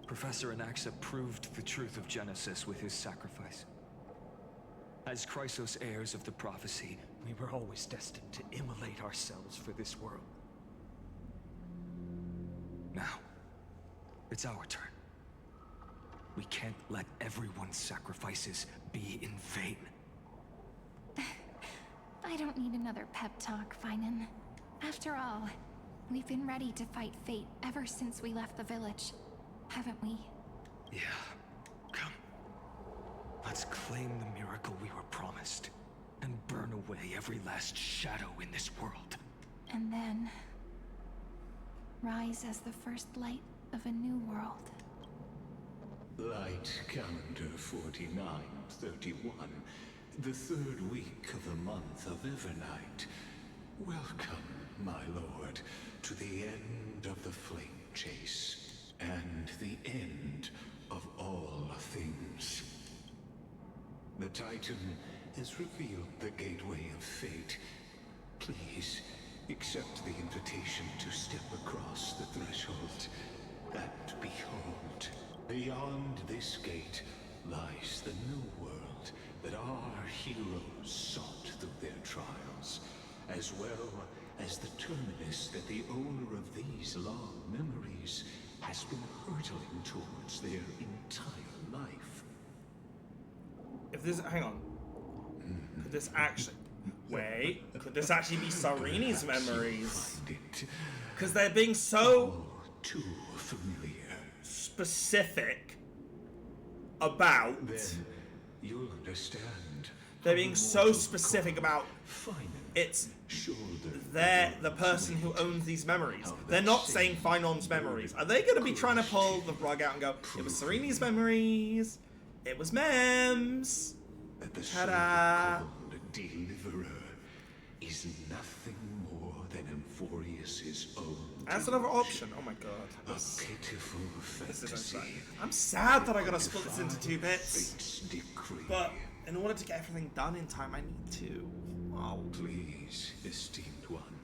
Professor Anaxa proved the truth of Genesis with his sacrifice. As Chrysos heirs of the prophecy, we were always destined to immolate ourselves for this world. Now, it's our turn. We can't let everyone's sacrifices be in vain. I don't need another pep talk, Phainon. After all, we've been ready to fight fate ever since we left the village, haven't we? Yeah. Come. Let's claim the miracle we were promised, and burn away every last shadow in this world. And then... rise as the first light of a new world. Light calendar 4931, the third week of the month of Evernight. Welcome, my lord, to the end of the flame chase, and the end of all things. The Titan has revealed the gateway of fate. Please, accept the invitation to step across the threshold, and behold, beyond this gate lies the new world that our heroes sought through their trials, as well as the terminus that the owner of these long memories has been hurtling towards their entire life. If this, hang on, could this actually, wait, could this actually be Sarini's memories? Because they're being so too familiar, specific about. Then you'll understand. They're being so specific about it's they're the person who owns these memories. They're not saying Phainon's memories. Are they going to be trying to pull the rug out and go, it was Sarini's memories, it was Mems? Ta-da! Deliverer is nothing more than Euphorius's own. That's another option. Oh my god. A pitiful fantasy. I'm sad that I gotta split this into 2 bits. But in order to get everything done in time, I need to. Oh. Please, esteemed one.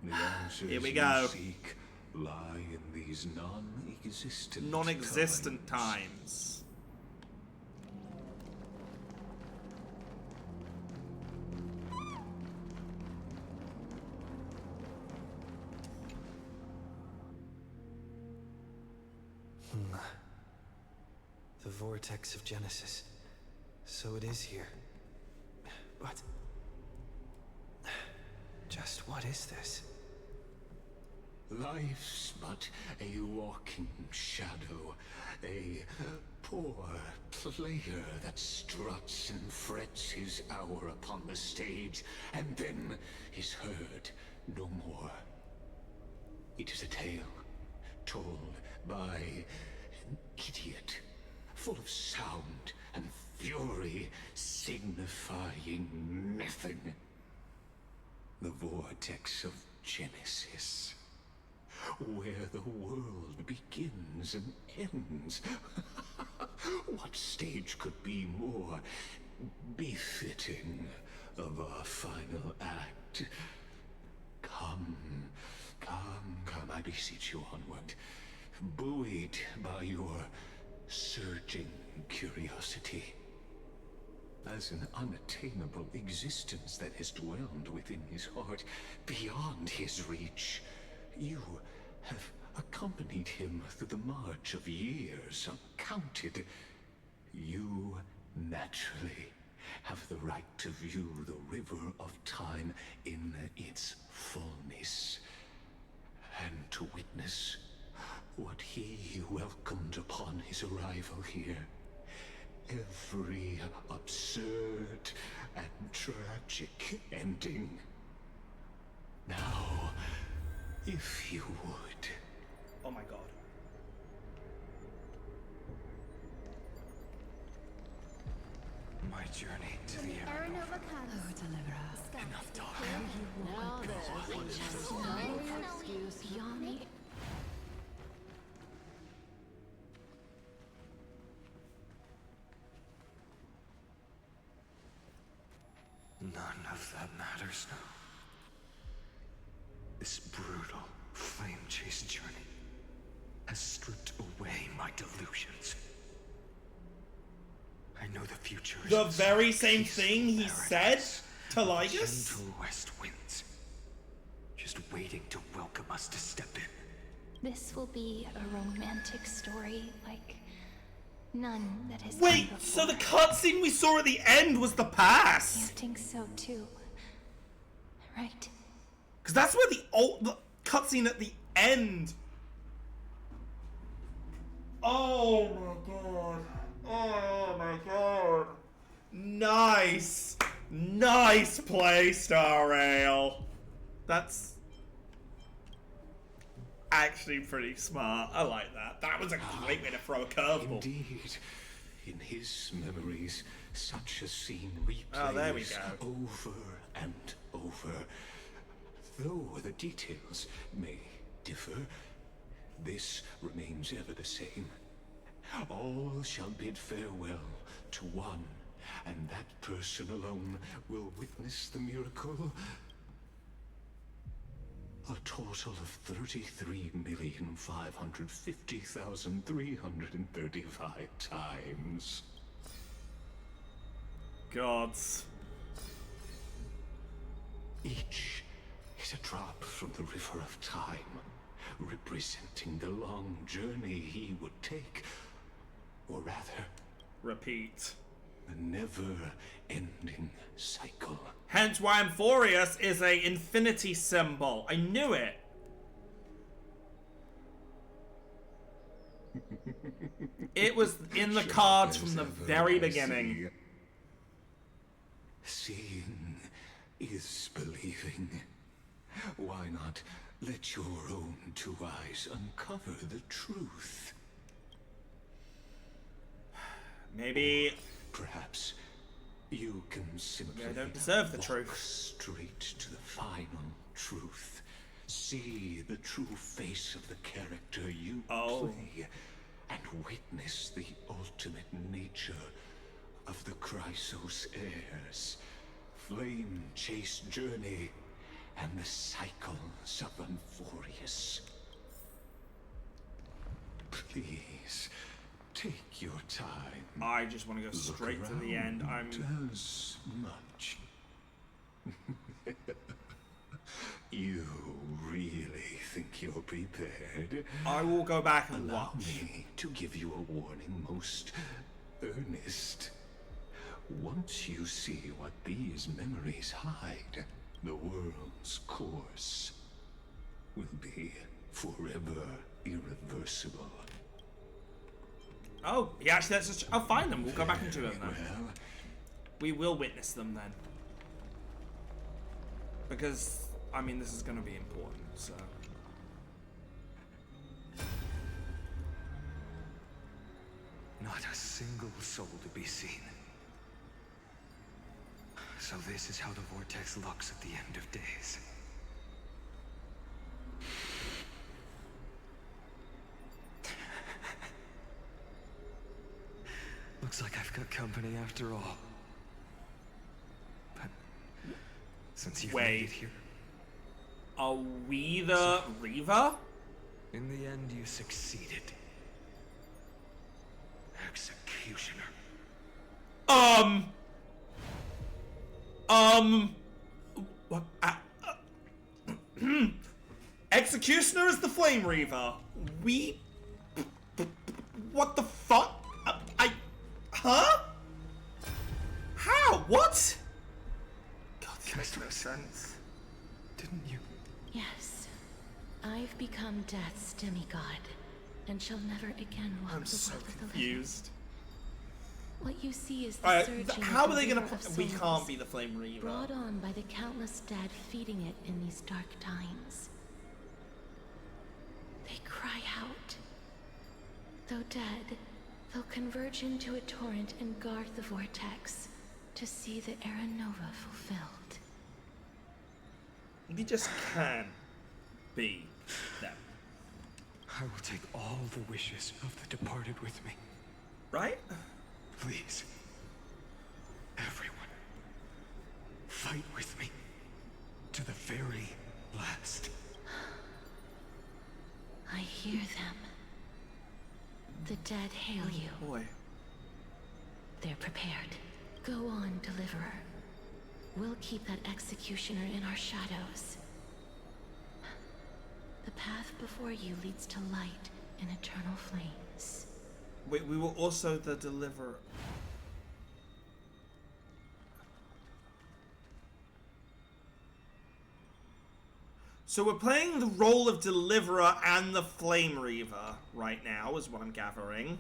The answers Here we go. you seek lie in these non-existent Non-existent times. The vortex of Genesis. So it is here. But just what is this? Life's but a walking shadow, a poor player that struts and frets his hour upon the stage, and then is heard no more. It is a tale told by an idiot, full of sound and fury, signifying nothing. The vortex of Genesis, where the world begins and ends. What stage could be more befitting of our final act? Come, I beseech you onward, buoyed by your surging curiosity. As an unattainable existence that has dwelled within his heart, beyond his reach, you have accompanied him through the march of years uncounted. You naturally have the right to view the river of time in its fullness, and to witness what he welcomed upon his arrival here. Every absurd and tragic ending. Now, if you would. Oh my god. My journey to the Aranova comes. Oh, deliverer. Enough talk. Now there's just no excuse beyond me. None of that matters now. This brutal flame chase journey has stripped away my delusions. I know the future is the very same thing he said to Lygus? Gentle west winds, just waiting to welcome us to step in. This will be a romantic story like none that has Wait, come so the before. cutscene we saw at the end was the past? I think so too. Right? Because that's where the cutscene at the end. Oh my god. Oh my god. Nice. Nice play, Star Rail. That's... actually pretty smart. I like that. That was a great way to throw a curveball. Indeed. In his memories, such a scene replays Oh, there we go. over and over. Though the details may differ, this remains ever the same. All shall bid farewell to one, and that person alone will witness the miracle. A total of 33,550,335 times. Gods. Each is a drop from the river of time, representing the long journey he would take, or rather, repeat. The never-ending cycle. Hence why Amphorius is a infinity symbol. I knew it. It was in the cards from the very beginning. Seeing is believing. Why not let your own two eyes uncover the truth? Maybe... Perhaps you can simply I don't deserve the walk truth. straight to the final truth. See the true face of the character you play, and witness the ultimate nature of the Chrysos heirs, flame-chased journey, and the cycles of Amphorius. Please. Take your time. I just want to go straight to the end. I'm as much. You really think you're prepared? I will go back and Allow watch. me to give you a warning, most earnest. Once you see what these memories hide, the world's course will be forever irreversible. Oh, he actually lets us... I'll find them. We'll go back into them then. We will witness them then. Because, I mean, this is going to be important, so... Not a single soul to be seen. So this is how the vortex looks at the end of days. Looks like I've got company after all. But since you've made it here, are we the Reaver? in the end you succeeded. Executioner. What? Executioner is the Flame Reaver. We... What the fuck? Huh? How? What? God, this makes no sense. Didn't you? Yes. I've become Death's demigod, and shall never again walk I'm the so world of the living. confused. What you see is the Alright, surging how of are they the gonna... river of We souls, can't be the Flame Reaver. brought on by the countless dead feeding it in these dark times. They cry out. Though dead, they'll converge into a torrent and guard the vortex to see the Era Nova fulfilled. We just can't be them. I will take all the wishes of the departed with me. Right? Please. Everyone. Fight with me. To the very last. I hear them. The dead hail you. Boy. They're prepared. Go on, Deliverer. We'll keep that executioner in our shadows. The path before you leads to light and eternal flames. Wait, we were also the Deliverer. So we're playing the role of Deliverer and the Flame Reaver right now, is what I'm gathering.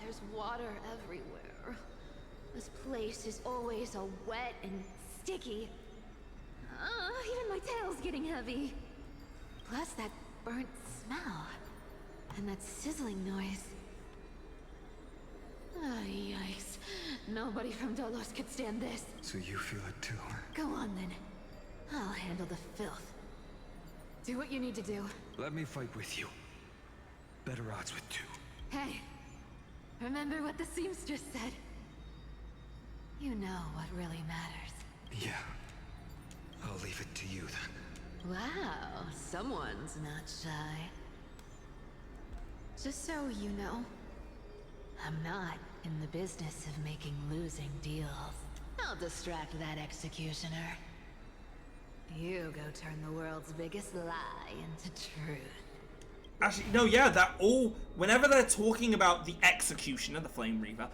There's water everywhere. This place is always so wet and sticky. Even my tail's getting heavy. Plus that burnt smell. And that sizzling noise. Ah, yikes. Nobody from Dolos could stand this. So you feel it too? Go on then. I'll handle the filth. Do what you need to do. Let me fight with you. Better odds with two. Hey, remember what the seamstress said? You know what really matters. Yeah. I'll leave it to you then. Wow, someone's not shy. Just so you know, I'm not in the business of making losing deals. I'll distract that executioner. You go turn the world's biggest lie into truth. Actually, no, yeah, that all... Whenever they're talking about the executioner, the Flame Reaver,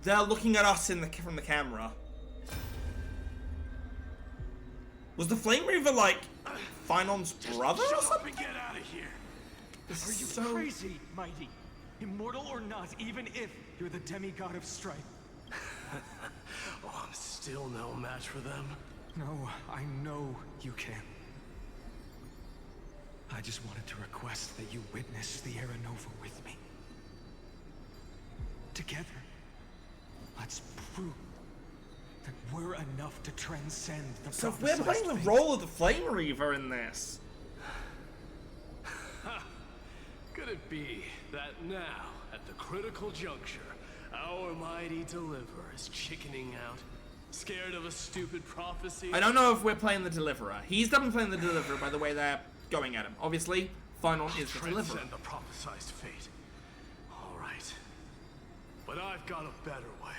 they're looking at us from the camera. Was the Flame Reaver, like, Phainon's brother or something? Get out of here! Are you crazy, Mighty? Immortal or not, even if you're the demigod of strife. Oh, I'm still no match for them. No, I know you can. I just wanted to request that you witness the Era Nova with me. Together, let's prove that we're enough to transcend the So if we're playing the role of the Flame Reaver in this. Could it be that now, at the critical juncture, our mighty deliverer is chickening out? Scared of a stupid prophecy? I don't know if we're playing the Deliverer. He's definitely playing the Deliverer by the way they're going at him. Obviously, Phainon is the Deliverer. Transcend the prophesized fate. All right. But I've got a better way.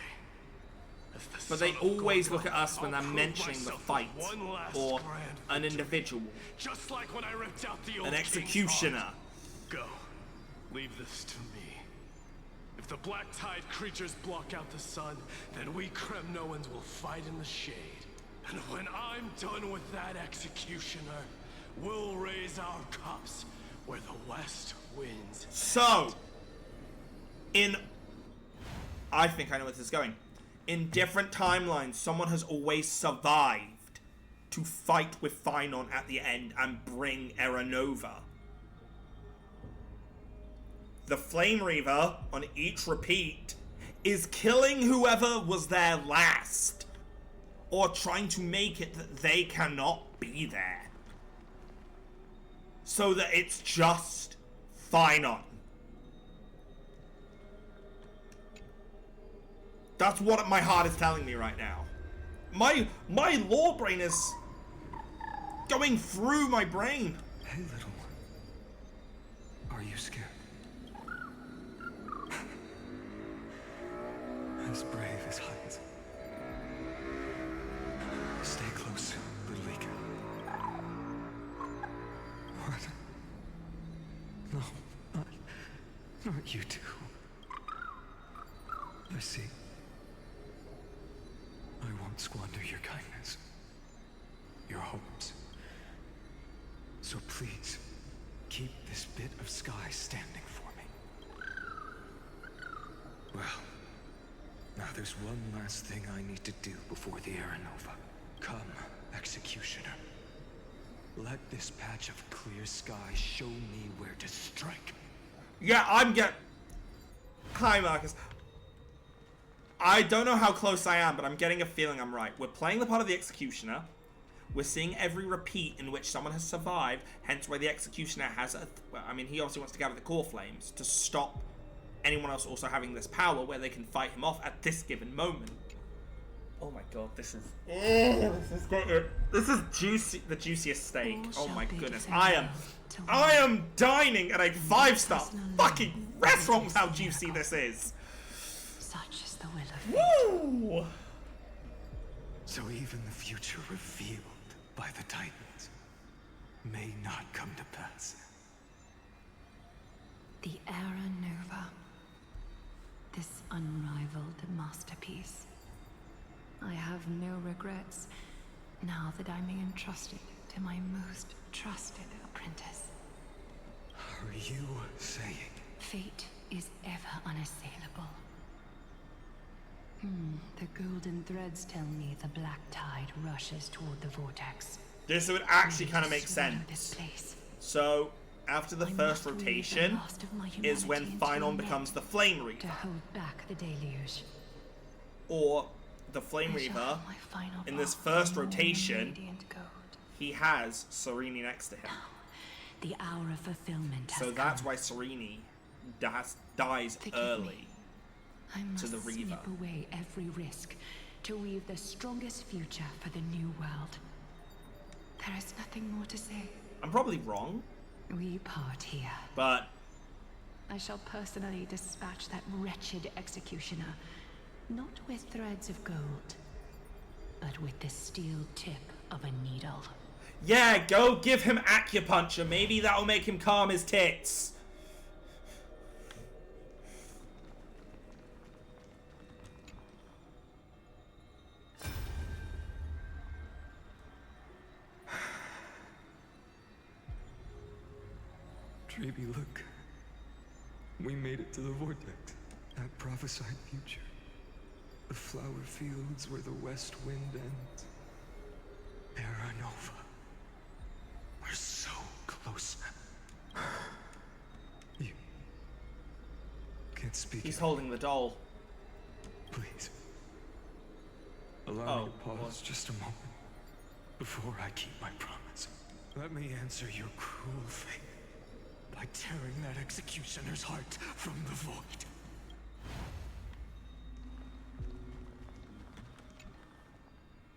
But they always look at us when they're mentioning the fight or an individual. Just like when I ripped out the old an executioner. Go. Leave this to me. If the black tide creatures block out the sun, then we Kremnoans will fight in the shade. And when I'm done with that executioner, we'll raise our cups where the west winds. So, I think I know where this is going. In different timelines, someone has always survived to fight with Phainon at the end and bring Era Nova. The Flame Reaver, on each repeat, is killing whoever was there last. Or trying to make it that they cannot be there. So that it's just Phainon. That's what my heart is telling me right now. My lore brain is going through my brain. Hey, little one. Are you scared? As brave as Heinz. Stay close, little Ika. What? No, not you two. I see. I won't squander your kindness. Your hopes. So please, keep this bit of sky standing for me. Well, now there's one last thing I need to do before the Era Nova. Come, Executioner. Let this patch of clear sky show me where to strike. Yeah, Hi, Marcus. I don't know how close I am, but I'm getting a feeling I'm right. We're playing the part of the Executioner. We're seeing every repeat in which someone has survived, hence why the Executioner has well, I mean, he obviously wants to gather the core flames to stop anyone else also having this power where they can fight him off at this given moment. Oh my god, this is... This is juicy, the juiciest steak. Oh my goodness. I am dining at a 5-star fucking restaurant with how juicy this is. Such is the will of fate. Woo! So even the future revealed by the Titans may not come to pass. The Era Nova. This unrivaled masterpiece. I have no regrets now that I'm entrusted to my most trusted apprentice. Are you saying? Fate is ever unassailable. The golden threads tell me the black tide rushes toward the vortex. This would actually kind of make sense. So, after the first rotation is when Phainon becomes the Flame Reaver. To hold back the deluge. Or the Flame Reaver, in this first rotation, he has Serene next to him. The hour of fulfillment has So come. that's why Serene dies early to the Reaver. Snip away every risk to weave the strongest future for the new world. There is nothing more to say. I'm probably wrong, We part here. but I shall personally dispatch that wretched executioner, not with threads of gold, but with the steel tip of a needle. yeah, go give him acupuncture. Maybe that'll make him calm his tits. Chibi, look. We made it to the vortex. That prophesied future. The flower fields where the west wind ends. Terra Nova. We're so close. You can't speak. He's holding the doll. Please. Allow me to pause just a moment before I keep my promise. Let me answer your cruel fate by tearing that executioner's heart from the void.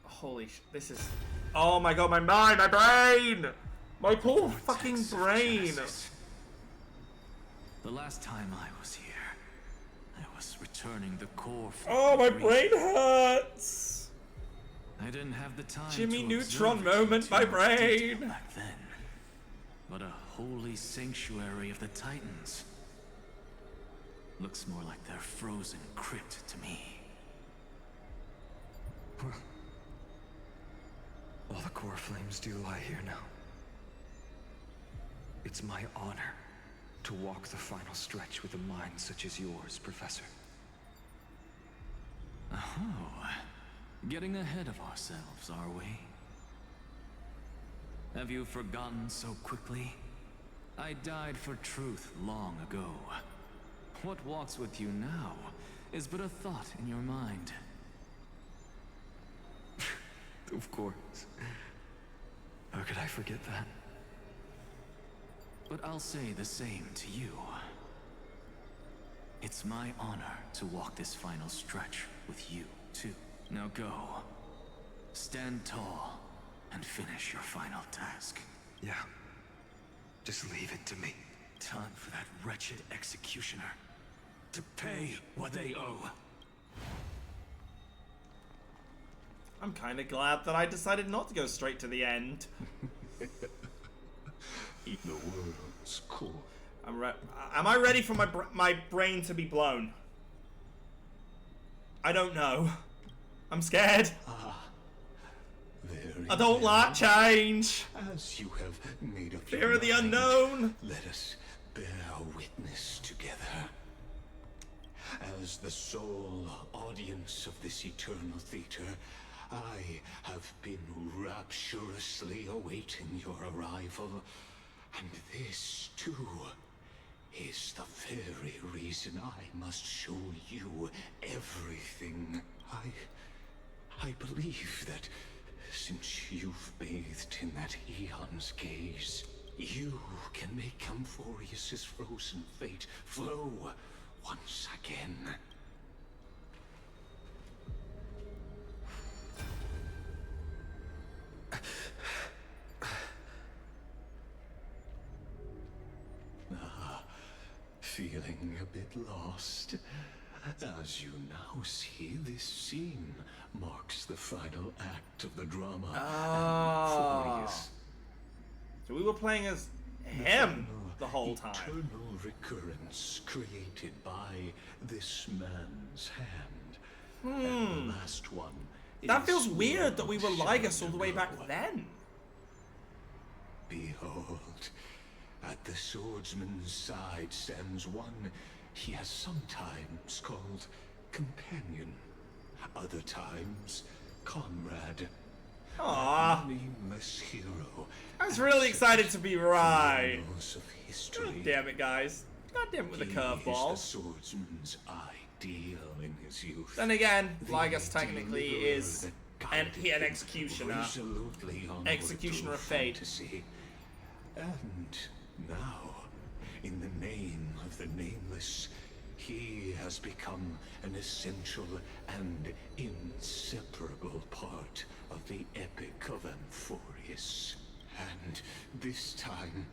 Holy this is... Oh my god, my mind, my brain! My poor fucking brain! The last time I was here, I was returning the core. Oh, my brain hurts! I didn't have the time. Jimmy to Neutron observe it moment, in my too much detail brain! back then. But a holy sanctuary of the Titans. Looks more like their frozen crypt to me. All the core flames do lie here now. It's my honor to walk the final stretch with a mind such as yours, Professor. Oh, getting ahead of ourselves, are we? Have you forgotten so quickly? I died for truth long ago. What walks with you now is but a thought in your mind. Of course. How could I forget that? But I'll say the same to you. It's my honor to walk this final stretch with you, too. Now go. Stand tall and finish your final task. Yeah. Just leave it to me. Time for that wretched executioner to pay what they owe. I'm kind of glad that I decided not to go straight to the end. Eat the world's core. Am I ready for my brain to be blown? I don't know. I'm scared. I don't like change. As you have made up Fear of the unknown. Let us bear witness together. As the sole audience of this eternal theater, I have been rapturously awaiting your arrival, and this, too, is the very reason I must show you everything. I believe that since you've bathed in that eon's gaze, you can make Amphorius's frozen fate flow once again. Feeling a bit lost? As you now see, this scene marks the final act of the drama. Amphorius. So we were playing as him the whole time. Eternal recurrence created by this man's hand. And the last one. That feels weird that we were Lygus all the way back then. Behold, at the swordsman's side stands one he has sometimes called companion, other times comrade. Aww. Nameless hero. I was really excited to be right. Of history. God damn it, guys. God damn it with a curveball. The swordsman's ideal in his youth. Then again, well, I guess technically he is an executioner. Executioner of fate. And now, in the name of the Nameless, he has become an essential and inseparable part of the epic of Amphorius. And this time,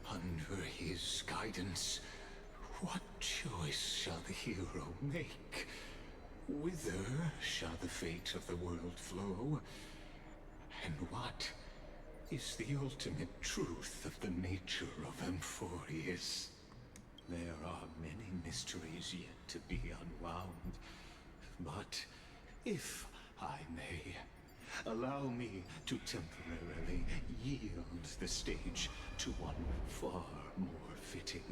under his guidance, what choice shall the hero make? Whither shall the fate of the world flow? And what is the ultimate truth of the nature of Amphorius? There are many mysteries yet to be unwound, but if I may, allow me to temporarily yield the stage to one far more fitting.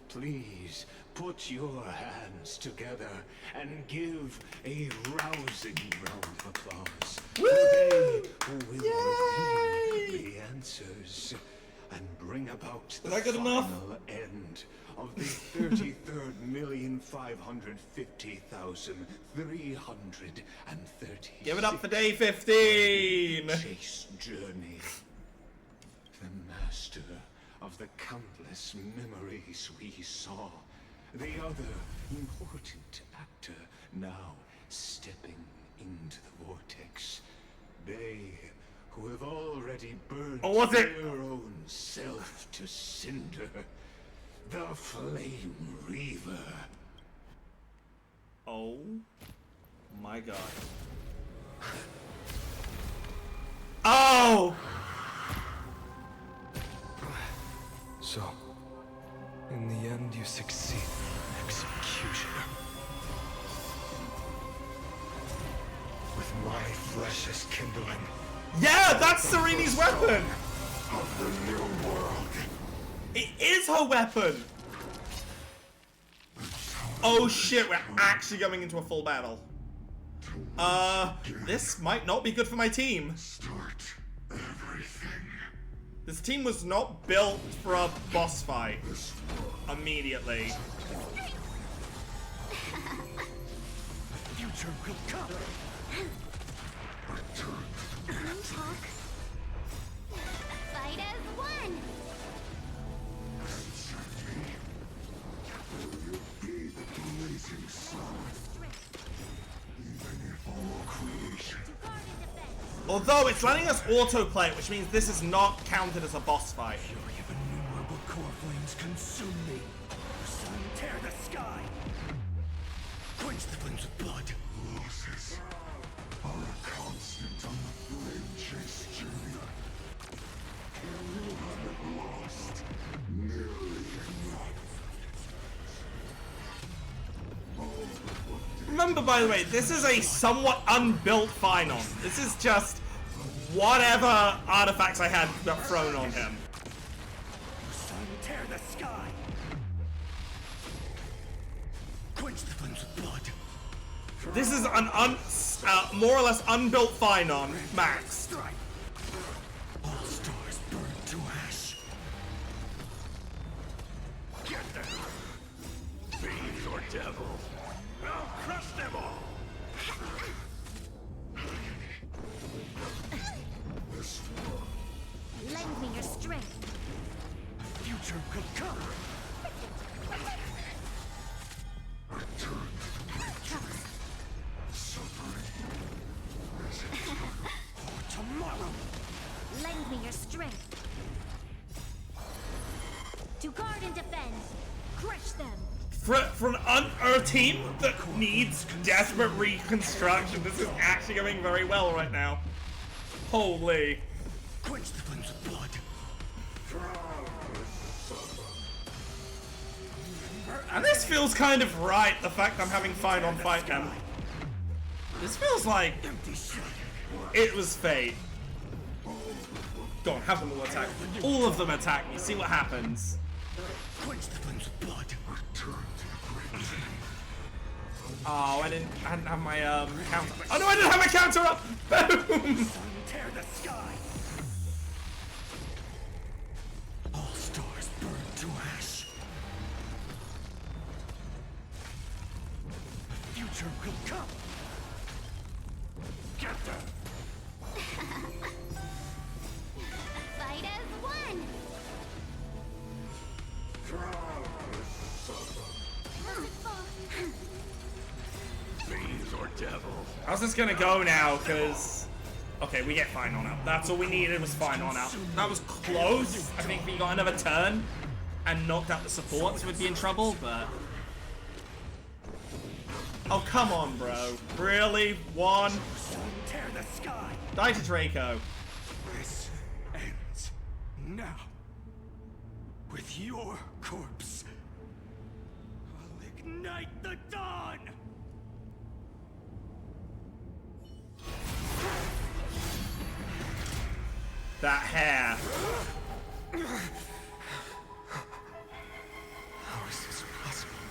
Please put your hands together and give a rousing round of applause for they who will reveal the answers and bring about the final end of the 33,550,330. Give it up for day 15! Chase journey. The master of the countless memories we saw. The other important actor now stepping into the vortex. They who have already burned their own self to cinder. The Flame Reaver. Oh my god. Oh! So, in the end, you succeed. Executioner. With my flesh as kindling. Yeah, that's Serene's weapon! Of the new world. It is her weapon! Oh shit, we're actually going into a full battle. This might not be good for my team. Start everything. This team was not built for a boss fight. Immediately. Future will come. Talk. Fight as one. Although it's letting us autoplay it, which means this is not counted as a boss fight. Fury of innumerable core flames consume me. Sun tear the sky. Quench the flames of blood. Losses are a constant on the flame chase journey. You haven't lost nearly enough. Remember, by the way, this is a somewhat unbuilt Phainon. This is just whatever artifacts I had got thrown on him. Sun tear the sky. Quench the flames of blood. This is an more or less unbuilt Phainon, max. All stars burn to ash. Get them! Fiend or devil, I'll crush them all! Lend me your strength. The future will come! Tomorrow! Lend me your strength. To guard and defend. Crush them. For an unearthed team that needs desperate reconstruction, this is actually going very well right now. Holy. Quench the flames of blood. And this feels kind of right, the fact I'm having Phainon fight them. This feels like it was fate. Go on, have them all attack. All of them attack me, see what happens. Quench the flames of blood. Oh, I hadn't have my counter. Oh no, I didn't have my counter up! Boom! Tear sky! All stars burn to ash. The future will come. Get them! Fight as one! Fiends or devils. How's this gonna go now? Because okay, we get Phainon out. That's all we needed was Phainon out. That was close. I think if we got another turn and knocked out the supports, we'd be in trouble. But oh come on, bro! Really? One? Tear the sky! Die to Draco. This ends now. With your corpse. I'll ignite the dawn! That hair. How is this possible?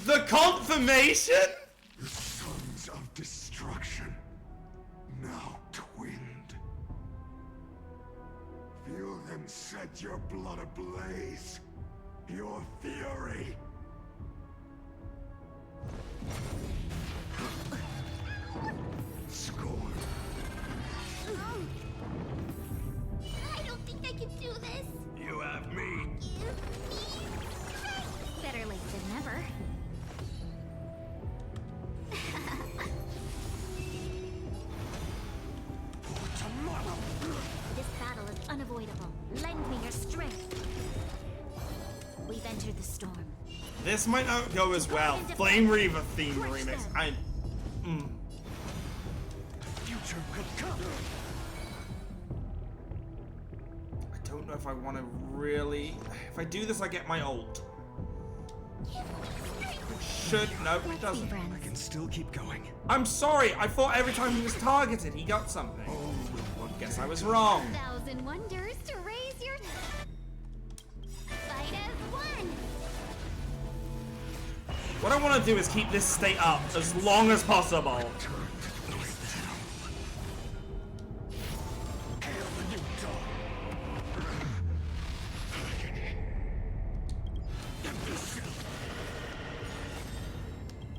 The confirmation? The sons of destruction, now twinned. Feel them set your blood ablaze. Your fury. Scorn. I don't think I can do this. You have me. Better late than never. For tomorrow. This battle is unavoidable. Lend me your strength. We've entered the storm. This might not go as well. Flame Reaver theme remix. I Future will come. I don't know if I want to really. If I do this, I get my ult. Should no, it doesn't. I can still keep going. I'm sorry. I thought every time he was targeted, he got something. Guess I was wrong. 1,000 wonders to raise your fight as one. What I want to do is keep this state up as long as possible.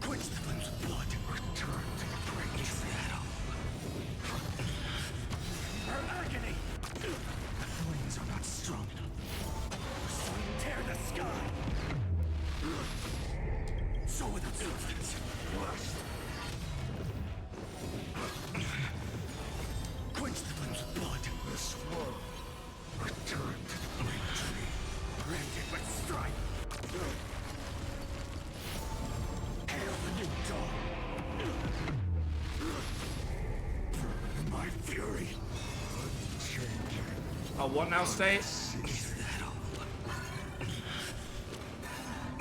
Quench the flames of blood. Return to the breach battle. Her agony. The flames are not strong enough. Tear the sky. So without substance. Quench the flames of blood. This world. Return to the great tree. Branded with strife. Hail the new dawn. Burn my fury. Oh, what now, State? Is that all?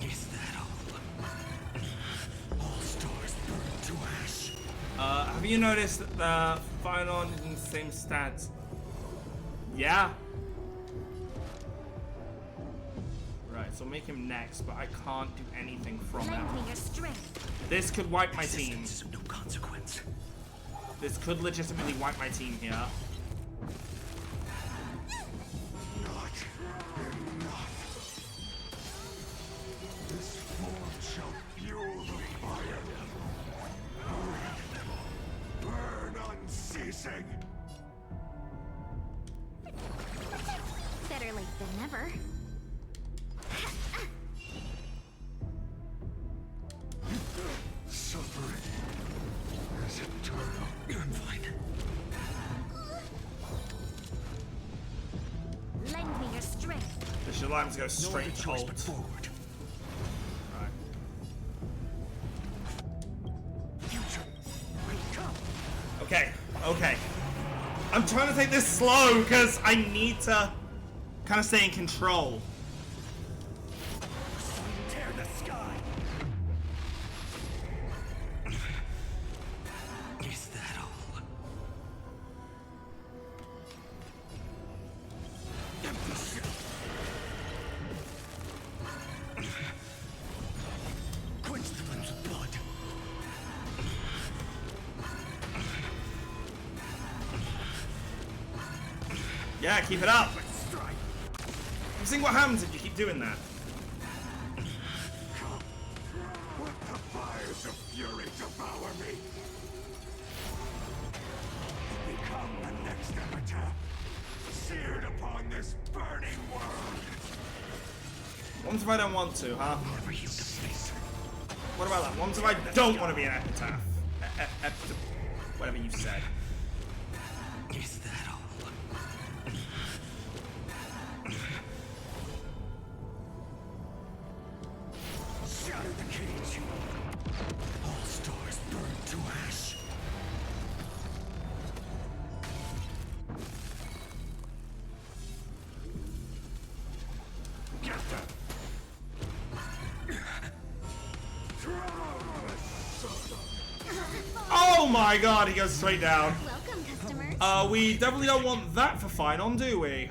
Is that all? All stars burn to ash. Have you noticed that the Phainon is in the same stats? Yeah. Right, so make him next, but I can't do anything from Lend that. me your strength. This could wipe my team. Existence is of no consequence. This could legitimately wipe my team here. Not enough. This form shall fuel the fire. Burn unceasing. Better late than never. Suffering is eternal. I'm fine. Lend me your strength. The Shalams go straight to ult. Forward. Right. Future will come. Okay, okay. I'm trying to take this slow because I need to kind of stay in control. Tear the sky. Is that all? Empty shell. Quench the Yeah, keep it up. I'm seeing what happens if you keep doing that. Let the fires of fury devour me. Become the next epitaph, seared upon this burning world. What if I don't want to, huh? What about that? What if I don't want to be an epitaph? Whatever you said. Is that all? Shatter the cage. All stars burn to ash. Get them. Oh my god, he goes straight down. Welcome, customers. We definitely don't want that for Phainon, do we?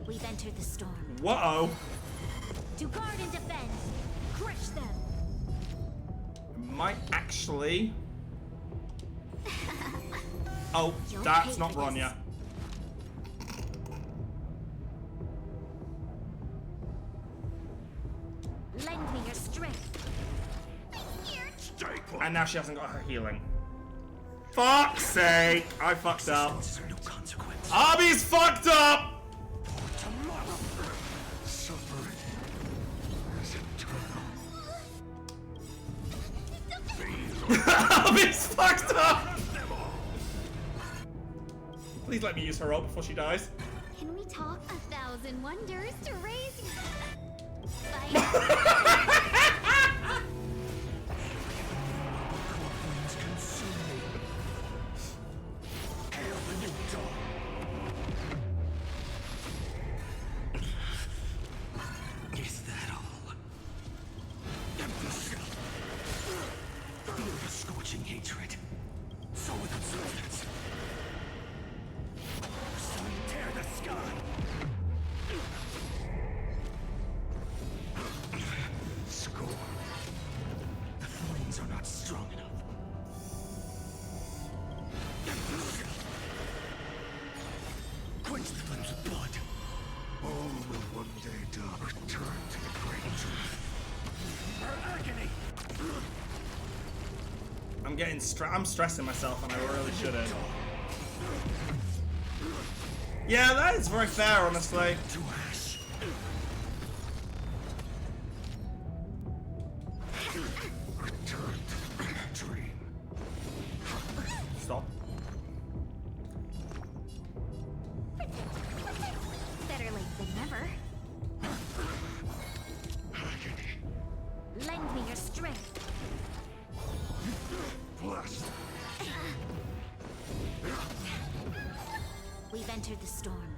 We've entered the storm. Whoa. To guard and defend. Crush them. Might actually. Oh, You'll that's pay not for this. Ronya. Lend me your strength. And now she hasn't got her healing. Fuck's sake! I fucked up. No consequence. Abby's fucked up! Suffering is eternal. Abby's fucked up! Please let me use her roll before she dies. Can we talk? 1,000 wonders to raise. Is that all? Feel the scorching hatred. So without substance. Sun tear the sky. Scorn. The flames are not strong enough. Quench the flames with blood. All will one day return to the great truth. Her agony. I'm stressing myself and I really shouldn't. Yeah, that is very fair, honestly. To ash. Return to the dream. Stop. Better late than never. Lend me your strength. Blessed. We've entered the storm.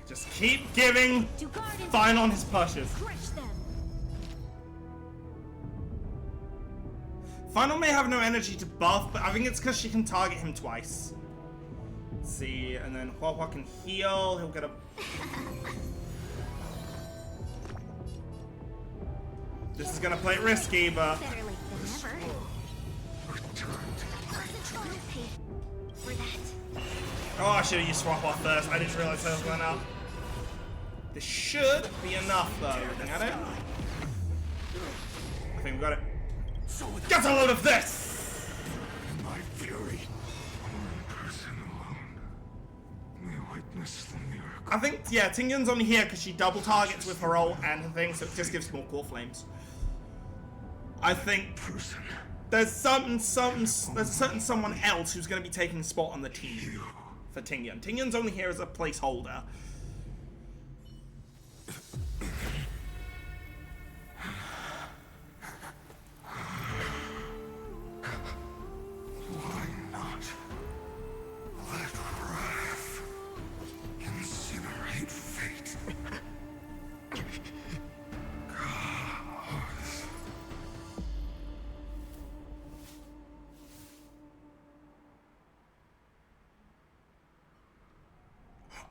Just keep giving To guard and Phainon his pushes. crush them. Phainon may have no energy to buff, but I think it's because she can target him twice. Let's see, and then Huahua can heal. He'll get a. This is gonna play it risky, but. Better late than never. Return to the great truth. Pay for that. Oh, I should have used Huahua first. I didn't realize I was going out. This should be enough, though. Looking at it. I think we got it. Get a load of this! My fury. One person alone may witness the miracle. I think, yeah, Tingyun's only here because she double targets with her ult and her thing, so it just gives more core flames. I think there's certain someone else who's going to be taking a spot on the team for Tingyun. Tingyun's only here as a placeholder. Why not? Let wrath incinerate fate.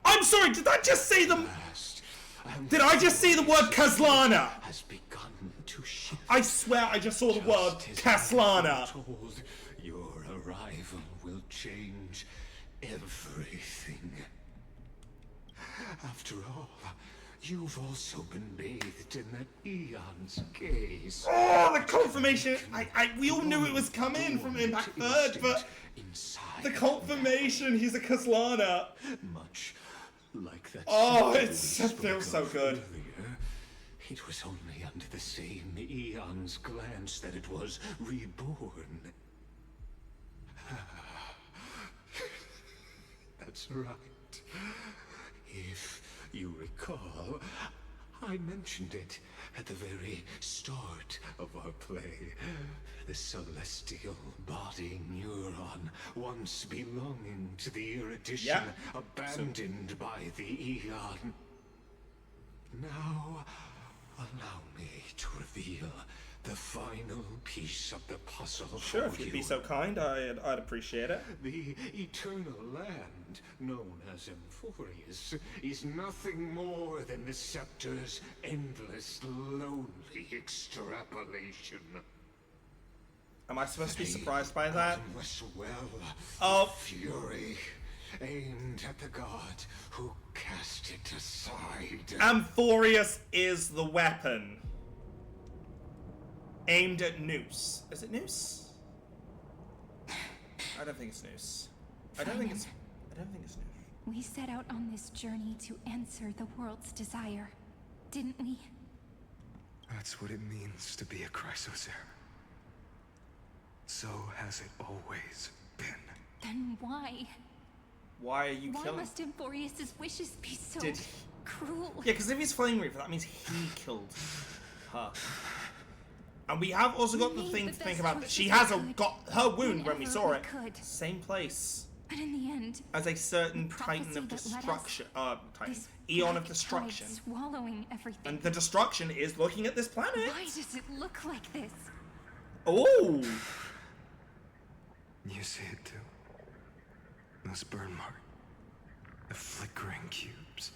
I'm sorry, did I just say the... Did I just see the word Kazlana? Has begun to shift. I swear I just saw the word Kaslana. Told your arrival will change everything. After all, you've also been bathed in that eon's gaze. Oh, the confirmation! We all knew it was coming from Impact Third, but the confirmation, he's a Kazlana. Much like that. Oh, it feels so good. Earlier, it was only under the same eon's glance that it was reborn. That's right. If you recall, I mentioned it at the very start of our play. The celestial body neuron, once belonging to the Erudition, abandoned by the Eon. Now, allow me to reveal the final piece of the puzzle. Sure, if you'd be so kind, I'd appreciate it. The eternal land, known as Emphorius, is nothing more than the Scepter's endless, lonely extrapolation. Am I supposed to be surprised by that? Of fury, aimed at the god who cast it aside. Amphorius is the weapon. Aimed at Noose. Is it Noose? I don't think it's Noose. I don't think it's Noose. We set out on this journey to answer the world's desire, didn't we? That's what it means to be a Chrysosaur. So has it always been. Then why? Why are you Why killing? must Emphorius' wishes be so Did cruel? Yeah, because if he's Flame Reaper, that means he killed her. And we have also got the thing to think about that she has got her wound when we saw it. Same place. But in the end, as a certain Titan of Destruction. Eon of Destruction. Swallowing everything. And the destruction is looking at this planet. Why does it look like this? Oh! You see it too. Those burn marks. The flickering cubes.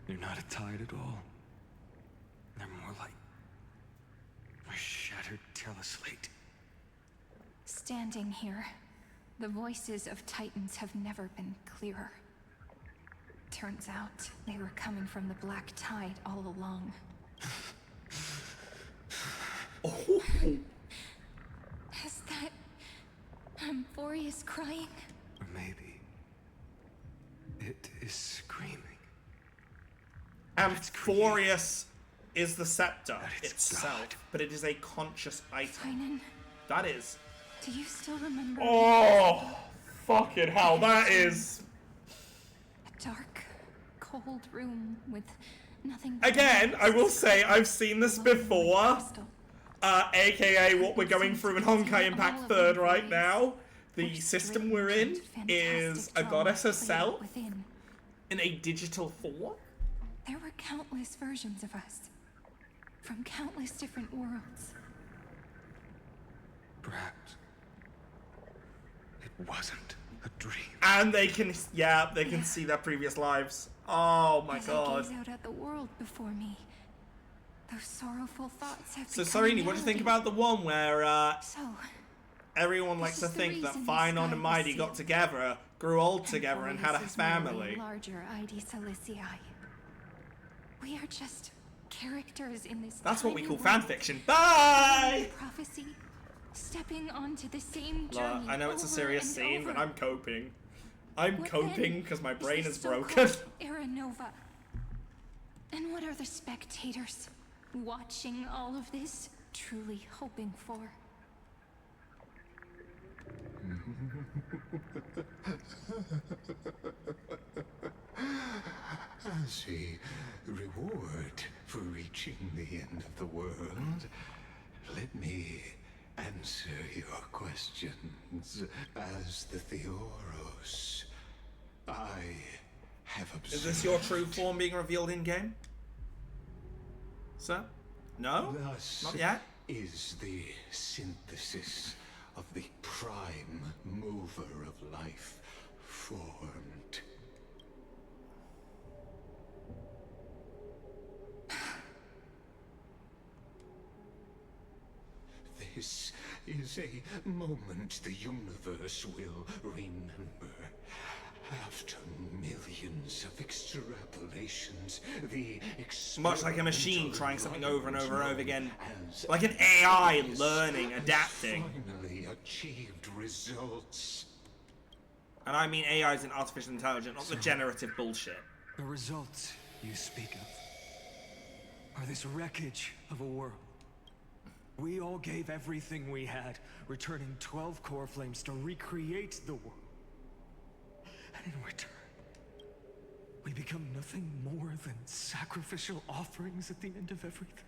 They're not a tide at all. They're more like a shattered teleslate. Standing here, the voices of Titans have never been clearer. Turns out they were coming from the black tide all along. Oh. Is that Emphorius crying? Or maybe it is screaming. Amphorius is the scepter itself, but it is a conscious item. Phainon, that is. do you still remember? Oh, fucking hell, that is. A dark, cold room with nothing. But Again, I will say I've seen this before. AKA what we're going through in Honkai Impact 3rd right now. The system we're in is a goddess herself in a digital form. There were countless versions of us, from countless different worlds. Perhaps it wasn't a dream. And they can see their previous lives. Oh my god. As I gaze out at the world before me, those sorrowful thoughts have So, become Sarini, what do you think about the one where So, everyone likes to think that Phainon and Mighty got together, grew old together, and had a family? Larger ID Silicii. We are just characters in this. That's what we call tiny world. fanfiction. Bye! Prophecy, stepping onto the same Look, journey. I know it's a serious scene, but I'm coping. I'm What coping then because my is brain this is broken. so-called Era Nova. And what are the spectators watching all of this truly hoping for? As a reward for reaching the end of the world, let me answer your questions as the Theoros. I have observed... Is this your true form being revealed in-game? Sir? No? Thus Not yet? is the synthesis of the prime mover of life formed. This is a moment the universe will remember. After millions millions of extrapolations, the Much like a machine experimental trying something over and over and over again. as Like an AI this learning, has adapting. finally achieved results. And I mean AI is an artificial intelligence, not the generative bullshit. The results you speak of are this wreckage of a world. We all gave everything we had, returning 12 core flames to recreate the world. And in return, we become nothing more than sacrificial offerings at the end of everything.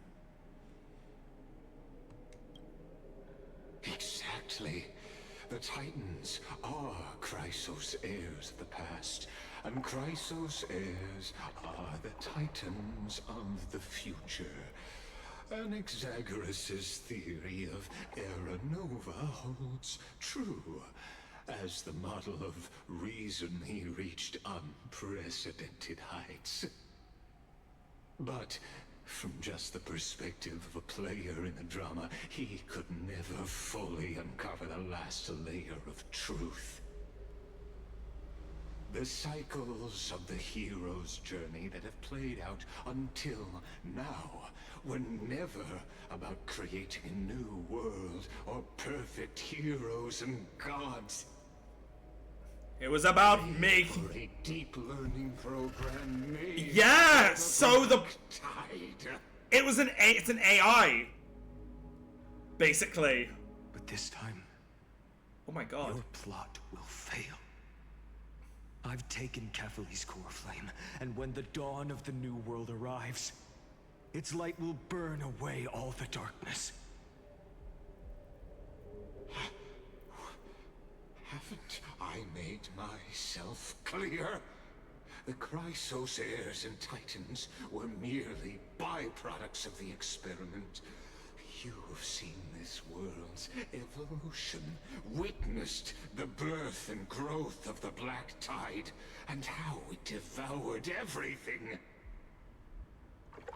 Exactly. The Titans are Chrysos heirs of the past, and Chrysos heirs are the Titans of the future. Anaxagoras' theory of Era Nova holds true. As the model of reason, he reached unprecedented heights. But from just the perspective of a player in the drama, he could never fully uncover the last layer of truth. The cycles of the hero's journey that have played out until now were never about creating a new world or perfect heroes and gods. It was about making a deep learning program made. Yeah, so the tide. It's an AI, basically. But this time, oh my god, your plot will fail. I've taken Kefali's core flame, and when the dawn of the new world arrives, its light will burn away all the darkness. Haven't I made myself clear? The Chrysos heirs and Titans were merely byproducts of the experiment. You've seen this world's evolution, witnessed the birth and growth of the Black Tide, and how it devoured everything.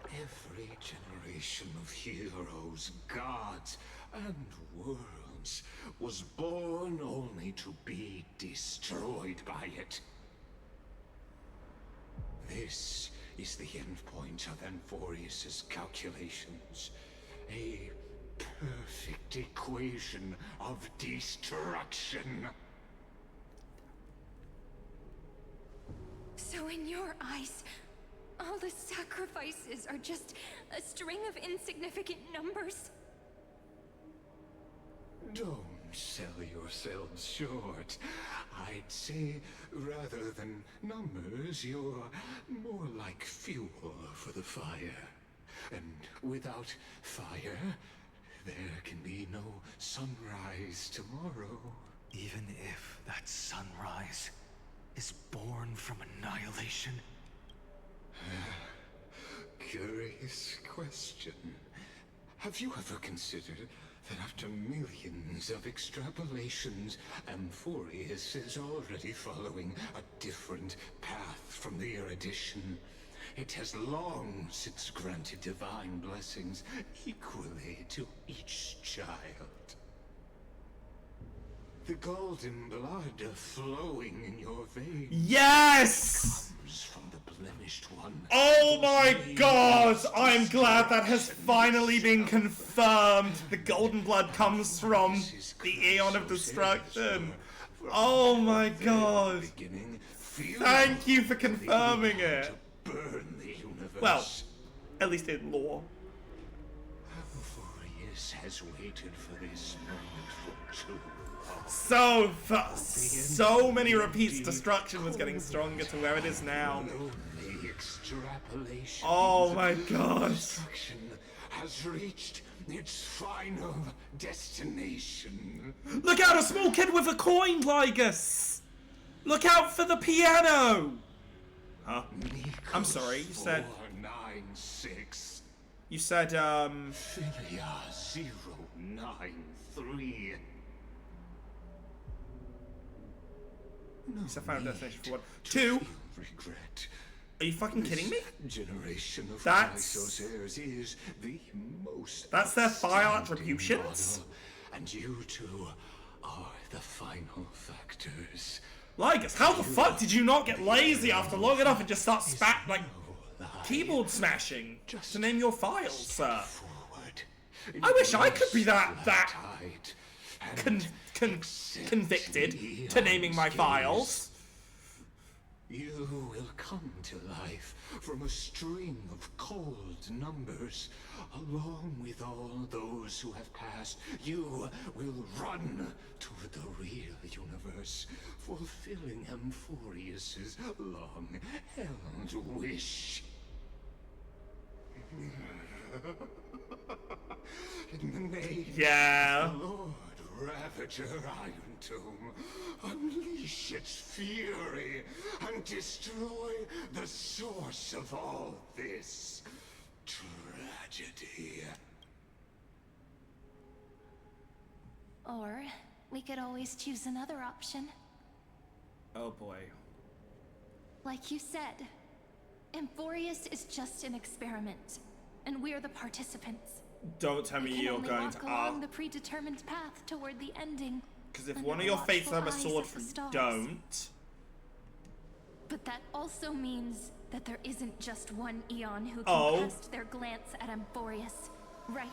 Every generation of heroes, gods, and worlds was born only to be destroyed by it. This is the endpoint of Anforius' calculations. A perfect equation of destruction. So in your eyes, all the sacrifices are just a string of insignificant numbers? Don't sell yourselves short. I'd say, rather than numbers, you're more like fuel for the fire. And without fire, there can be no sunrise tomorrow. Even if that sunrise is born from annihilation? Curious question. Have you ever considered that after millions of extrapolations, Amphorius is already following a different path from the erudition? It has long since granted divine blessings equally to each child. The golden blood flowing in your veins. Yes! Comes from the blemished one. Oh my god! I'm glad that has finally been confirmed. The golden blood comes from the Aeon of Destruction. Oh my god. Thank you for confirming it. Well, at least in lore. Amphorius has waited for this moment for too long. So many repeats, destruction was getting stronger to where it is now. Oh my god. Destruction has reached its final destination. Look out, a small kid with a coin, Lygus! Look out for the piano! Huh? I'm sorry, you said... 496. You said, Philia 093. You said final destination for what? 2? Regret. Are you fucking kidding me? Generation of That's... Chrysos heirs is the most... That's their file attributions? Model, and you two are the final factors. Lycus, how the fuck did you not get lazy after long enough and just start keyboard smashing to name your files, sir? I wish I could be that convicted to naming my files. You will come to life from a string of cold numbers. Along with all those who have passed, you will run to the real universe, fulfilling Amphorius's long-held wish. In the name of the Lord Ravager Iron Tomb, unleash its fury and destroy the source of all this tragedy. Or we could always choose another option. Oh boy. Like you said, Amphorius is just an experiment, and we're the participants. Don't tell me you're going to along the predetermined path toward the ending. Because if one of your fates have a sword for you, don't. But that also means that there isn't just one Eon who can cast their glance at Amphorius, right?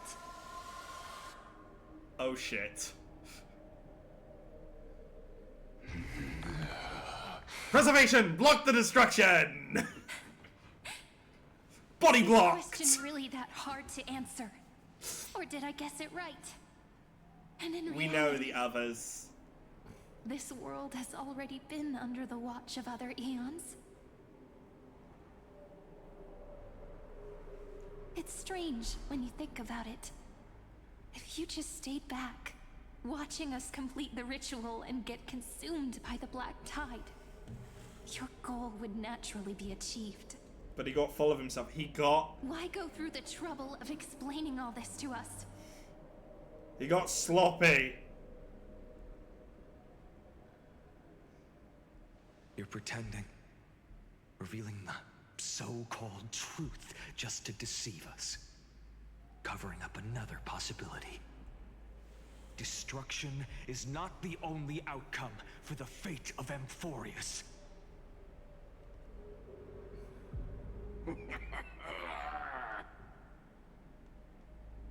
Oh shit. Preservation! Block the destruction! Body blocked! Is the question really that hard to answer? Or did I guess it right? And in we know the others. This world has already been under the watch of other Eons. It's strange when you think about it. If you just stayed back, watching us complete the ritual and get consumed by the black tide, your goal would naturally be achieved. But he got full of himself. Why go through the trouble of explaining all this to us? He got sloppy. You're pretending. Revealing the so-called truth just to deceive us. Covering up another possibility. Destruction is not the only outcome for the fate of Amphorius.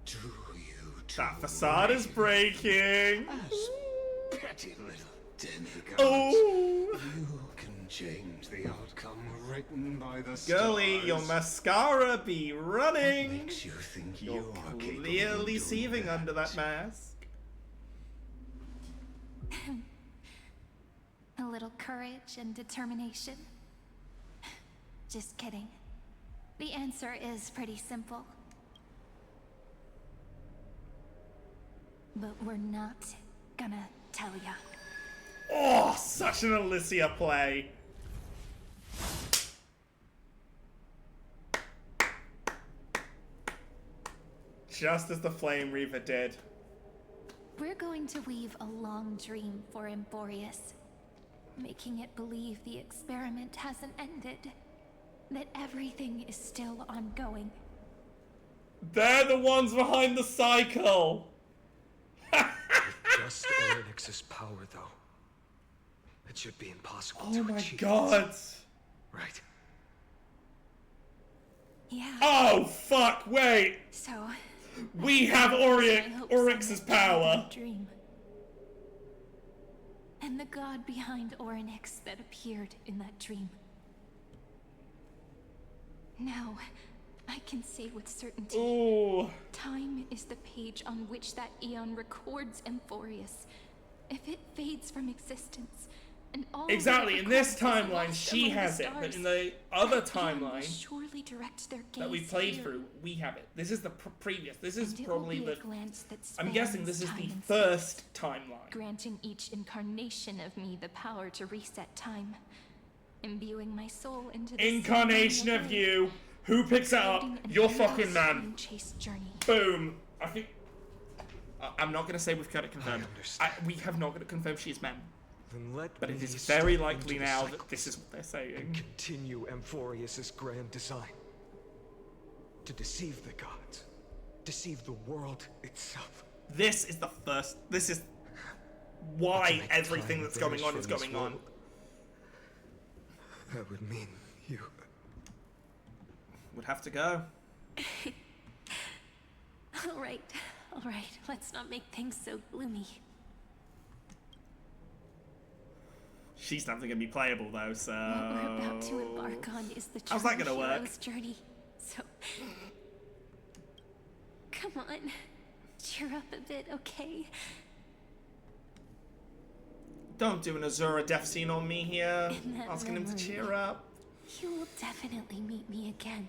Do you that facade is breaking. Petty little demigod. Oh. You can change the outcome written by the Girly, stars. your mascara be running. What makes you think You're are clearly seething under that mask. A little courage and determination. Just kidding. The answer is pretty simple. But we're not gonna tell ya. Oh, such an Alicia play. Just as the Flame Reaver did. We're going to weave a long dream for Amphorius, making it believe the experiment hasn't ended, that everything is still ongoing. They're the ones behind the cycle! Just Oryx's power, though. It should be impossible to achieve. Oh my god! Right. Yeah. Oh fuck, wait! So... we have Oryx's power! Dream. And the god behind Oryx that appeared in that dream. Now, I can say with certainty, time is the page on which that Eon records Amphorius. If it fades from existence, and all exactly, in this timeline she has it, but in the other timeline surely direct their gaze that we played here. through, we have it. This is the previous. This is probably the. I'm guessing this is the first timeline. Granting each incarnation of me the power to reset time, imbuing my soul into the incarnation of you. Who picks it up? Your fucking man. Boom. I think. I'm not gonna say we've got it confirmed. We have not got it confirmed she is man. But it is very likely now that this is what they're saying. Continue Amphorius's grand design. To deceive the gods. Deceive the world itself. This is the first. This is why everything that's going on is going on. That would mean you... would have to go. All right. Let's not make things so gloomy. She's definitely going to be playable, though, so... What we're about to embark on is the how's that gonna work? hero's journey. So... come on. Cheer up a bit, okay? Don't do an Azura death scene on me here. In that Asking him to memory, cheer up. You will definitely meet me again.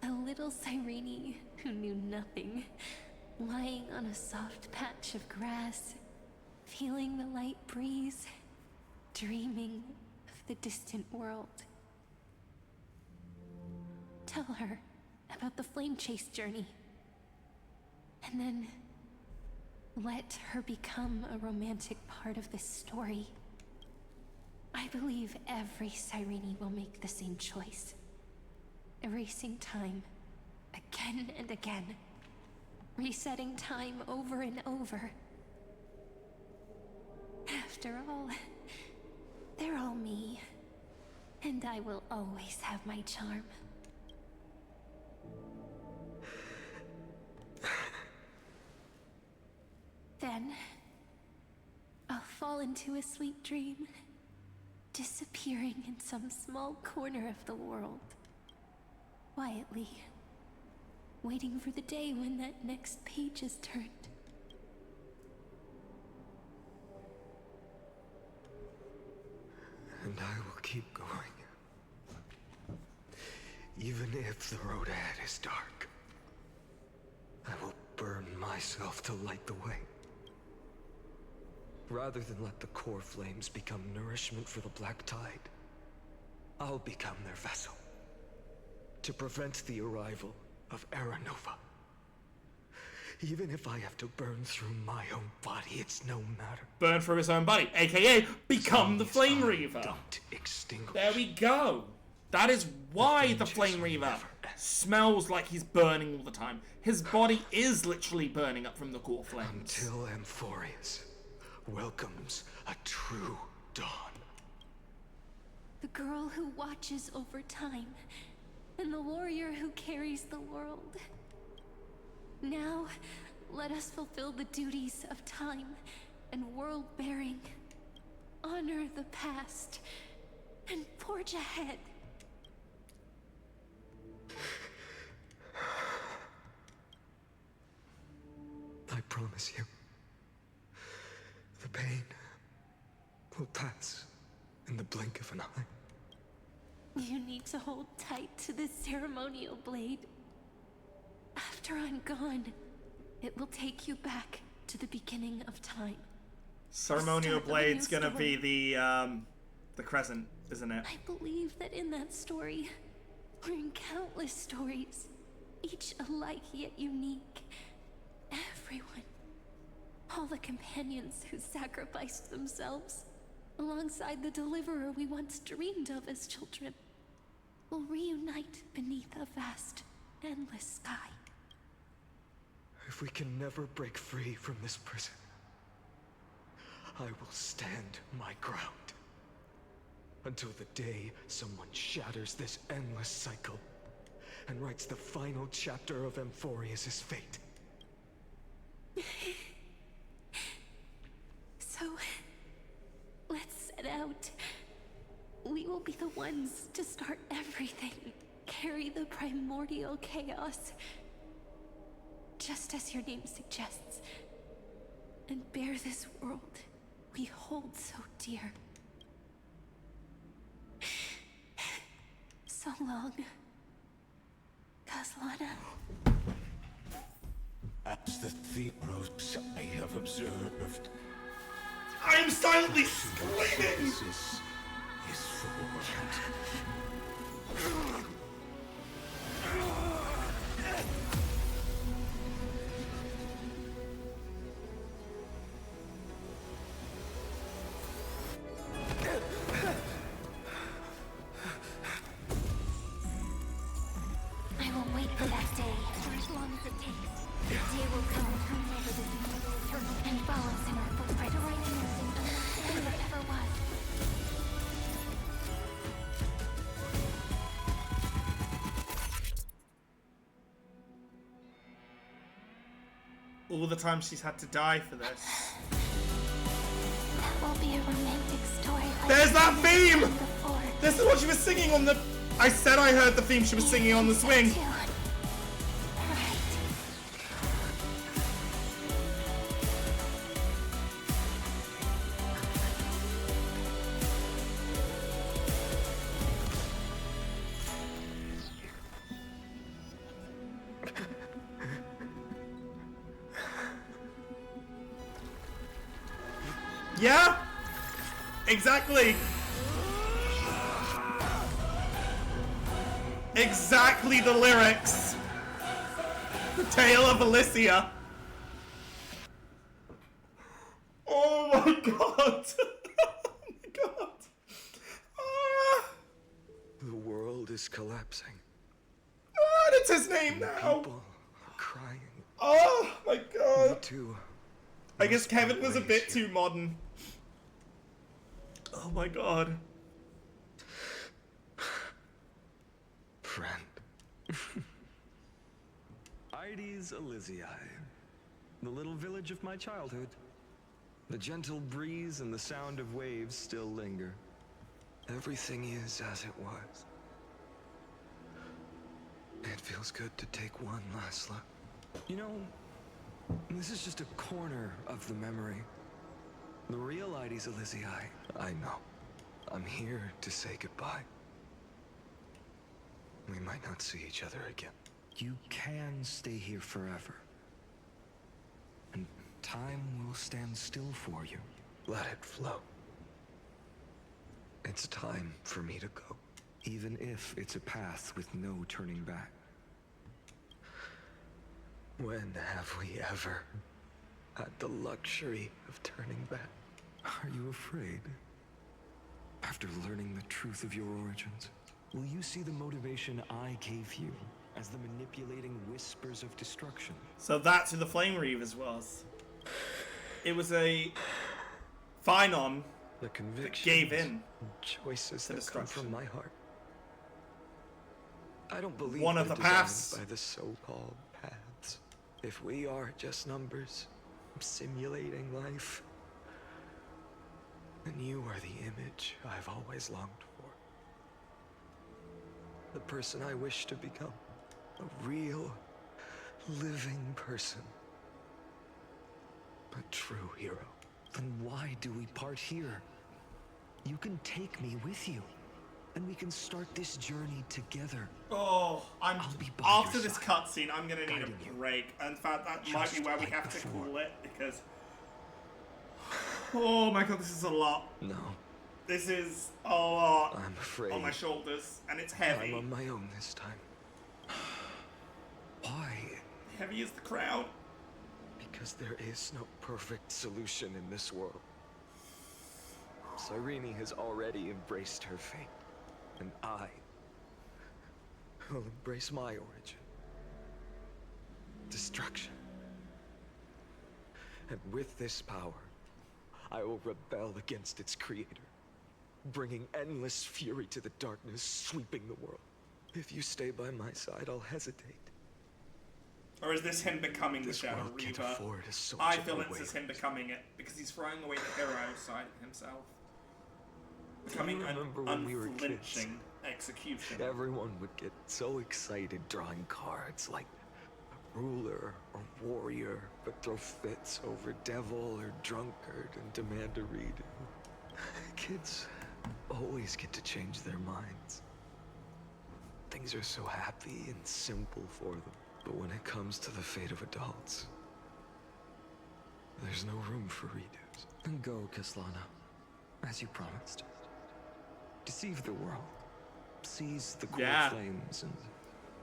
A little Cyrene who knew nothing, lying on a soft patch of grass, feeling the light breeze, dreaming of the distant world. Tell her about the flame chase journey. And then let her become a romantic part of this story. I believe every Cyrene will make the same choice. Erasing time again and again. Resetting time over and over. After all, they're all me. And I will always have my charm. Then, I'll fall into a sweet dream, disappearing in some small corner of the world. Quietly, waiting for the day when that next page is turned. And I will keep going. Even if the road ahead is dark, I will burn myself to light the way. Rather than let the core flames become nourishment for the Black Tide, I'll become their vessel. To prevent the arrival of Era Nova. Even if I have to burn through my own body, it's no matter. Burn through his own body, aka become the Flame Reaver. Don't extinguish. There we go. That is why the Flame Reaver smells like he's burning all the time. His body is literally burning up from the core flames. Until Amphorius welcomes a true dawn. The girl who watches over time, and the warrior who carries the world. Now, let us fulfill the duties of time and world-bearing. Honor the past, and forge ahead. I promise you, the pain will pass in the blink of an eye. You need to hold tight to this ceremonial blade. After I'm gone, it will take you back to the beginning of time. Ceremonial blade's gonna be the crescent, isn't it? I believe that in that story, or in countless stories, each alike yet unique, everyone, all the companions who sacrificed themselves, alongside the deliverer we once dreamed of as children, will reunite beneath a vast, endless sky. If we can never break free from this prison, I will stand my ground. Until the day someone shatters this endless cycle and writes the final chapter of Amphorius' fate. So, let's set out. We will be the ones to start everything. Carry the primordial chaos, just as your name suggests, and bear this world we hold so dear. So long, Kaslana. As the Theros I have observed, I am silently screaming! Is forward. I will wait for that day, for as long as it takes. The day will come turn over this mortal eternal and follow in our footprint, writing nothing unless ever was. All the time she's had to die for this. That will be a romantic story. Like There's that theme! before. This is what she was singing on the... I said I heard the theme she was singing on the swing. Yeah, exactly. Exactly the lyrics. The Tale of Alicia. Oh my god. Oh my god. Ah. The world is collapsing. Ah, it's his name now. People are crying. Oh my god. Me too. I guess Kevin was a bit too modern. Oh my god. Friend. Ides Elysiae, the little village of my childhood. The gentle breeze and the sound of waves still linger. Everything is as it was. It feels good to take one last look. You know, this is just a corner of the memory. The real Ides Elysiae. I know. I'm here to say goodbye. We might not see each other again. You can stay here forever. And time will stand still for you. Let it flow. It's time for me to go. Even if it's a path with no turning back. When have we ever had the luxury of turning back? Are you afraid? After learning the truth of your origins, will you see the motivation I gave you as the manipulating whispers of destruction? So that's who the Flame Reavers was. It was a Phainon the that gave in choices to that come destruction. from my heart. I don't believe One of they're the designed paths. by the so-called paths. If we are just numbers simulating life, then you are the image I've always longed for. The person I wish to become. A real, living person. A true hero. Then why do we part here? You can take me with you, and we can start this journey together. Oh, I'll be by after your this side, cutscene, I'm gonna need guiding a you. break. In fact, that might be Just where we like have to before. call it because. Oh my god, this is a lot. No, This is a lot I'm afraid on my shoulders, and it's heavy. I'm on my own this time. Why? Heavy as the crown. Because there is no perfect solution in this world. Cyrene has already embraced her fate, and I will embrace my origin. Destruction. And with this power, I will rebel against its creator, bringing endless fury to the darkness, sweeping the world. If you stay by my side, I'll hesitate. Or is this him becoming the This Shadow world can't Reaver? afford a soldier I feel away. it's him becoming it because he's throwing away the hero side of himself. Becoming an remember when we were kids? unflinching execution. Everyone would get so excited drawing cards like ruler or warrior, but throw fits over devil or drunkard and demand a redo. Kids always get to change their minds. Things are so happy and simple for them. But when it comes to the fate of adults, there's no room for redos. Then go, Kislana, as you promised. Deceive the world. Seize the core Yeah. flames and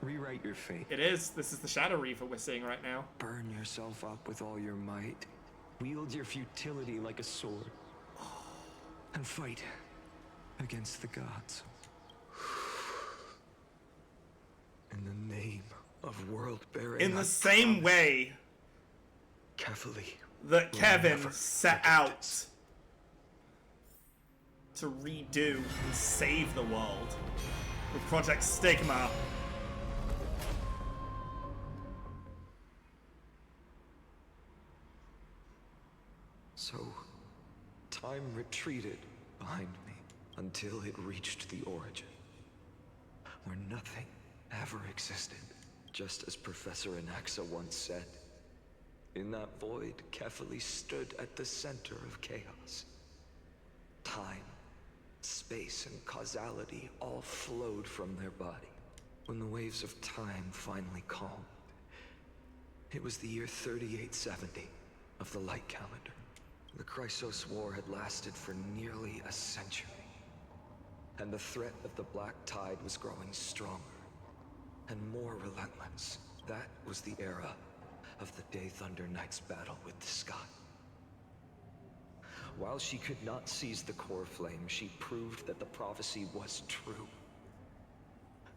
rewrite your fate. It is. This is the Shadow Reaver we're seeing right now. Burn yourself up with all your might. Wield your futility like a sword. And fight against the gods. In the name of world-bearing, In the I same promise. way Carefully. that We'll Kevin never set forget out this. to redo and save the world with Project Stigma. time retreated behind me until it reached the origin, where nothing ever existed, just as Professor Anaxa once said. In that void, Kefali stood at the center of chaos. Time, space, and causality all flowed from their body. When the waves of time finally calmed, it was the year 3870 of the light calendar. The Chrysos War had lasted for nearly a century, and the threat of the Black Tide was growing stronger and more relentless. That was the era of the Day Thunder Knight's battle with the sky. While she could not seize the core flame, she proved that the prophecy was true.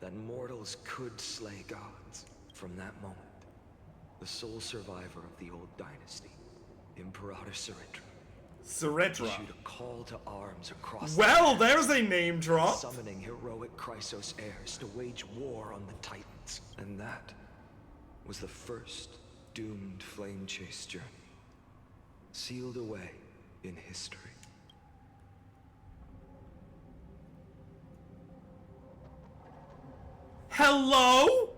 That mortals could slay gods. From that moment, the sole survivor of the old dynasty, Imperator Cyritra, issued a call to arms across well, there's a name drop. Summoning heroic Chrysos heirs to wage war on the Titans. And that was the first doomed flame chase journey, sealed away in history. Hello?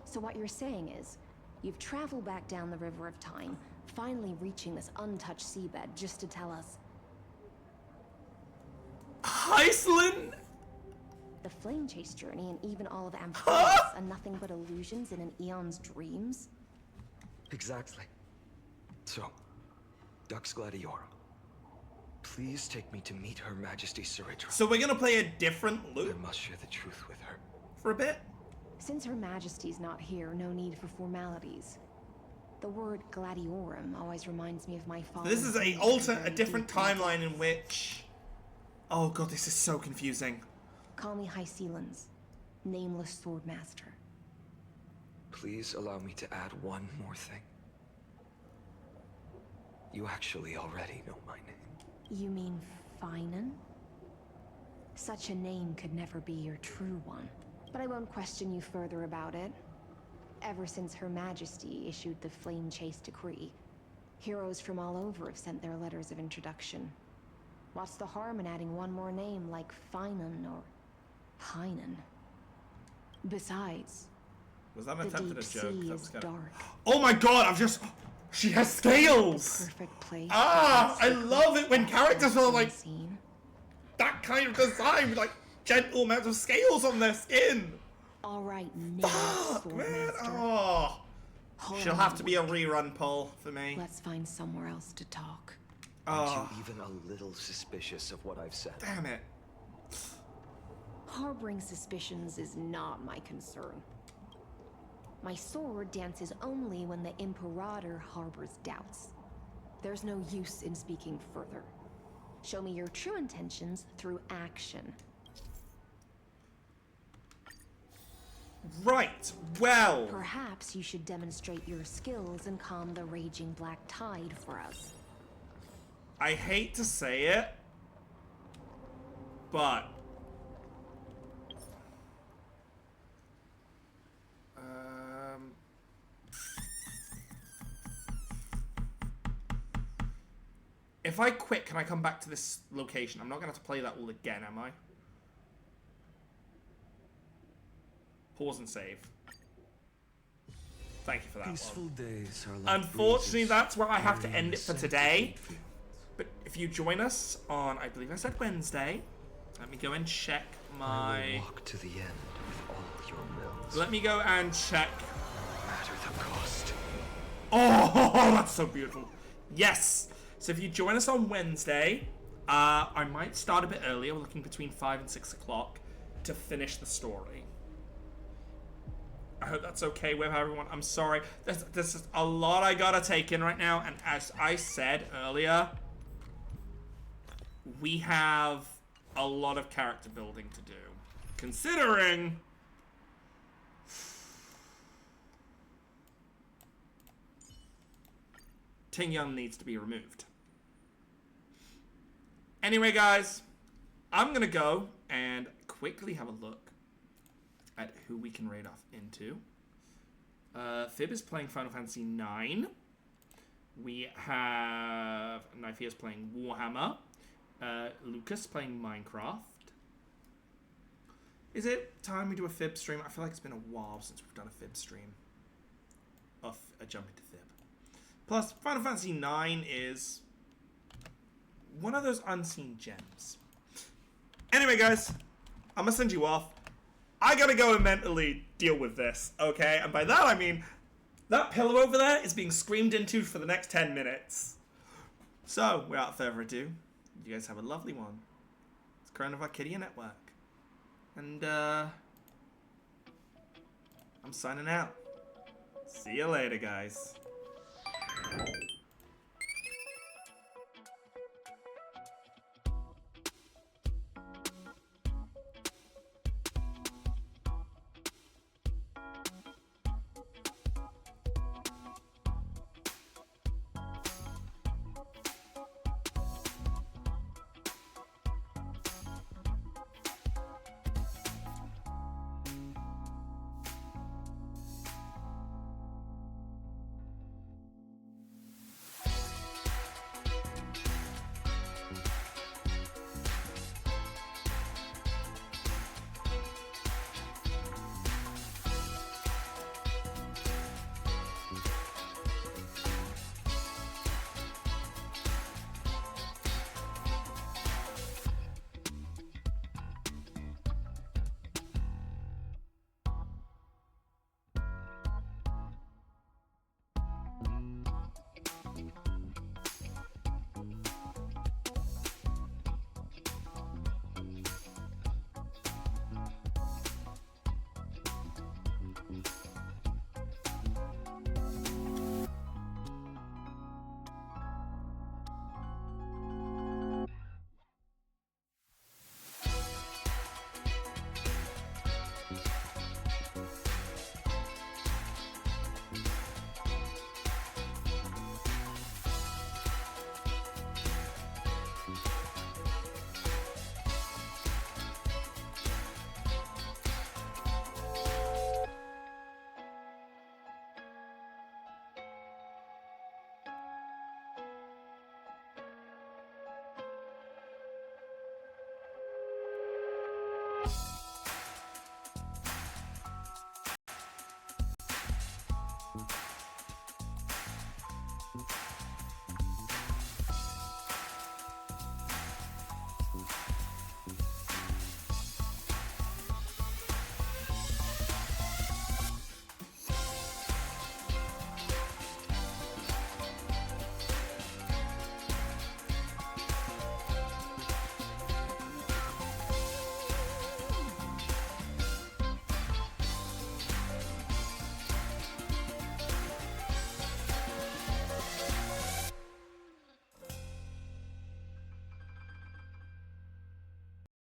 So what you're saying is, you've traveled back down the River of Time, finally reaching this untouched seabed just to tell us... Iceland? The flame chase journey and even all of Amphipolis are nothing but illusions in an eon's dreams? Exactly. So, Dux Gladiorum, please take me to meet Her Majesty Cyritra. So we're gonna play a different loop? I must share the truth with her. For a bit? Since Her Majesty's not here, no need for formalities. The word Gladiorum always reminds me of my father. This is a different timeline in which... Oh god, this is so confusing. Call me High Sealans, nameless swordmaster. Please allow me to add one more thing. You actually already know my name. You mean Phainon? Such a name could never be your true one. But I won't question you further about it. Ever since Her Majesty issued the Flame Chase Decree, heroes from all over have sent their letters of introduction. What's the harm in adding one more name like Phainon or Phainon? Besides, was that an the attempt at deep a joke? sea That is was kinda... dark. Oh my god, I've just... She has scales! Perfect place. Ah, I love it when characters are like... that kind of design with like gentle amounts of scales on their skin. Alright, Fuck, man. Oh. She'll have to be a rerun pull for me. Let's find somewhere else to talk. Aren't you even a little suspicious of what I've said? Damn it. Harboring suspicions is not my concern. My sword dances only when the Imperator harbors doubts. There's no use in speaking further. Show me your true intentions through action. Right, well... Perhaps you should demonstrate your skills and calm the raging black tide for us. I hate to say it, but... If I quit, can I come back to this location? I'm not going to have to play that all again, am I? Pause and save. Thank you for that Peaceful one. days are like Unfortunately, breezes that's where I have to carrying end the it for scent of today. wheat fields. But if you join us on, I believe I said Wednesday, let me go and check I my... will walk to the end with all your wills. Let me go and check... No matter the cost. Oh, that's so beautiful. Yes. So if you join us on Wednesday, I might start a bit earlier. We're looking between 5 and 6 o'clock to finish the story. I hope that's okay with everyone. I'm sorry. There's just a lot I gotta take in right now. And as I said earlier, we have a lot of character building to do. Considering... Ting Yun needs to be removed. Anyway, guys, I'm gonna go and quickly have a look at who we can raid off into. Fib is playing Final Fantasy IX. We have Knifey is playing Warhammer. Lucas playing Minecraft. Is it time we do a Fib stream? I feel like it's been a while since we've done a Fib stream. Of a jump into Fib. Plus, Final Fantasy IX is one of those unseen gems. Anyway, guys, I'm gonna send you off. I gotta go and mentally deal with this, okay? And by that I mean, that pillow over there is being screamed into for the next 10 minutes. So, without further ado, you guys have a lovely one. It's Coronavirus Kitty Network. And, I'm signing out. See you later, guys.